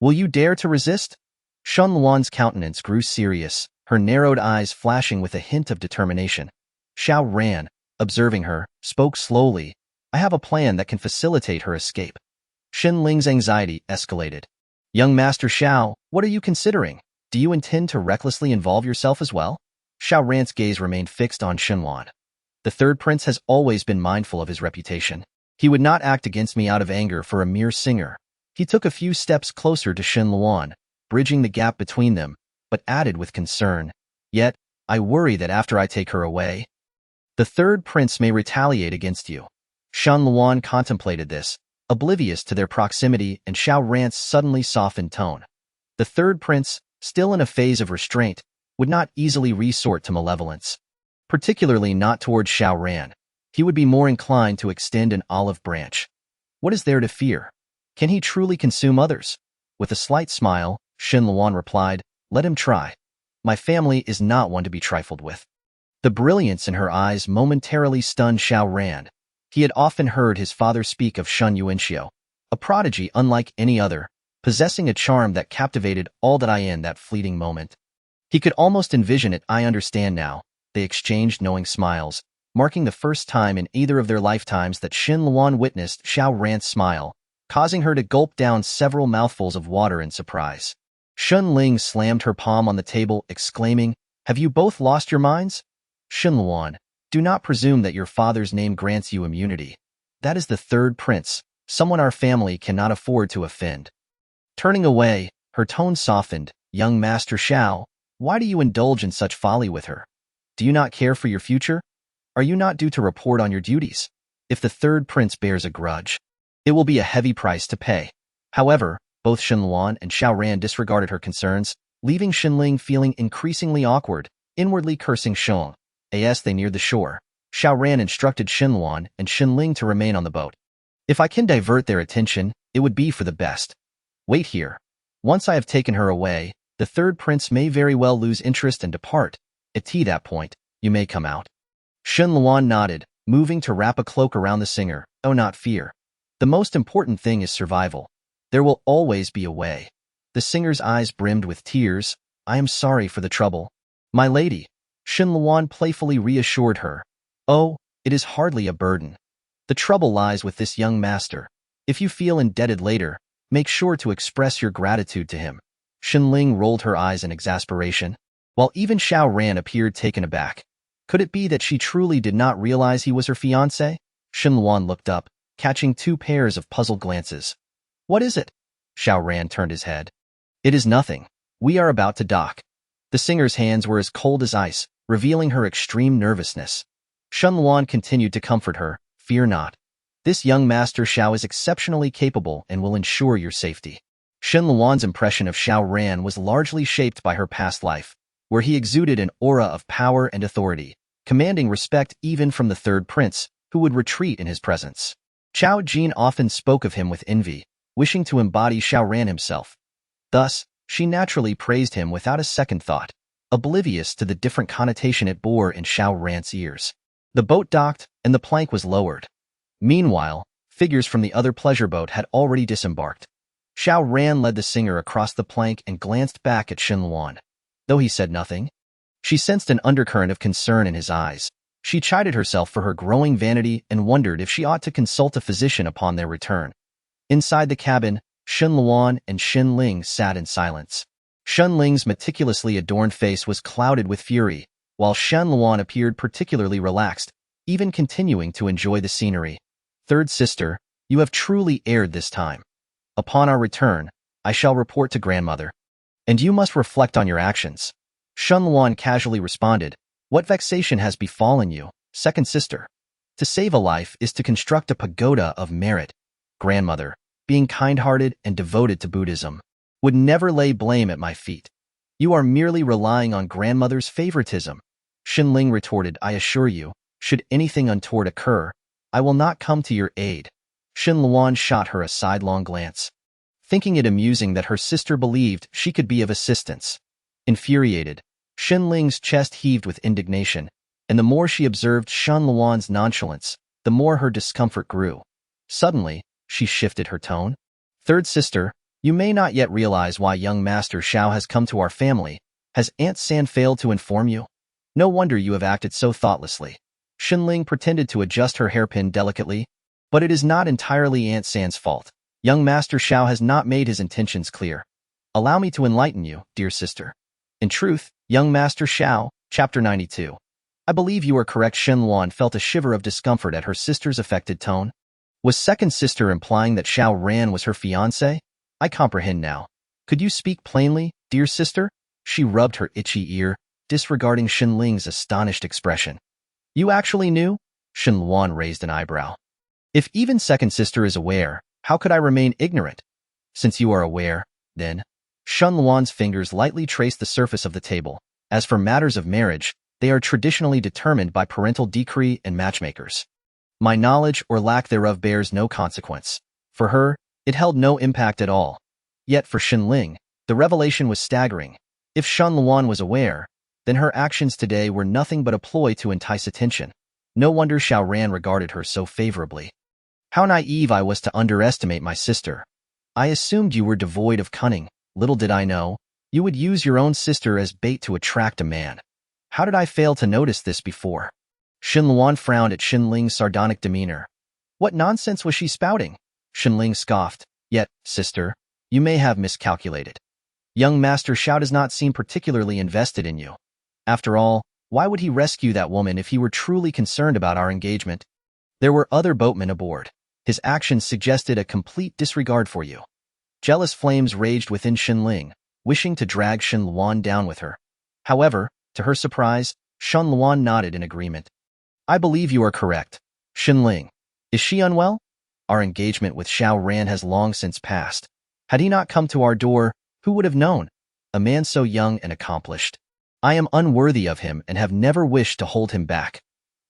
Speaker 2: will you dare to resist? Shan Luan's countenance grew serious, her narrowed eyes flashing with a hint of determination. Xiao Ran, observing her, spoke slowly. I have a plan that can facilitate her escape. Xin Ling's anxiety escalated. Young Master Xiao, what are you considering? Do you intend to recklessly involve yourself as well? Xiao Ran's gaze remained fixed on Xin Luan. The third prince has always been mindful of his reputation. He would not act against me out of anger for a mere singer. He took a few steps closer to Xin Luan, bridging the gap between them, but added with concern. Yet, I worry that after I take her away, the third prince may retaliate against you. Shan Luan contemplated this, oblivious to their proximity and Xiao Ran's suddenly softened tone. The third prince, still in a phase of restraint, would not easily resort to malevolence, particularly not towards Xiao Ran. He would be more inclined to extend an olive branch. What is there to fear? Can he truly consume others? With a slight smile, Xin Luan replied, let him try. My family is not one to be trifled with. The brilliance in her eyes momentarily stunned Xiao Ran. He had often heard his father speak of Shun Yuanxiu, a prodigy unlike any other, possessing a charm that captivated all that in that fleeting moment. He could almost envision it. I understand now. They exchanged knowing smiles, marking the first time in either of their lifetimes that Xin Luan witnessed Xiao Ran's smile, causing her to gulp down several mouthfuls of water in surprise. Xin Ling slammed her palm on the table, exclaiming, have you both lost your minds? Xin Luan, do not presume that your father's name grants you immunity. That is the third prince, someone our family cannot afford to offend. Turning away, her tone softened. Young Master Xiao, why do you indulge in such folly with her? Do you not care for your future? Are you not due to report on your duties? If the third prince bears a grudge, it will be a heavy price to pay. However, both Xin Luan and Xiao Ran disregarded her concerns, leaving Xin Ling feeling increasingly awkward, inwardly cursing Xiong. As they neared the shore, Xiao Ran instructed Xin Luan and Xin Ling to remain on the boat. If I can divert their attention, it would be for the best. Wait here. Once I have taken her away, the third prince may very well lose interest and depart. At that point, you may come out. Xin Luan nodded, moving to wrap a cloak around the singer. Oh, not fear. The most important thing is survival. There will always be a way. The singer's eyes brimmed with tears. I am sorry for the trouble. My lady, Xin Luan playfully reassured her. Oh, it is hardly a burden. The trouble lies with this young master. If you feel indebted later, make sure to express your gratitude to him. Xinling rolled her eyes in exasperation, while even Xiao Ran appeared taken aback. Could it be that she truly did not realize he was her fiancé? Xinluan looked up, catching two pairs of puzzled glances. What is it? Xiao Ran turned his head. It is nothing. We are about to dock. The singer's hands were as cold as ice, revealing her extreme nervousness. Xinluan continued to comfort her. Fear not. This young master Xiao is exceptionally capable and will ensure your safety. Xinluan's impression of Xiao Ran was largely shaped by her past life, where he exuded an aura of power and authority, commanding respect even from the third prince, who would retreat in his presence. Chao Jin often spoke of him with envy, wishing to embody Xiao Ran himself. Thus, she naturally praised him without a second thought, oblivious to the different connotation it bore in Xiao Ran's ears. The boat docked, and the plank was lowered. Meanwhile, figures from the other pleasure boat had already disembarked. Xiao Ran led the singer across the plank and glanced back at Xinluan. Though he said nothing, she sensed an undercurrent of concern in his eyes. She chided herself for her growing vanity and wondered if she ought to consult a physician upon their return. Inside the cabin, Xinluan and Xinling sat in silence. Xinling's meticulously adorned face was clouded with fury, while Xinluan appeared particularly relaxed, even continuing to enjoy the scenery. Third sister, you have truly erred this time. Upon our return, I shall report to grandmother. And you must reflect on your actions. Xinluan casually responded, What vexation has befallen you, second sister? To save a life is to construct a pagoda of merit. Grandmother, being kind-hearted and devoted to Buddhism, would never lay blame at my feet. You are merely relying on grandmother's favoritism. Xinling retorted, I assure you, should anything untoward occur, I will not come to your aid. Xinluan shot her a sidelong glance, thinking it amusing that her sister believed she could be of assistance. Infuriated, Xinling's chest heaved with indignation, and the more she observed Xinluan's nonchalance, the more her discomfort grew. Suddenly, she shifted her tone. Third sister, you may not yet realize why young Master Xiao has come to our family. Has Aunt San failed to inform you? No wonder you have acted so thoughtlessly. Xinling pretended to adjust her hairpin delicately, but it is not entirely Aunt San's fault. Young Master Xiao has not made his intentions clear. Allow me to enlighten you, dear sister. In truth, young Master Xiao, Chapter 92. I believe you are correct. Xinluan felt a shiver of discomfort at her sister's affected tone. Was second sister implying that Xiao Ran was her fiancé? I comprehend now. Could you speak plainly, dear sister? She rubbed her itchy ear, disregarding Xinling's astonished expression. You actually knew? Xinluan raised an eyebrow. If even second sister is aware, how could I remain ignorant? Since you are aware, then. Xinluan's fingers lightly traced the surface of the table. As for matters of marriage, they are traditionally determined by parental decree and matchmakers. My knowledge or lack thereof bears no consequence. For her, it held no impact at all. Yet for Xinling, the revelation was staggering. If Xinluan was aware, then her actions today were nothing but a ploy to entice attention. No wonder Xiao Ran regarded her so favorably. How naive I was to underestimate my sister. I assumed you were devoid of cunning. Little did I know, you would use your own sister as bait to attract a man. How did I fail to notice this before? Xinluan frowned at Xinling's sardonic demeanor. What nonsense was she spouting? Xinling scoffed. Yet, sister, you may have miscalculated. Young Master Xiao does not seem particularly invested in you. After all, why would he rescue that woman if he were truly concerned about our engagement? There were other boatmen aboard. His actions suggested a complete disregard for you. Jealous flames raged within Xinling, wishing to drag Xinluan down with her. However, to her surprise, Xinluan nodded in agreement. I believe you are correct. Xinling, is she unwell? Our engagement with Xiao Ran has long since passed. Had he not come to our door, who would have known? A man so young and accomplished. I am unworthy of him and have never wished to hold him back.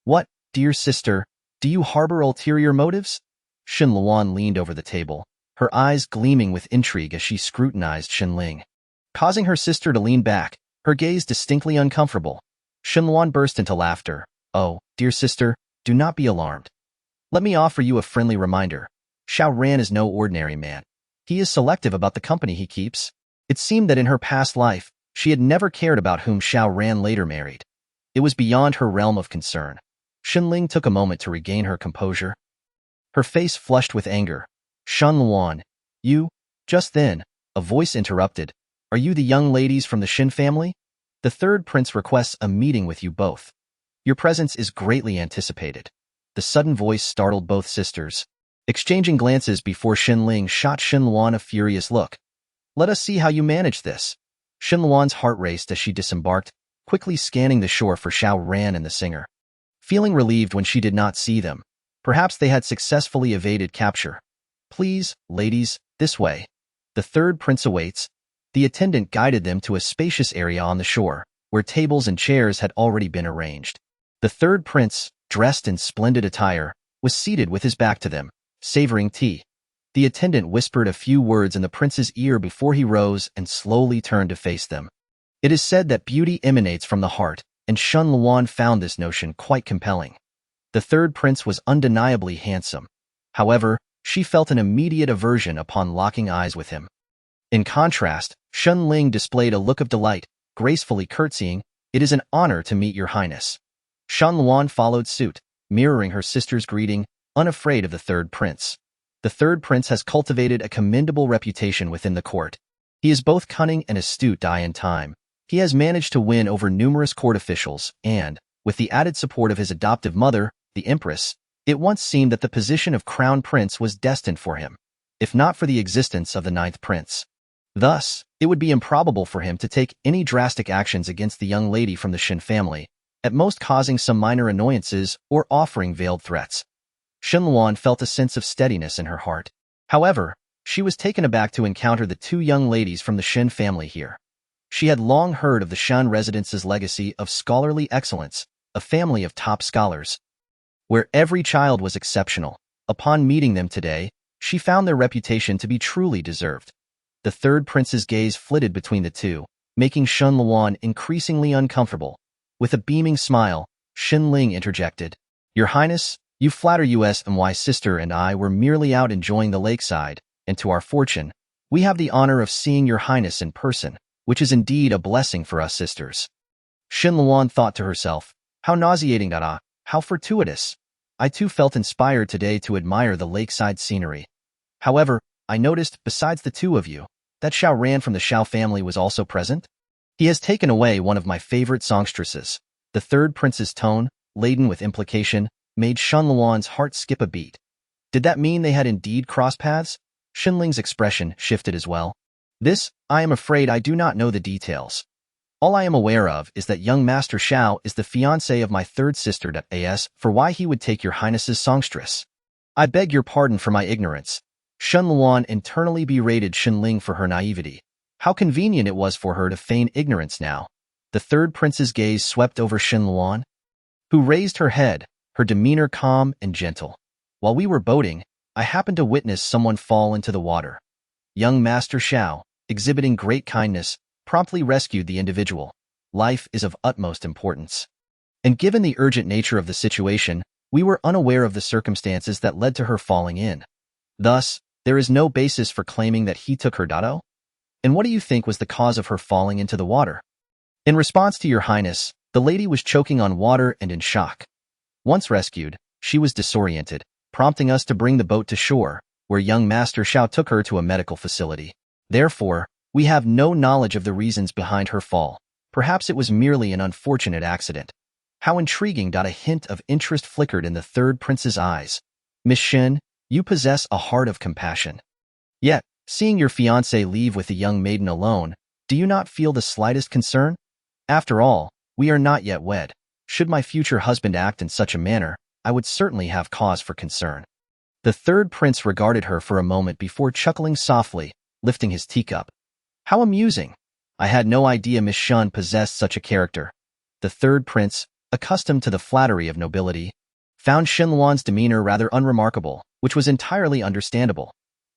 Speaker 2: What, dear sister, do you harbor ulterior motives? Xinluan leaned over the table, her eyes gleaming with intrigue as she scrutinized Xinling. Causing her sister to lean back, her gaze distinctly uncomfortable. Xinluan burst into laughter. Oh, dear sister, do not be alarmed. Let me offer you a friendly reminder. Xiao Ran is no ordinary man. He is selective about the company he keeps. It seemed that in her past life, she had never cared about whom Xiao Ran later married. It was beyond her realm of concern. Xinling took a moment to regain her composure. her face flushed with anger. Shen Luan, you? Just then, a voice interrupted. Are you the young ladies from the Shin family? The third prince requests a meeting with you both. Your presence is greatly anticipated. The sudden voice startled both sisters. Exchanging glances before Xinling shot Shen Luan a furious look. Let us see how you manage this. Shen Luan's heart raced as she disembarked, quickly scanning the shore for Xiao Ran and the singer. Feeling relieved when she did not see them, perhaps they had successfully evaded capture. Please, ladies, this way. The third prince awaits. The attendant guided them to a spacious area on the shore, where tables and chairs had already been arranged. The third prince, dressed in splendid attire, was seated with his back to them, savoring tea. The attendant whispered a few words in the prince's ear before he rose and slowly turned to face them. It is said that beauty emanates from the heart, and Shen Luan found this notion quite compelling. The third prince was undeniably handsome. However, she felt an immediate aversion upon locking eyes with him. In contrast, Shen Ling displayed a look of delight, gracefully curtsying, "It is an honor to meet your highness." Shen Luan followed suit, mirroring her sister's greeting, unafraid of the third prince. The third prince has cultivated a commendable reputation within the court. He is both cunning and astute in time. He has managed to win over numerous court officials and, with the added support of his adoptive mother, the Empress, it once seemed that the position of crown prince was destined for him, if not for the existence of the ninth prince. Thus, it would be improbable for him to take any drastic actions against the young lady from the Shin family, at most causing some minor annoyances or offering veiled threats. Shen Luan felt a sense of steadiness in her heart. However, she was taken aback to encounter the two young ladies from the Shin family here. She had long heard of the Shan residence's legacy of scholarly excellence, a family of top scholars, where every child was exceptional. Upon meeting them today, she found their reputation to be truly deserved. The third prince's gaze flitted between the two, making Shen Luan increasingly uncomfortable. With a beaming smile, Xin Ling interjected, "Your Highness, you flatter us, and my sister and I were merely out enjoying the lakeside, and to our fortune, we have the honor of seeing your Highness in person, which is indeed a blessing for us sisters." Shen Luan thought to herself, how nauseating how fortuitous. I too felt inspired today to admire the lakeside scenery. However, I noticed, besides the two of you, that Xiao Ran from the Xiao family was also present. He has taken away one of my favorite songstresses. The third prince's tone, laden with implication, made Shen Luan's heart skip a beat. Did that mean they had indeed crossed paths? Xinling's expression shifted as well. This, I am afraid I do not know the details. All I am aware of is that young Master Xiao is the fiancé of my third sister. As for why he would take your highness's songstress, I beg your pardon for my ignorance. Shen Luan internally berated Xinling for her naivety. How convenient it was for her to feign ignorance now. The third prince's gaze swept over Shen Luan, who raised her head, her demeanor calm and gentle. While we were boating, I happened to witness someone fall into the water. Young Master Xiao, exhibiting great kindness, promptly rescued the individual. Life is of utmost importance. And given the urgent nature of the situation, we were unaware of the circumstances that led to her falling in. Thus, there is no basis for claiming that he took her dado? And what do you think was the cause of her falling into the water? In response to your highness, the lady was choking on water and in shock. Once rescued, she was disoriented, prompting us to bring the boat to shore, where young Master Xiao took her to a medical facility. Therefore, we have no knowledge of the reasons behind her fall. Perhaps it was merely an unfortunate accident. How intriguing! A hint of interest flickered in the third prince's eyes. Miss Shen, you possess a heart of compassion. Yet, seeing your fiancé leave with the young maiden alone, do you not feel the slightest concern? After all, we are not yet wed. Should my future husband act in such a manner, I would certainly have cause for concern. The third prince regarded her for a moment before chuckling softly, lifting his teacup. How amusing! I had no idea Miss Shen possessed such a character. The third prince, accustomed to the flattery of nobility, found Shen Luan's demeanor rather unremarkable, which was entirely understandable.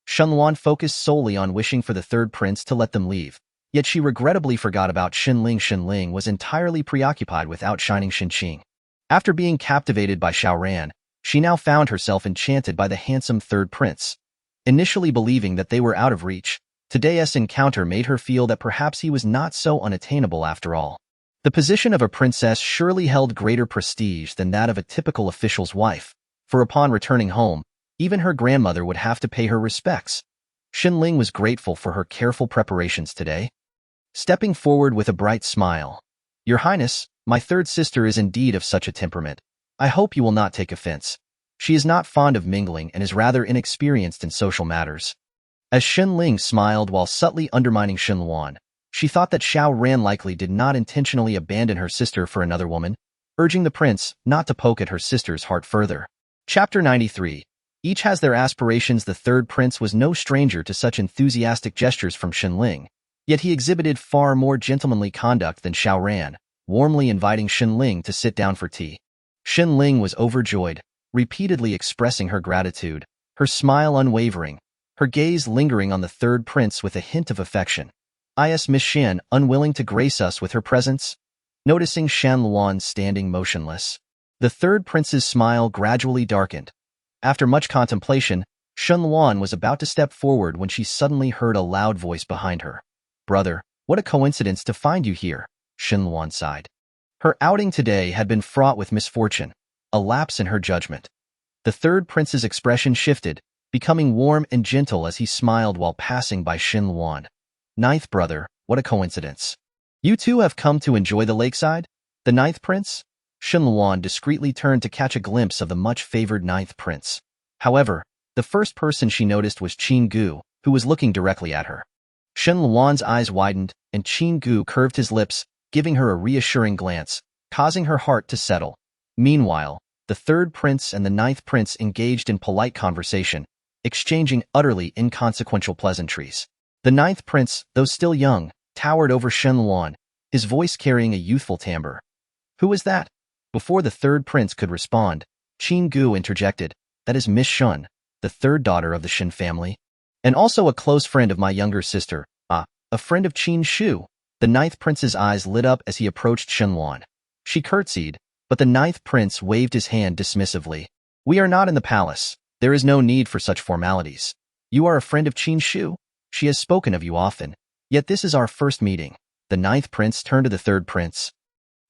Speaker 2: Shen Luan focused solely on wishing for the third prince to let them leave, yet she regrettably forgot about Xinling. Xinling was entirely preoccupied with outshining Xinqing. After being captivated by Xiao Ran, she now found herself enchanted by the handsome third prince. Initially believing that they were out of reach, today's encounter made her feel that perhaps he was not so unattainable after all. The position of a princess surely held greater prestige than that of a typical official's wife, for upon returning home, Even her grandmother would have to pay her respects. Xinling was grateful for her careful preparations today. Stepping forward with a bright smile, "Your Highness, my third sister is indeed of such a temperament. I hope you will not take offense. She is not fond of mingling and is rather inexperienced in social matters." As Xinling smiled while subtly undermining Xinluan, she thought that Xiao Ran likely did not intentionally abandon her sister for another woman, urging the prince not to poke at her sister's heart further. Chapter 93. Each has their aspirations. The third prince was no stranger to such enthusiastic gestures from Xinling, yet he exhibited far more gentlemanly conduct than Xiao Ran, warmly inviting Xinling to sit down for tea. Xinling was overjoyed, repeatedly expressing her gratitude, her smile unwavering, her gaze lingering on the third prince with a hint of affection. "Is Miss Shan unwilling to grace us with her presence?" Noticing Shan Luan standing motionless, the third prince's smile gradually darkened. After much contemplation, Shan Luan was about to step forward when she suddenly heard a loud voice behind her. "Brother, what a coincidence to find you here," Shan Luan sighed. Her outing today had been fraught with misfortune, a lapse in her judgment. The third prince's expression shifted, becoming warm and gentle as he smiled while passing by Xin Luan. "Ninth brother, what a coincidence. You two have come to enjoy the lakeside?" The ninth prince? Xin Luan discreetly turned to catch a glimpse of the much-favored ninth prince. However, the first person she noticed was Qin Gu, who was looking directly at her. Xin Luan's eyes widened, and Qin Gu curved his lips, giving her a reassuring glance, causing her heart to settle. Meanwhile, the third prince and the ninth prince engaged in polite conversation, exchanging utterly inconsequential pleasantries. The ninth prince, though still young, towered over Shen Luan, his voice carrying a youthful timbre. "Who is that?" Before the third prince could respond, Qin Gu interjected, "That is Miss Shun, the third daughter of the Shen family, and also a close friend of my younger sister, a friend of Qin Shu." The ninth prince's eyes lit up as he approached Shen Luan. She curtsied, but the ninth prince waved his hand dismissively. "We are not in the palace. There is no need for such formalities. You are a friend of Qin Shu. She has spoken of you often. Yet this is our first meeting." The ninth prince turned to the third prince.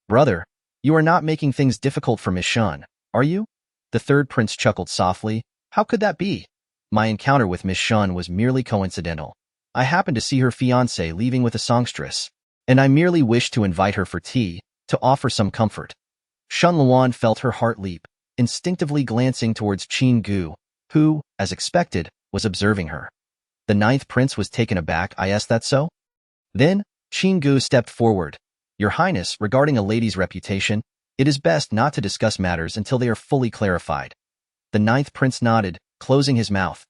Speaker 2: "Brother, you are not making things difficult for Miss Shun, are you?" The third prince chuckled softly. "How could that be? My encounter with Miss Shun was merely coincidental. I happened to see her fiancé leaving with a songstress, and I merely wished to invite her for tea, to offer some comfort." Shun Luan felt her heart leap, instinctively glancing towards Qin Gu, who, as expected, was observing her. The ninth prince was taken aback. "Is that so?" Then, Qin Gu stepped forward. "Your Highness, regarding a lady's reputation, it is best not to discuss matters until they are fully clarified." The ninth prince nodded, closing his mouth.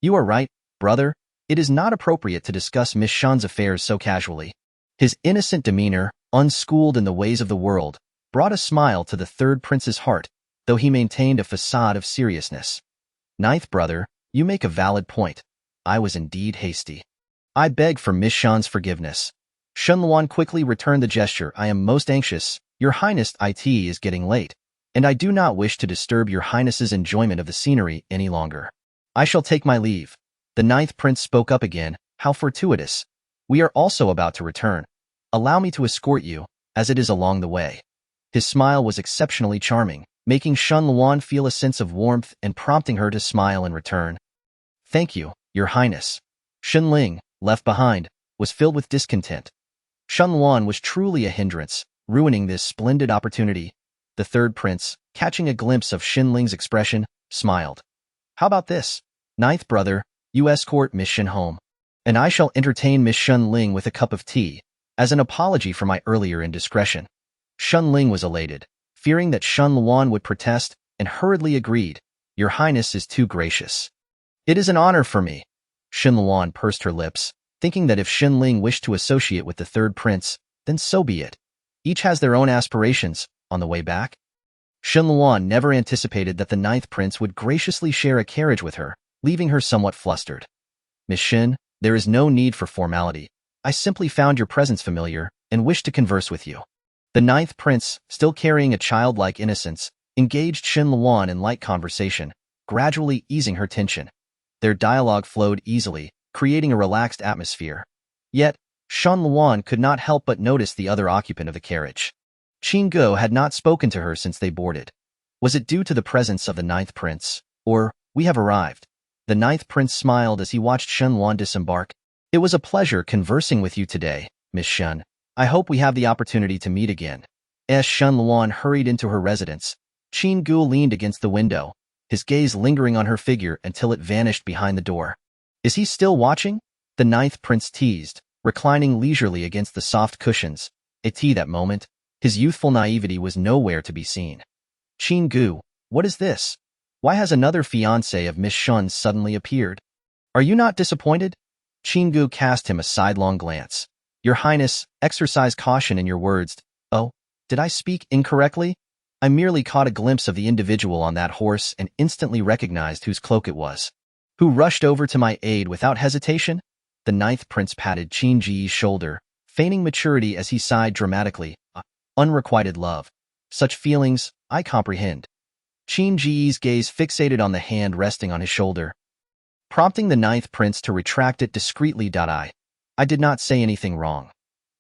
Speaker 2: "You are right, brother. It is not appropriate to discuss Miss Shan's affairs so casually." His innocent demeanor, unschooled in the ways of the world, brought a smile to the third prince's heart, though he maintained a facade of seriousness. "Ninth brother, you make a valid point. I was indeed hasty. I beg for Miss Shan's forgiveness." Shen Luan quickly returned the gesture. "I am most anxious. Your Highness, it is getting late, and I do not wish to disturb your Highness's enjoyment of the scenery any longer. I shall take my leave." The ninth prince spoke up again. "How fortuitous. We are also about to return. Allow me to escort you, as it is along the way." His smile was exceptionally charming, making Shen Luan feel a sense of warmth and prompting her to smile in return. "Thank you, Your Highness." Shen Ling, left behind, was filled with discontent. Shen Luan was truly a hindrance, ruining this splendid opportunity. The third prince, catching a glimpse of Shen Ling's expression, smiled. "How about this? Ninth brother, you escort Miss Shen home, and I shall entertain Miss Shen Ling with a cup of tea, as an apology for my earlier indiscretion." Shen Ling was elated, fearing that Shen Luan would protest, and hurriedly agreed. "Your Highness is too gracious." "It is an honor for me." Shen Luan pursed her lips, thinking that if Shen Ling wished to associate with the third prince, then so be it. Each has their own aspirations. On the way back, Shen Luan never anticipated that the ninth prince would graciously share a carriage with her, leaving her somewhat flustered. "Miss Shen, there is no need for formality. I simply found your presence familiar and wished to converse with you." The ninth prince, still carrying a childlike innocence, engaged Shen Luan in light conversation, gradually easing her tension. Their dialogue flowed easily, creating a relaxed atmosphere. Yet, Shen Luan could not help but notice the other occupant of the carriage. Qin Go had not spoken to her since they boarded. Was it due to the presence of the ninth prince, or we have arrived. The ninth prince smiled as he watched Shen Luan disembark. It was a pleasure conversing with you today, Miss Shen. I hope we have the opportunity to meet again. As Shen Luan hurried into her residence, Qin Gu leaned against the window, his gaze lingering on her figure until it vanished behind the door. Is he still watching? The ninth prince teased, reclining leisurely against the soft cushions. At that moment, his youthful naivety was nowhere to be seen. Qin Gu, what is this? Why has another fiancé of Miss Shen's suddenly appeared? Are you not disappointed? Qin Gu cast him a sidelong glance. Your Highness, exercise caution in your words. Oh, did I speak incorrectly? I merely caught a glimpse of the individual on that horse and instantly recognized whose cloak it was. Who rushed over to my aid without hesitation? The ninth prince patted Qin Ji's shoulder, feigning maturity as he sighed dramatically. Unrequited love. Such feelings, I comprehend. Qin Ji's gaze fixated on the hand resting on his shoulder, prompting the ninth prince to retract it discreetly. I did not say anything wrong.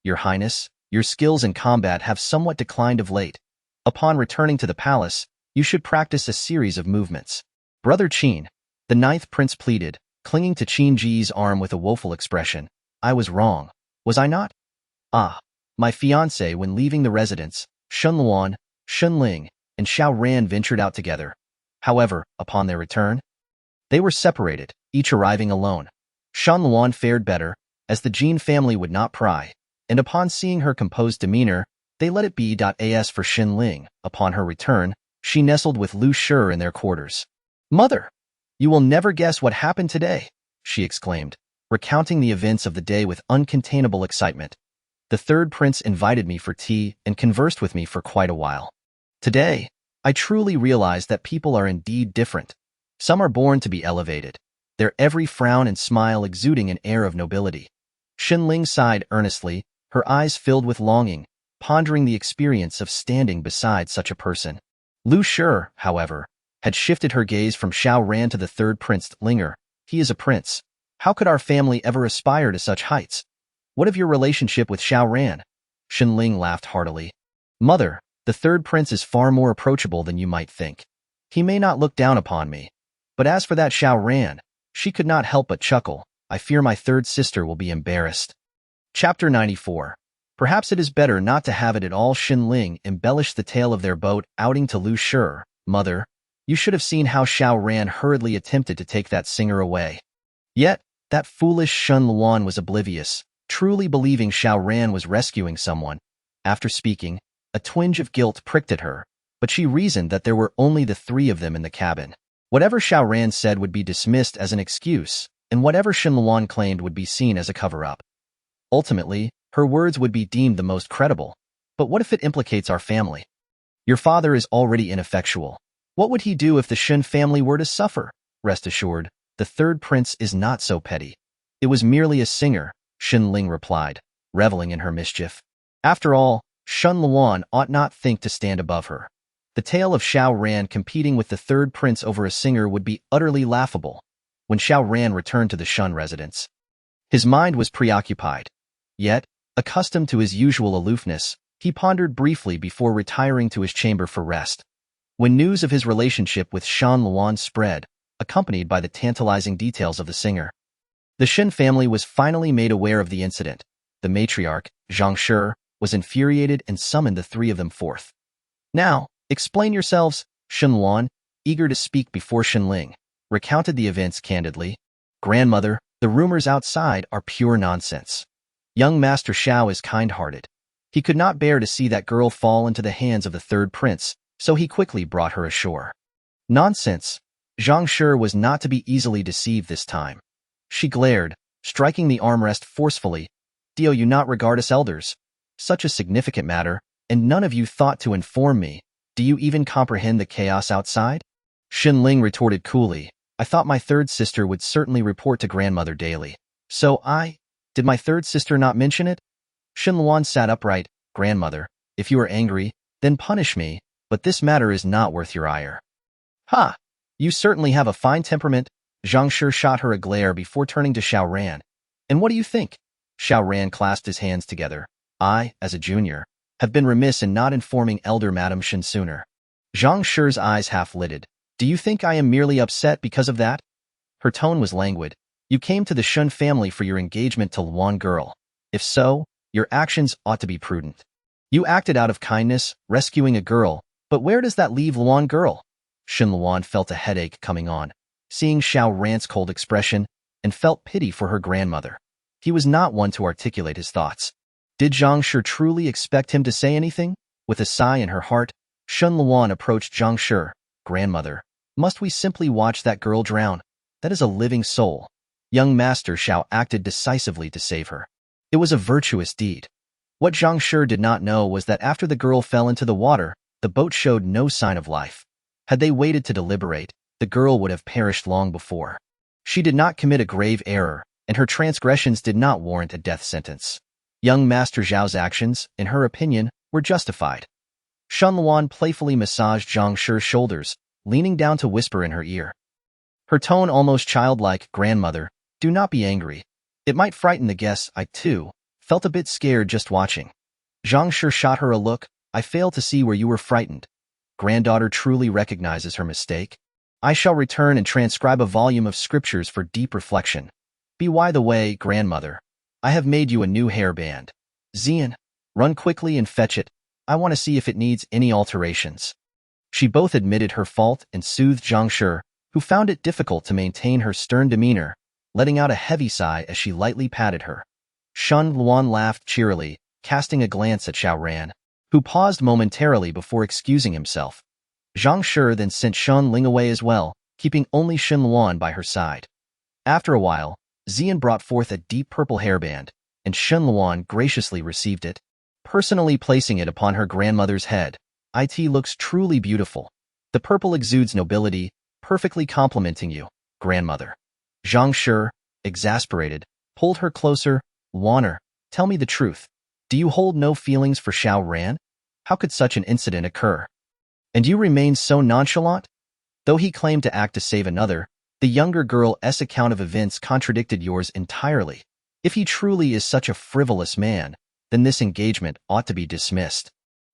Speaker 2: Your Highness, your skills in combat have somewhat declined of late. Upon returning to the palace, you should practice a series of movements. Brother Qin, the ninth prince pleaded, clinging to Qin Ji's arm with a woeful expression. I was wrong, was I not? My fiancé, when leaving the residence, Shen Luan, Shen Ling, and Xiao Ran ventured out together. However, upon their return, they were separated, each arriving alone. Shen Luan fared better, as the Jin family would not pry, and upon seeing her composed demeanor, they let it be. As for Shen Ling, upon her return, she nestled with Lu Shi in their quarters. Mother, you will never guess what happened today, she exclaimed, recounting the events of the day with uncontainable excitement. The third prince invited me for tea and conversed with me for quite a while. Today, I truly realized that people are indeed different. Some are born to be elevated, their every frown and smile exuding an air of nobility. Shen Ling sighed earnestly, her eyes filled with longing, pondering the experience of standing beside such a person. Lu Shi, however, had shifted her gaze from Xiao Ran to the third prince. Linger, he is a prince. How could our family ever aspire to such heights? What of your relationship with Xiao Ran? Shen Ling laughed heartily. Mother, the third prince is far more approachable than you might think. He may not look down upon me. But as for that Xiao Ran, she could not help but chuckle. I fear my third sister will be embarrassed. Chapter 94. Perhaps it is better not to have it at all. Shen Ling embellished the tale of their boat outing to Lu Shi. Mother, you should have seen how Xiao Ran hurriedly attempted to take that singer away. Yet, that foolish Shen Luan was oblivious, truly believing Xiao Ran was rescuing someone. After speaking, a twinge of guilt pricked at her, but she reasoned that there were only the three of them in the cabin. Whatever Xiao Ran said would be dismissed as an excuse, and whatever Shen Luan claimed would be seen as a cover-up. Ultimately, her words would be deemed the most credible. But what if it implicates our family? Your father is already ineffectual. What would he do if the Shen family were to suffer? Rest assured, the third prince is not so petty. It was merely a singer, Shen Ling replied, reveling in her mischief. After all, Shen Luan ought not think to stand above her. The tale of Xiao Ran competing with the third prince over a singer would be utterly laughable. When Xiao Ran returned to the Shen residence, his mind was preoccupied. Yet, accustomed to his usual aloofness, he pondered briefly before retiring to his chamber for rest. When news of his relationship with Shen Luan spread, accompanied by the tantalizing details of the singer, the Shen family was finally made aware of the incident. The matriarch, Zhang Shi, was infuriated and summoned the three of them forth. Now, explain yourselves, Shen Luan, eager to speak before Shen Ling, recounted the events candidly. Grandmother, the rumors outside are pure nonsense. Young Master Xiao is kind-hearted. He could not bear to see that girl fall into the hands of the third prince, so he quickly brought her ashore. Nonsense. Zhang Shi was not to be easily deceived this time. She glared, striking the armrest forcefully. Do you not regard us elders? Such a significant matter, and none of you thought to inform me. Do you even comprehend the chaos outside? Shen Ling retorted coolly. I thought my third sister would certainly report to grandmother daily. So did my third sister not mention it? Shen Luan sat upright. Grandmother, if you are angry, then punish me, but this matter is not worth your ire. Ha! You certainly have a fine temperament. Zhang Shi shot her a glare before turning to Xiao Ran. And what do you think? Xiao Ran clasped his hands together. I, as a junior, have been remiss in not informing elder Madame Shen sooner. Zhang Shi's eyes half-lidded. Do you think I am merely upset because of that? Her tone was languid. You came to the Shun family for your engagement to Luan girl. If so, your actions ought to be prudent. You acted out of kindness, rescuing a girl, but where does that leave Luan girl? Shun Luan felt a headache coming on, seeing Xiao Ran's cold expression, and felt pity for her grandmother. He was not one to articulate his thoughts. Did Zhang Shi truly expect him to say anything? With a sigh in her heart, Shun Luan approached Zhang Shi. Grandmother, must we simply watch that girl drown? That is a living soul. Young Master Xiao acted decisively to save her. It was a virtuous deed. What Zhang Shi did not know was that after the girl fell into the water, the boat showed no sign of life. Had they waited to deliberate, the girl would have perished long before. She did not commit a grave error, and her transgressions did not warrant a death sentence. Young Master Zhao's actions, in her opinion, were justified. Shun Luan playfully massaged Zhang Shi's shoulders, leaning down to whisper in her ear. Her tone almost childlike, Grandmother, do not be angry. It might frighten the guests. I, too, felt a bit scared just watching. Zhang Shi shot her a look. I fail to see where you were frightened. Granddaughter truly recognizes her mistake. I shall return and transcribe a volume of scriptures for deep reflection. By the way, Grandmother, I have made you a new hairband. Xian, run quickly and fetch it. I want to see if it needs any alterations. She both admitted her fault and soothed Zhang Shi, who found it difficult to maintain her stern demeanor, letting out a heavy sigh as she lightly patted her. Shun Luan laughed cheerily, casting a glance at Xiao Ran, who paused momentarily before excusing himself. Zhang Shi then sent Shun Ling away as well, keeping only Shun Luan by her side. After a while, Xian brought forth a deep purple hairband, and Shun Luan graciously received it, personally placing it upon her grandmother's head. It looks truly beautiful. The purple exudes nobility, perfectly complementing you, Grandmother. Zhang Shi, exasperated, pulled her closer. Luaner, tell me the truth. Do you hold no feelings for Xiao Ran? How could such an incident occur? And you remain so nonchalant? Though he claimed to act to save another, the younger girl's account of events contradicted yours entirely. If he truly is such a frivolous man, then this engagement ought to be dismissed.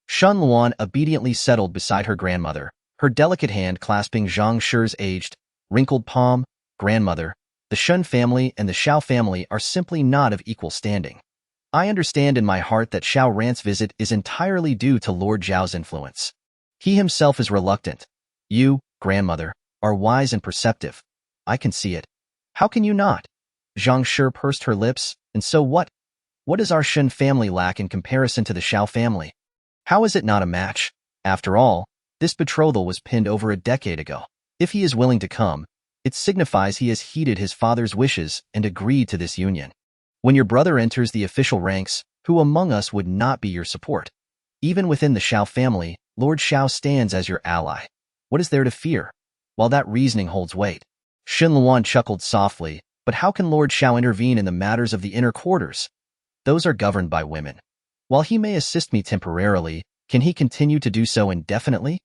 Speaker 2: Shun Luan obediently settled beside her grandmother, her delicate hand clasping Zhang Shi's aged, wrinkled palm. Grandmother, the Shun family and the Xiao family are simply not of equal standing. I understand in my heart that Xiao Ran's visit is entirely due to Lord Zhao's influence. He himself is reluctant. You, Grandmother, are wise and perceptive. I can see it. How can you not? Zhang Shi pursed her lips. And so what? What does our Shun family lack in comparison to the Xiao family? How is it not a match? After all, this betrothal was pinned over a decade ago. If he is willing to come, it signifies he has heeded his father's wishes and agreed to this union. When your brother enters the official ranks, who among us would not be your support? Even within the Xiao family, Lord Xiao stands as your ally. What is there to fear? While that reasoning holds weight. Shun Luan chuckled softly, but how can Lord Xiao intervene in the matters of the inner quarters? Those are governed by women. While he may assist me temporarily, can he continue to do so indefinitely?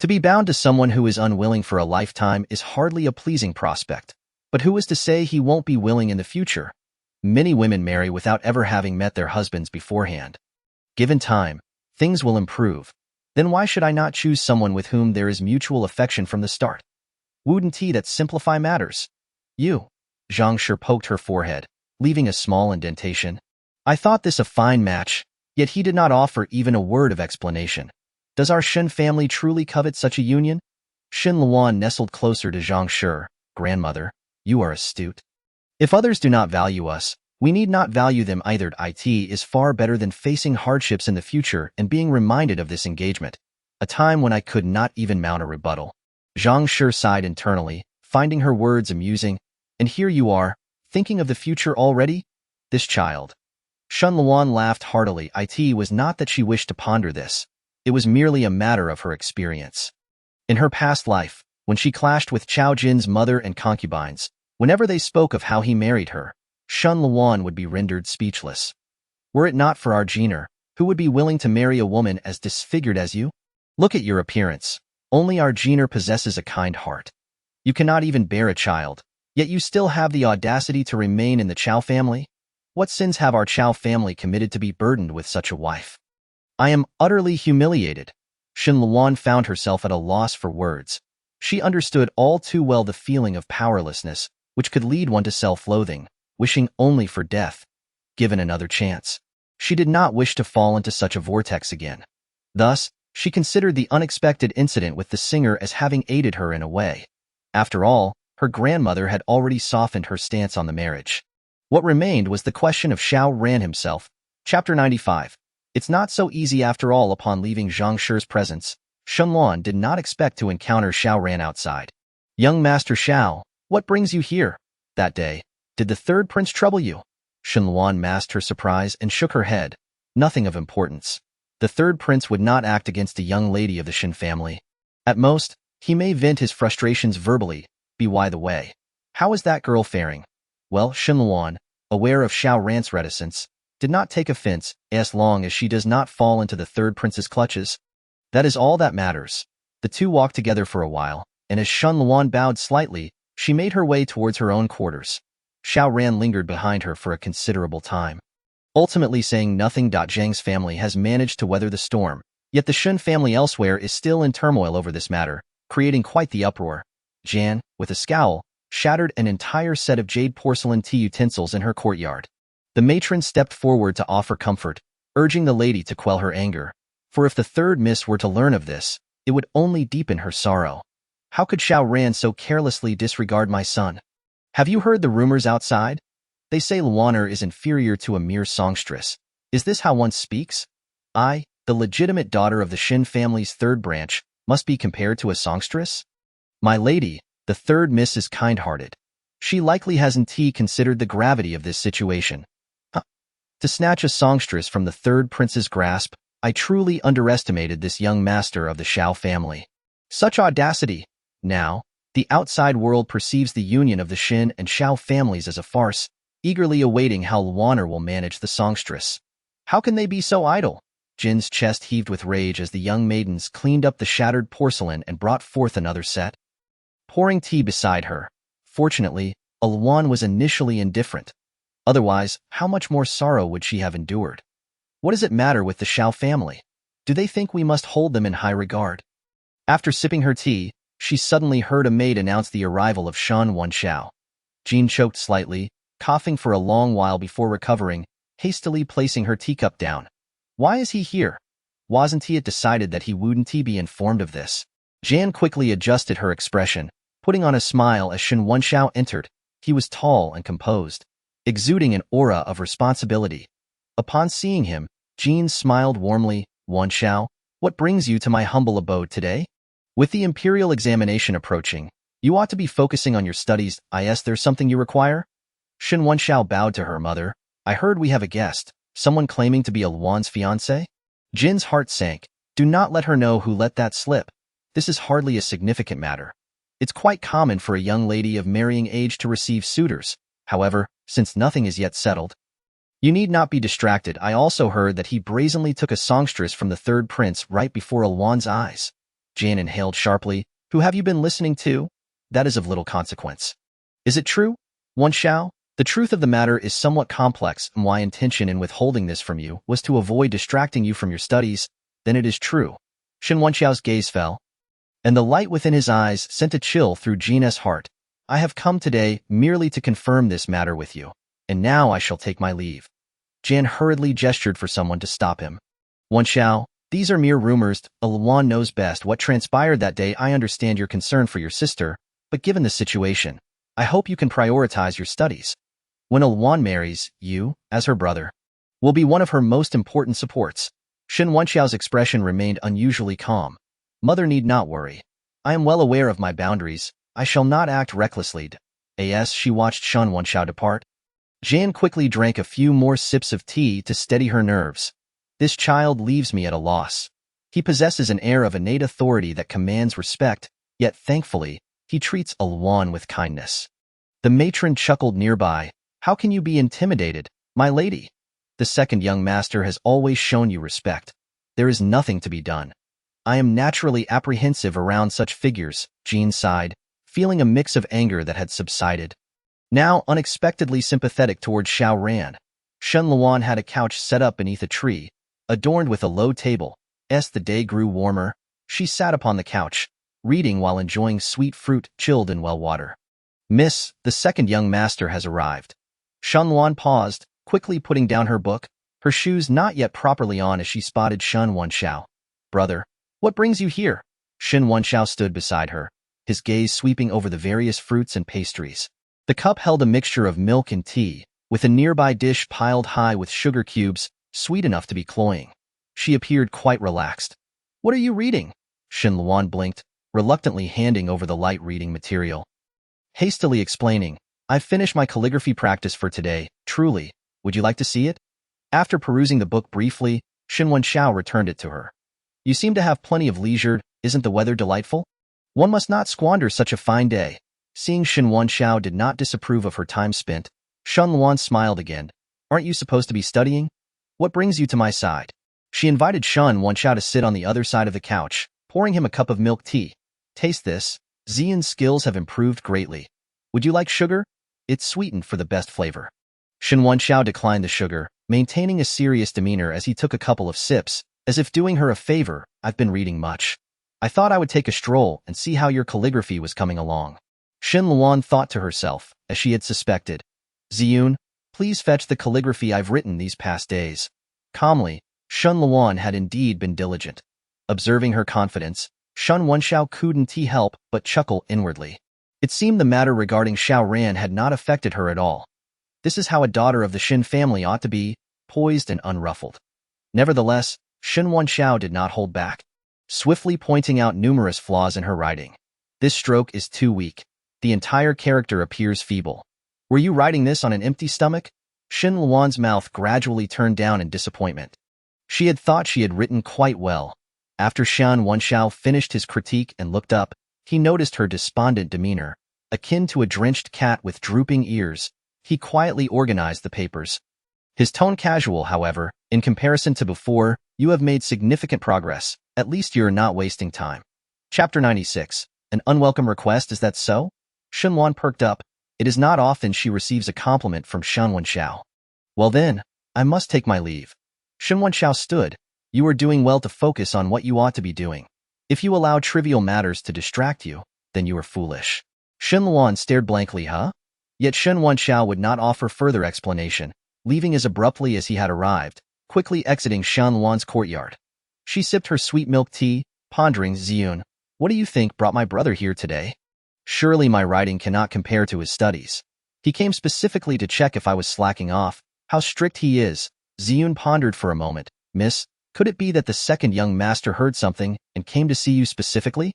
Speaker 2: To be bound to someone who is unwilling for a lifetime is hardly a pleasing prospect. But who is to say he won't be willing in the future? Many women marry without ever having met their husbands beforehand. Given time, things will improve. Then why should I not choose someone with whom there is mutual affection from the start? Wouldn't that simplify matters? You. Zhang Shi poked her forehead, leaving a small indentation. I thought this a fine match, yet he did not offer even a word of explanation. Does our Shun family truly covet such a union? Shun Luan nestled closer to Zhang Shi. Grandmother, you are astute. If others do not value us, we need not value them either. It is far better than facing hardships in the future and being reminded of this engagement, a time when I could not even mount a rebuttal. Zhang Shi sighed internally, finding her words amusing. And here you are, thinking of the future already? This child. Shun Luan laughed heartily. It was not that she wished to ponder this. It was merely a matter of her experience. In her past life, when she clashed with Chao Jin's mother and concubines, whenever they spoke of how he married her, Shun Luan would be rendered speechless. Were it not for our Jiner, who would be willing to marry a woman as disfigured as you? Look at your appearance. Only our Jiner possesses a kind heart. You cannot even bear a child, yet you still have the audacity to remain in the Chao family? What sins have our Chao family committed to be burdened with such a wife? I am utterly humiliated. Shun Luan found herself at a loss for words. She understood all too well the feeling of powerlessness, which could lead one to self-loathing, wishing only for death, given another chance. She did not wish to fall into such a vortex again. Thus, she considered the unexpected incident with the singer as having aided her in a way. After all, her grandmother had already softened her stance on the marriage. What remained was the question of Xiao Ran himself. Chapter 95. It's not so easy after all. Upon leaving Zhang Shi's presence, Shenluan did not expect to encounter Xiao Ran outside. Young Master Xiao, what brings you here? That day, did the third prince trouble you? Shenluan masked her surprise and shook her head. Nothing of importance. The third prince would not act against a young lady of the Shen family. At most, he may vent his frustrations verbally. By the way, how is that girl faring? Well, Shenluan, aware of Xiao Ran's reticence, did not take offense as long as she does not fall into the third prince's clutches. That is all that matters. The two walked together for a while, and as Shenluan bowed slightly, she made her way towards her own quarters. Xiao Ran lingered behind her for a considerable time, ultimately saying nothing. Zhang's family has managed to weather the storm, yet the Shen family elsewhere is still in turmoil over this matter, creating quite the uproar. Jan, with a scowl, shattered an entire set of jade porcelain tea utensils in her courtyard. The matron stepped forward to offer comfort, urging the lady to quell her anger, for if the third miss were to learn of this, it would only deepen her sorrow. How could Xiao Ran so carelessly disregard my son? Have you heard the rumors outside? They say Luaner is inferior to a mere songstress. Is this how one speaks? I, the legitimate daughter of the Shen family's third branch, must be compared to a songstress? My lady, the third miss is kind-hearted. She likely hasn't considered the gravity of this situation. To snatch a songstress from the third prince's grasp, I truly underestimated this young master of the Xiao family. Such audacity! Now, the outside world perceives the union of the Shen and Xiao families as a farce, eagerly awaiting how Luaner will manage the songstress. How can they be so idle? Jin's chest heaved with rage as the young maidens cleaned up the shattered porcelain and brought forth another set, pouring tea beside her. Fortunately, Luan was initially indifferent. Otherwise, how much more sorrow would she have endured? What does it matter with the Xiao family? Do they think we must hold them in high regard? After sipping her tea, she suddenly heard a maid announce the arrival of Shan Wanxiao. Jin choked slightly, coughing for a long while before recovering, hastily placing her teacup down. Why is he here? Wasn't it decided that he wouldn't be informed of this? Jan quickly adjusted her expression, putting on a smile as Shen Wanxiao entered. He was tall and composed, exuding an aura of responsibility. Upon seeing him, Jean smiled warmly. Wanxiao, what brings you to my humble abode today? With the imperial examination approaching, you ought to be focusing on your studies. Is there something you require? Shen Wanxiao bowed to her mother. I heard we have a guest, someone claiming to be Luan's fiancé. Jin's heart sank. Do not let her know who let that slip. This is hardly a significant matter. It's quite common for a young lady of marrying age to receive suitors. However, since nothing is yet settled, you need not be distracted. I also heard that he brazenly took a songstress from the third prince right before Luan's eyes. Jan inhaled sharply. Who have you been listening to? That is of little consequence. Is it true? Wanxiao, the truth of the matter is somewhat complex, and my intention in withholding this from you was to avoid distracting you from your studies. Then it is true. Shen Wanxiao's gaze fell, and the light within his eyes sent a chill through Jin's heart. I have come today merely to confirm this matter with you, and now I shall take my leave. Jan hurriedly gestured for someone to stop him. Wanxiao, these are mere rumors. Luan knows best what transpired that day. I understand your concern for your sister, but given the situation, I hope you can prioritize your studies. When Luan marries, you, as her brother, will be one of her most important supports. Shen Wanxiao's expression remained unusually calm. Mother need not worry. I am well aware of my boundaries. I shall not act recklessly. As she watched Shen Wanxiao depart, Jan quickly drank a few more sips of tea to steady her nerves. This child leaves me at a loss. He possesses an air of innate authority that commands respect, yet thankfully, he treats Luan with kindness. The matron chuckled nearby. How can you be intimidated, my lady? The second young master has always shown you respect. There is nothing to be done. I am naturally apprehensive around such figures, Jean sighed, feeling a mix of anger that had subsided. Now unexpectedly sympathetic towards Xiao Ran. Shen Luan had a couch set up beneath a tree, adorned with a low table. As the day grew warmer, she sat upon the couch, reading while enjoying sweet fruit chilled in well water. Miss, the second young master has arrived. Shen Luan paused, quickly putting down her book, her shoes not yet properly on as she spotted Shen Wanxiao. Brother, what brings you here? Shen Wanxiao stood beside her, his gaze sweeping over the various fruits and pastries. The cup held a mixture of milk and tea, with a nearby dish piled high with sugar cubes, sweet enough to be cloying. She appeared quite relaxed. What are you reading? Shen Luan blinked, reluctantly handing over the light reading material. Hastily explaining, I've finished my calligraphy practice for today, truly. Would you like to see it? After perusing the book briefly, Shen Wanxiao returned it to her. You seem to have plenty of leisure, isn't the weather delightful? One must not squander such a fine day. Seeing Shen Wanxiao did not disapprove of her time spent, Shen Luan smiled again. Aren't you supposed to be studying? What brings you to my side? She invited Shen Wanxiao to sit on the other side of the couch, pouring him a cup of milk tea. Taste this. Ziyan's skills have improved greatly. Would you like sugar? It's sweetened for the best flavor. Shen Wanxiao declined the sugar, maintaining a serious demeanor as he took a couple of sips, as if doing her a favor. I've been reading much. I thought I would take a stroll and see how your calligraphy was coming along. Shen Luan thought to herself, as she had suspected. Ziyun, please fetch the calligraphy I've written these past days. Calmly, Shen Luan had indeed been diligent. Observing her confidence, Shen Wanxiao couldn't help but chuckle inwardly. It seemed the matter regarding Xiao Ran had not affected her at all. This is how a daughter of the Shen family ought to be, poised and unruffled. Nevertheless, Shen Wanxiao did not hold back, swiftly pointing out numerous flaws in her writing. This stroke is too weak. The entire character appears feeble. Were you writing this on an empty stomach? Shen Luan's mouth gradually turned down in disappointment. She had thought she had written quite well. After Shen Wanxiao finished his critique and looked up, he noticed her despondent demeanor, akin to a drenched cat with drooping ears. He quietly organized the papers. His tone casual, however, in comparison to before. You have made significant progress. At least you're not wasting time. Chapter 96. An unwelcome request, is that so? Shen Luan perked up. It is not often she receives a compliment from Shen Wanxiao. Well then, I must take my leave. Shen Wanxiao stood. You are doing well to focus on what you ought to be doing. If you allow trivial matters to distract you, then you are foolish. Shen Luan stared blankly, huh? Yet Shen Wanxiao would not offer further explanation, leaving as abruptly as he had arrived, quickly exiting Shen Luan's courtyard. She sipped her sweet milk tea, pondering. Ziyun, what do you think brought my brother here today? Surely my writing cannot compare to his studies. He came specifically to check if I was slacking off. How strict he is. Ziyun pondered for a moment. Miss, could it be that the second young master heard something and came to see you specifically?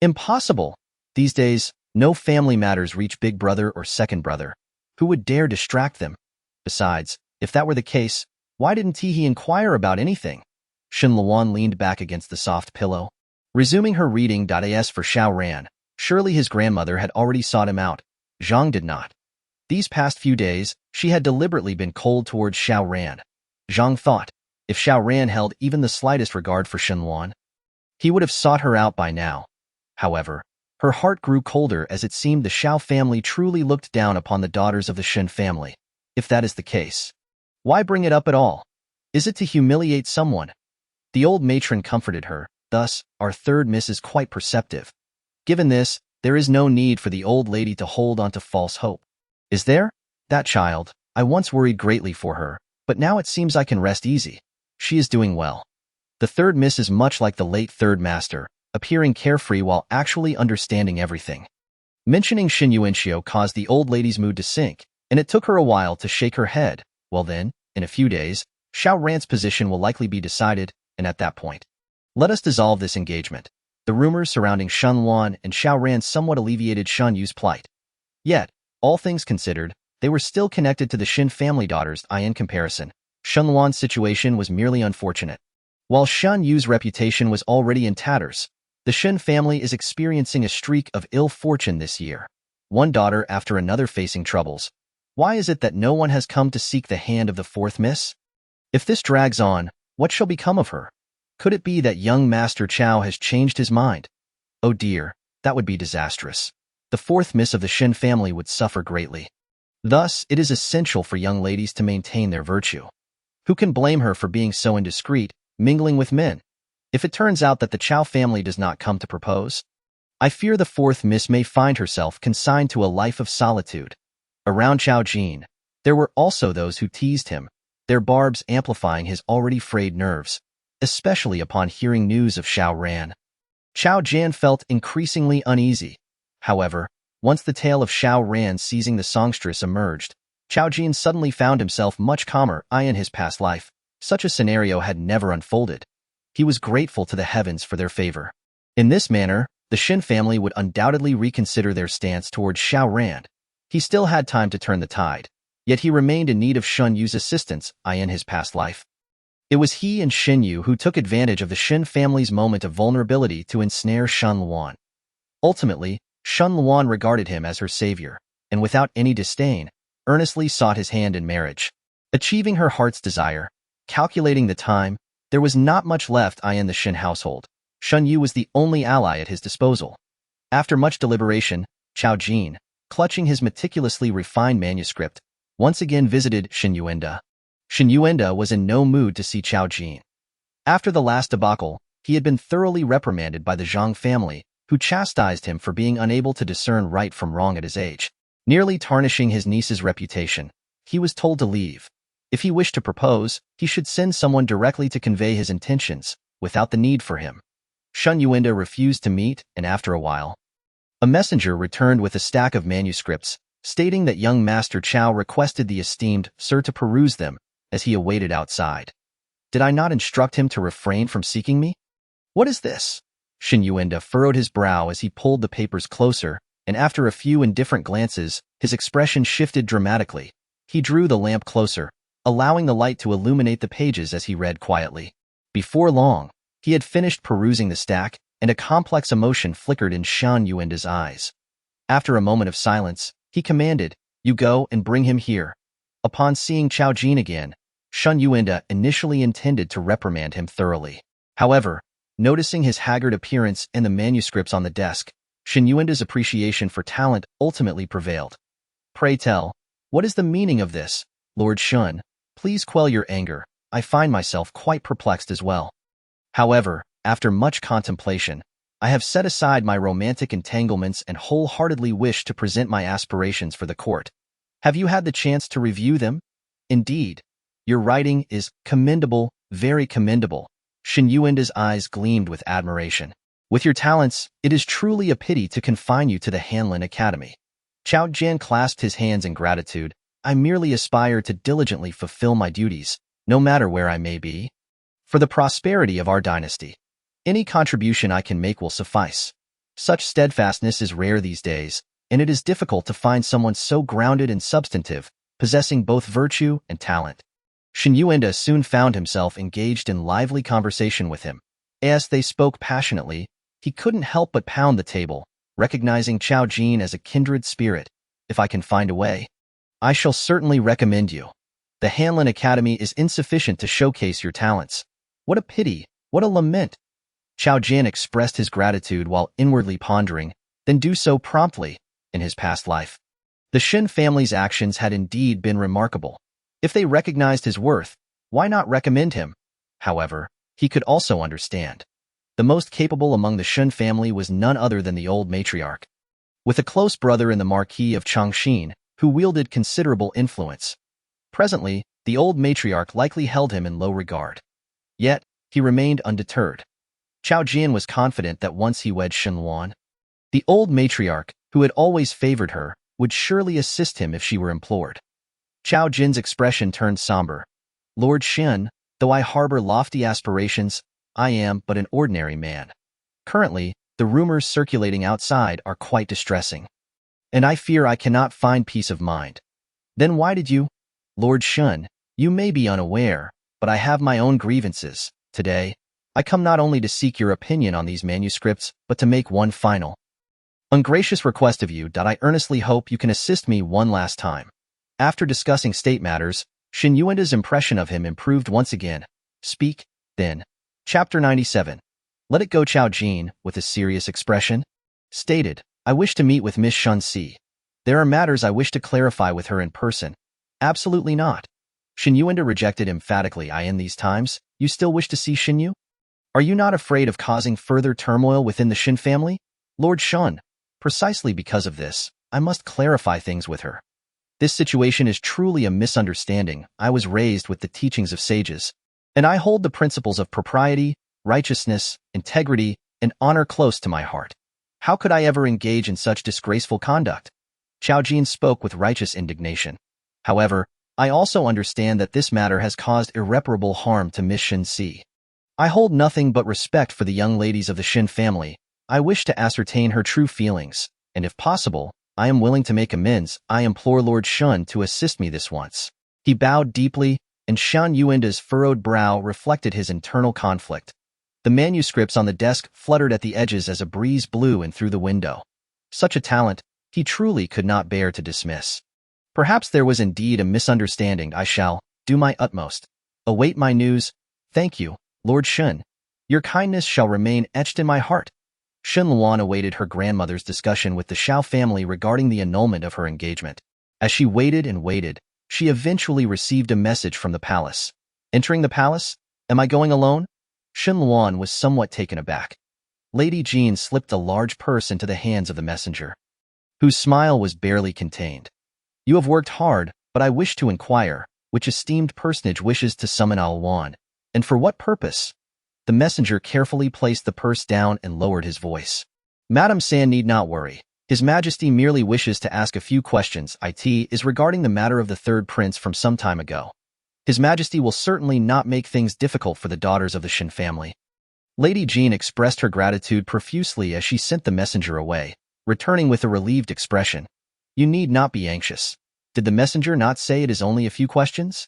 Speaker 2: Impossible. These days, no family matters reach big brother or second brother. Who would dare distract them? Besides, if that were the case, why didn't he inquire about anything? Shen Luan leaned back against the soft pillow, resuming her reading. As for Xiao Ran, surely his grandmother had already sought him out. Zhang did not. These past few days, she had deliberately been cold towards Xiao Ran. Zhang thought, if Xiao Ran held even the slightest regard for Shen Luan, he would have sought her out by now. However, her heart grew colder as it seemed the Xiao family truly looked down upon the daughters of the Shen family. If that is the case, why bring it up at all? Is it to humiliate someone? The old matron comforted her. Thus, our third miss is quite perceptive. Given this, there is no need for the old lady to hold on to false hope. Is there? That child, I once worried greatly for her, but now it seems I can rest easy. She is doing well. The third miss is much like the late third master, appearing carefree while actually understanding everything. Mentioning Xin Yuanxiu caused the old lady's mood to sink, and it took her a while to shake her head. Well then, in a few days, Xiao Ran's position will likely be decided, and at that point, let us dissolve this engagement. The rumors surrounding Shen Luan and Xiao Ran somewhat alleviated Shen Yu's plight. Yet, all things considered, they were still connected to the Shen family daughters. In comparison, Shen Luan's situation was merely unfortunate. While Shen Yu's reputation was already in tatters, the Shen family is experiencing a streak of ill fortune this year. One daughter after another facing troubles. Why is it that no one has come to seek the hand of the fourth miss? If this drags on, what shall become of her? Could it be that young Master Chao has changed his mind? Oh dear, that would be disastrous. The fourth miss of the Shen family would suffer greatly. Thus, it is essential for young ladies to maintain their virtue. Who can blame her for being so indiscreet, mingling with men? If it turns out that the Chao family does not come to propose, I fear the fourth Miss may find herself consigned to a life of solitude. Around Chao Jin, there were also those who teased him, their barbs amplifying his already frayed nerves, especially upon hearing news of Xiao Ran. Chao Jan felt increasingly uneasy. However, once the tale of Xiao Ran seizing the songstress emerged, Chao Jin suddenly found himself much calmer in his past life. Such a scenario had never unfolded. He was grateful to the heavens for their favor. In this manner, the Shin family would undoubtedly reconsider their stance towards Xiao Ran. He still had time to turn the tide, yet he remained in need of Shun Yu's assistance in his past life. It was he and Shin Yu who took advantage of the Shin family's moment of vulnerability to ensnare Shun Luan. Ultimately, Shun Luan regarded him as her savior, and without any disdain, earnestly sought his hand in marriage. Achieving her heart's desire, calculating the time, there was not much left in the Shin household. Shun Yu was the only ally at his disposal. After much deliberation, Chao Jin, clutching his meticulously refined manuscript, once again visited Shin Yuenda. Shin Yuenda was in no mood to see Chao Jin. After the last debacle, he had been thoroughly reprimanded by the Zhang family, who chastised him for being unable to discern right from wrong at his age, nearly tarnishing his niece's reputation. He was told to leave. If he wished to propose, he should send someone directly to convey his intentions, without the need for him. Shun Yuenda refused to meet, and after a while, a messenger returned with a stack of manuscripts, stating that young Master Chao requested the esteemed sir to peruse them, as he awaited outside. Did I not instruct him to refrain from seeking me? What is this? Shin Yuenda furrowed his brow as he pulled the papers closer, and after a few indifferent glances, his expression shifted dramatically. He drew the lamp closer, allowing the light to illuminate the pages as he read quietly. Before long, he had finished perusing the stack, and a complex emotion flickered in Shun Yuenda's eyes. After a moment of silence, he commanded, "You go and bring him here." Upon seeing Chao Jin again, Shun Yuenda initially intended to reprimand him thoroughly. However, noticing his haggard appearance and the manuscripts on the desk, Shin Yuenda's appreciation for talent ultimately prevailed. "Pray tell, what is the meaning of this, Lord Shun? Please quell your anger. I find myself quite perplexed as well. However, after much contemplation, I have set aside my romantic entanglements and wholeheartedly wish to present my aspirations for the court. Have you had the chance to review them? Indeed, your writing is commendable, very commendable." Shin Yuenda's eyes gleamed with admiration. "With your talents, it is truly a pity to confine you to the Hanlin Academy." Chao Jian clasped his hands in gratitude. "I merely aspire to diligently fulfill my duties, no matter where I may be. For the prosperity of our dynasty, any contribution I can make will suffice. Such steadfastness is rare these days, and it is difficult to find someone so grounded and substantive, possessing both virtue and talent." Shin Yuenda soon found himself engaged in lively conversation with him. As they spoke passionately, he couldn't help but pound the table, recognizing Chao Jin as a kindred spirit. "If I can find a way, I shall certainly recommend you. The Hanlin Academy is insufficient to showcase your talents. What a pity, what a lament." Chao Jin expressed his gratitude while inwardly pondering, then do so promptly. In his past life, the Shin family's actions had indeed been remarkable. If they recognized his worth, why not recommend him? However, he could also understand. The most capable among the Shin family was none other than the old matriarch, with a close brother in the Marquis of Chongqing, who wielded considerable influence. Presently, the old matriarch likely held him in low regard. Yet, he remained undeterred. Chao Jian was confident that once he wed Shin Luan, the old matriarch, who had always favored her, would surely assist him if she were implored. Chao Jin's expression turned somber. "Lord Shin, though I harbor lofty aspirations, I am but an ordinary man. Currently, the rumors circulating outside are quite distressing, and I fear I cannot find peace of mind." "Then why did you?" "Lord Shun, you may be unaware, but I have my own grievances. Today, I come not only to seek your opinion on these manuscripts, but to make one final, ungracious request of you. I earnestly hope you can assist me one last time." After discussing state matters, Shin Yuenda's impression of him improved once again. "Speak, then." Chapter 97. "Let it go." Chao Jin, with a serious expression, stated, "I wish to meet with Miss Shun Si. There are matters I wish to clarify with her in person." "Absolutely not." Shin Yuenda rejected emphatically. "In these times, you still wish to see Shin Yu? Are you not afraid of causing further turmoil within the Shin family?" Lord Shun, precisely because of this, I must clarify things with her. This situation is truly a misunderstanding. I was raised with the teachings of sages, and I hold the principles of propriety, righteousness, integrity, and honor close to my heart. How could I ever engage in such disgraceful conduct? Qiao Jin spoke with righteous indignation. However, I also understand that this matter has caused irreparable harm to Miss Shin Si. I hold nothing but respect for the young ladies of the Shin family. I wish to ascertain her true feelings, and if possible, I am willing to make amends. I implore Lord Shun to assist me this once. He bowed deeply, and Shan Yuanda's furrowed brow reflected his internal conflict. The manuscripts on the desk fluttered at the edges as a breeze blew in through the window. Such a talent, he truly could not bear to dismiss. Perhaps there was indeed a misunderstanding. I shall do my utmost. Await my news. Thank you, Lord Shun. Your kindness shall remain etched in my heart. Shen Luan awaited her grandmother's discussion with the Xiao family regarding the annulment of her engagement. As she waited and waited, she eventually received a message from the palace. Entering the palace? Am I going alone? Shen Luan was somewhat taken aback. Lady Jean slipped a large purse into the hands of the messenger, whose smile was barely contained. You have worked hard, but I wish to inquire, which esteemed personage wishes to summon Al Wan, and for what purpose? The messenger carefully placed the purse down and lowered his voice. Madame San need not worry. His Majesty merely wishes to ask a few questions. It is regarding the matter of the third prince from some time ago. His Majesty will certainly not make things difficult for the daughters of the Shin family. Lady Jean expressed her gratitude profusely as she sent the messenger away, returning with a relieved expression. You need not be anxious. Did the messenger not say it is only a few questions?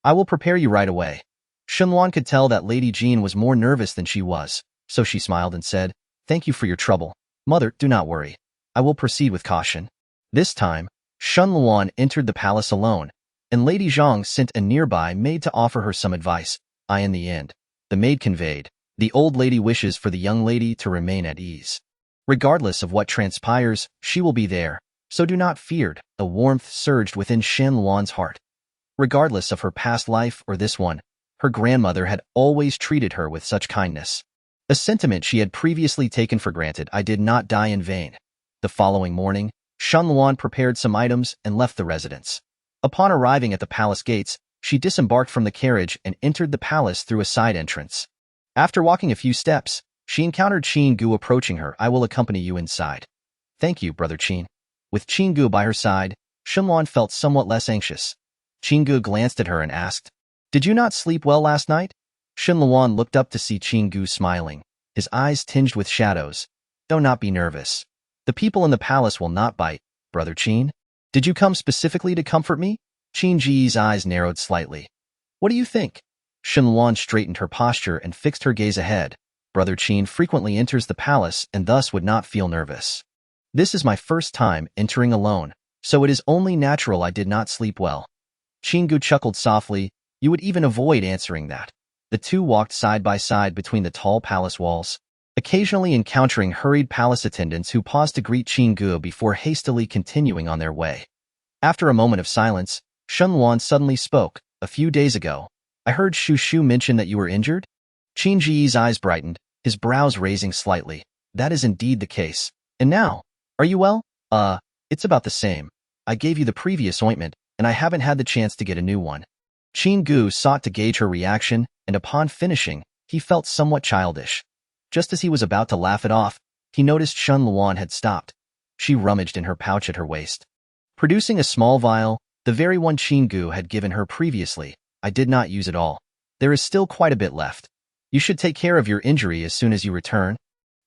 Speaker 2: I will prepare you right away. Shenluan could tell that Lady Jean was more nervous than she was, so she smiled and said, Thank you for your trouble. Mother, do not worry. I will proceed with caution. This time, Shenluan entered the palace alone, and Lady Zhang sent a nearby maid to offer her some advice. In the end, the maid conveyed, the old lady wishes for the young lady to remain at ease. Regardless of what transpires, she will be there, so do not fear. A warmth surged within Shenluan's heart. Regardless of her past life or this one, her grandmother had always treated her with such kindness. A sentiment she had previously taken for granted. I did not die in vain. The following morning, Shenluan prepared some items and left the residence. Upon arriving at the palace gates, she disembarked from the carriage and entered the palace through a side entrance. After walking a few steps, she encountered Qin Gu approaching her. I will accompany you inside. Thank you, Brother Qin. With Qin Gu by her side, Shenluan felt somewhat less anxious. Qin Gu glanced at her and asked, Did you not sleep well last night? Shenluan looked up to see Qin Gu smiling, his eyes tinged with shadows. Do not be nervous. The people in the palace will not bite, Brother Qin. Did you come specifically to comfort me? Qin Ji's eyes narrowed slightly. What do you think? Shenluan straightened her posture and fixed her gaze ahead. Brother Qin frequently enters the palace and thus would not feel nervous. This is my first time entering alone, so it is only natural I did not sleep well. Qin Gu chuckled softly. You would even avoid answering that. The two walked side by side between the tall palace walls, occasionally encountering hurried palace attendants who paused to greet Qin Gu before hastily continuing on their way. After a moment of silence, Shenluan suddenly spoke. A few days ago, I heard Shu Shu mention that you were injured? Qin Ji's eyes brightened, his brows raising slightly. That is indeed the case. And now, are you well? It's about the same. I gave you the previous ointment, and I haven't had the chance to get a new one. Qin Gu sought to gauge her reaction, and upon finishing, he felt somewhat childish. Just as he was about to laugh it off, he noticed Shenluan had stopped. She rummaged in her pouch at her waist, producing a small vial, the very one Qin Gu had given her previously. I did not use it all. There is still quite a bit left. You should take care of your injury as soon as you return.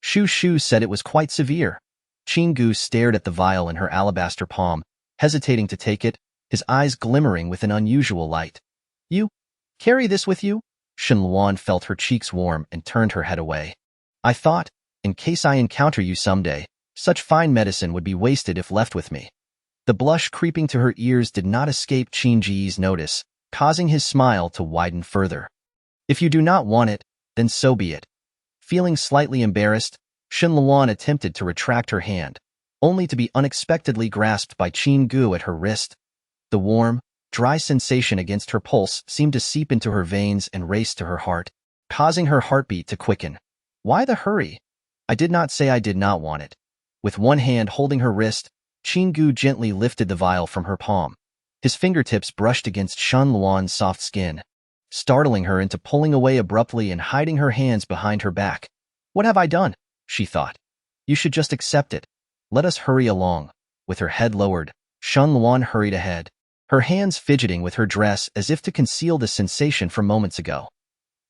Speaker 2: Shu Shu said it was quite severe. Qin Gu stared at the vial in her alabaster palm, hesitating to take it, his eyes glimmering with an unusual light. You carry this with you? Shenluan felt her cheeks warm and turned her head away. I thought, in case I encounter you someday, such fine medicine would be wasted if left with me. The blush creeping to her ears did not escape Qin Ji's notice, causing his smile to widen further. If you do not want it, then so be it. Feeling slightly embarrassed, Shenluan attempted to retract her hand, only to be unexpectedly grasped by Qin Gu at her wrist. The warm, dry sensation against her pulse seemed to seep into her veins and race to her heart, causing her heartbeat to quicken. Why the hurry? I did not say I did not want it. With one hand holding her wrist, Qinggu gently lifted the vial from her palm. His fingertips brushed against Shen Luan's soft skin, startling her into pulling away abruptly and hiding her hands behind her back. "What have I done?" she thought. "You should just accept it. Let us hurry along." With her head lowered, Shen Luan hurried ahead, her hands fidgeting with her dress as if to conceal the sensation from moments ago.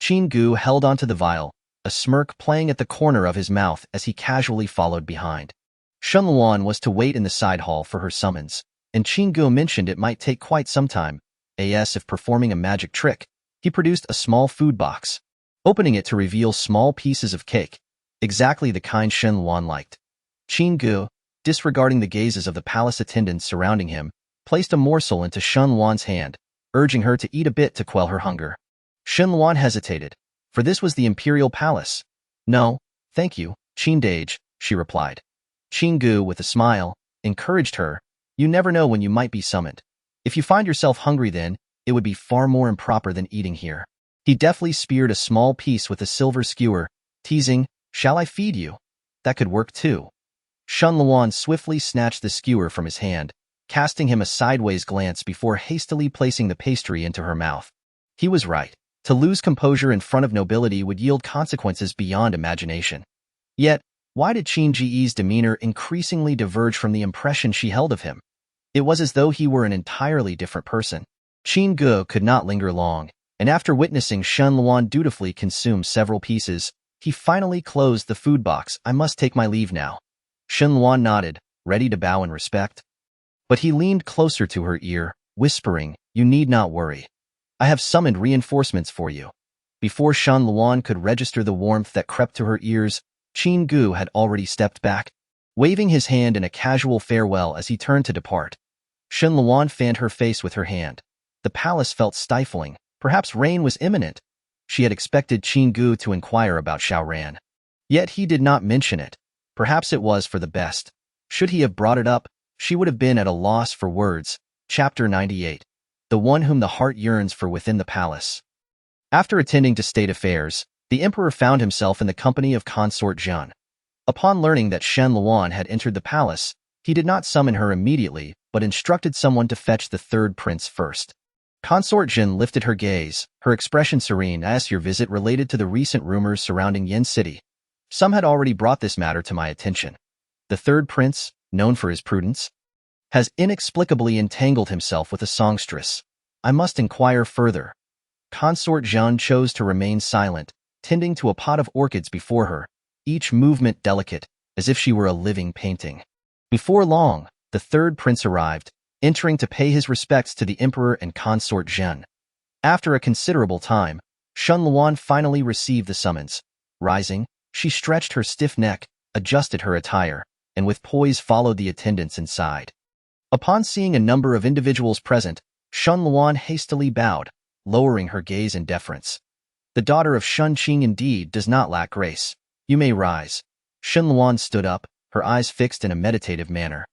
Speaker 2: Qinggu held onto the vial, a smirk playing at the corner of his mouth as he casually followed behind. Shen Luan was to wait in the side hall for her summons, and Qinggu mentioned it might take quite some time, as if performing a magic trick. He produced a small food box, opening it to reveal small pieces of cake, exactly the kind Shen Luan liked. Qinggu, disregarding the gazes of the palace attendants surrounding him, placed a morsel into Shen Luan's hand, urging her to eat a bit to quell her hunger. Shen Luan hesitated, for this was the imperial palace. "No, thank you, Qingdage," she replied. Qinggu, with a smile, encouraged her. "You never know when you might be summoned. If you find yourself hungry then, it would be far more improper than eating here." He deftly speared a small piece with a silver skewer, teasing, "Shall I feed you? That could work too." Shen Luan swiftly snatched the skewer from his hand, casting him a sideways glance before hastily placing the pastry into her mouth. He was right. To lose composure in front of nobility would yield consequences beyond imagination. Yet, why did Qin Ji's demeanor increasingly diverge from the impression she held of him? It was as though he were an entirely different person. Qin Gu could not linger long, and after witnessing Shen Luan dutifully consume several pieces, he finally closed the food box. "I must take my leave now." Shen Luan nodded, ready to bow in respect. But he leaned closer to her ear, whispering, "You need not worry. I have summoned reinforcements for you." Before Shen Luan could register the warmth that crept to her ears, Qin Gu had already stepped back, waving his hand in a casual farewell as he turned to depart. Shen Luan fanned her face with her hand. The palace felt stifling. Perhaps rain was imminent. She had expected Qin Gu to inquire about Xiaoran. Yet he did not mention it. Perhaps it was for the best. Should he have brought it up, she would have been at a loss for words. Chapter 98. The one whom the heart yearns for within the palace. After attending to state affairs, the emperor found himself in the company of consort Zhen. Upon learning that Shen Luan had entered the palace, he did not summon her immediately, but instructed someone to fetch the third prince first. Consort Zhen lifted her gaze, her expression serene as your visit related to the recent rumors surrounding Yin City. Some had already brought this matter to my attention. The third prince, known for his prudence, has inexplicably entangled himself with a songstress. I must inquire further. Consort Zhen chose to remain silent, tending to a pot of orchids before her, each movement delicate, as if she were a living painting. Before long, the third prince arrived, entering to pay his respects to the emperor and consort Zhen. After a considerable time, Shen Luan finally received the summons. Rising, she stretched her stiff neck, adjusted her attire, and with poise followed the attendants inside. Upon seeing a number of individuals present, Shen Luan hastily bowed, lowering her gaze in deference. "The daughter of Shen Qing indeed does not lack grace. You may rise." Shen Luan stood up, her eyes fixed in a meditative manner.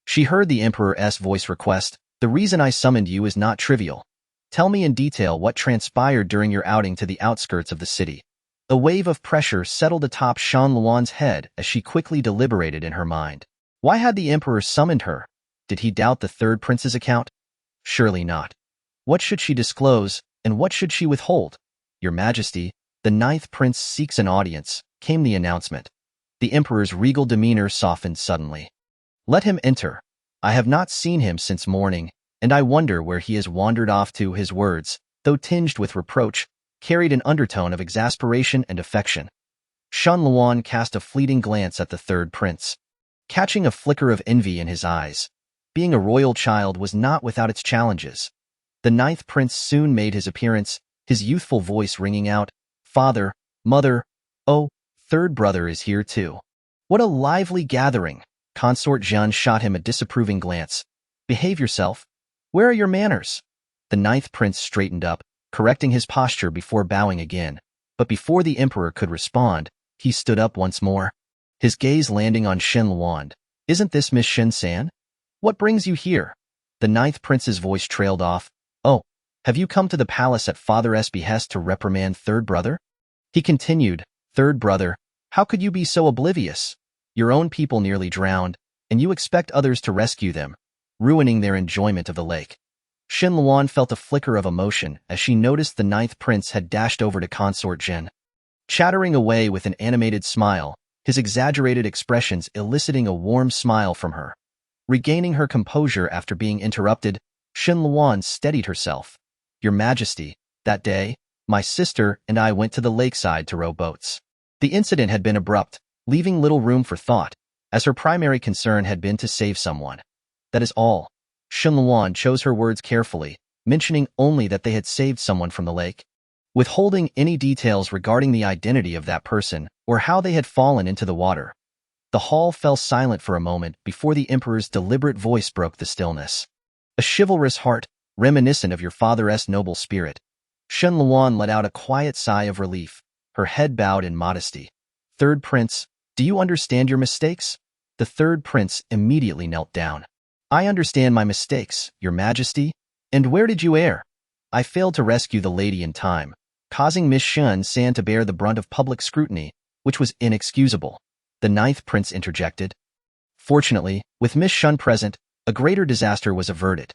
Speaker 2: She heard the emperor's voice request, "The reason I summoned you is not trivial. Tell me in detail what transpired during your outing to the outskirts of the city." A wave of pressure settled atop Shen Luan's head as she quickly deliberated in her mind. Why had the emperor summoned her? Did he doubt the third prince's account? Surely not. What should she disclose, and what should she withhold? "Your Majesty, the ninth prince seeks an audience," came the announcement. The emperor's regal demeanor softened suddenly. "Let him enter. I have not seen him since morning, and I wonder where he has wandered off to." His words, though tinged with reproach, carried an undertone of exasperation and affection. Shen Luan cast a fleeting glance at the third prince, catching a flicker of envy in his eyes. Being a royal child was not without its challenges. The ninth prince soon made his appearance, his youthful voice ringing out, "Father, mother, oh, third brother is here too." What a lively gathering! Consort Zhen shot him a disapproving glance. "Behave yourself. Where are your manners?" The ninth prince straightened up, correcting his posture before bowing again. But before the emperor could respond, he stood up once more, his gaze landing on Shen Luan. "Isn't this Miss Shen San? What brings you here?" The ninth prince's voice trailed off. "Oh, have you come to the palace at father's behest to reprimand third brother?" He continued, "Third brother, how could you be so oblivious? Your own people nearly drowned, and you expect others to rescue them, ruining their enjoyment of the lake. Shen Luan felt a flicker of emotion as she noticed the ninth prince had dashed over to consort Jin. Chattering away with an animated smile, his exaggerated expressions eliciting a warm smile from her. Regaining her composure after being interrupted, Shen Luan steadied herself. Your Majesty, that day, my sister and I went to the lakeside to row boats. The incident had been abrupt, leaving little room for thought, as her primary concern had been to save someone. That is all. Shen Luan chose her words carefully, mentioning only that they had saved someone from the lake. Withholding any details regarding the identity of that person or how they had fallen into the water. The hall fell silent for a moment before the emperor's deliberate voice broke the stillness. A chivalrous heart, reminiscent of your father's noble spirit. Shen Luan let out a quiet sigh of relief, her head bowed in modesty. Third prince, do you understand your mistakes? The third prince immediately knelt down. I understand my mistakes, your majesty. And where did you err? I failed to rescue the lady in time, causing Miss Shen San to bear the brunt of public scrutiny, which was inexcusable. The ninth prince interjected. Fortunately, with Miss Shen present, a greater disaster was averted.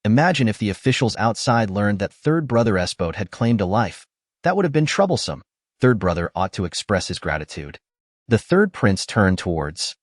Speaker 2: Imagine if the officials outside learned that third brother Esbot had claimed a life. That would have been troublesome. Third brother ought to express his gratitude. The third prince turned towards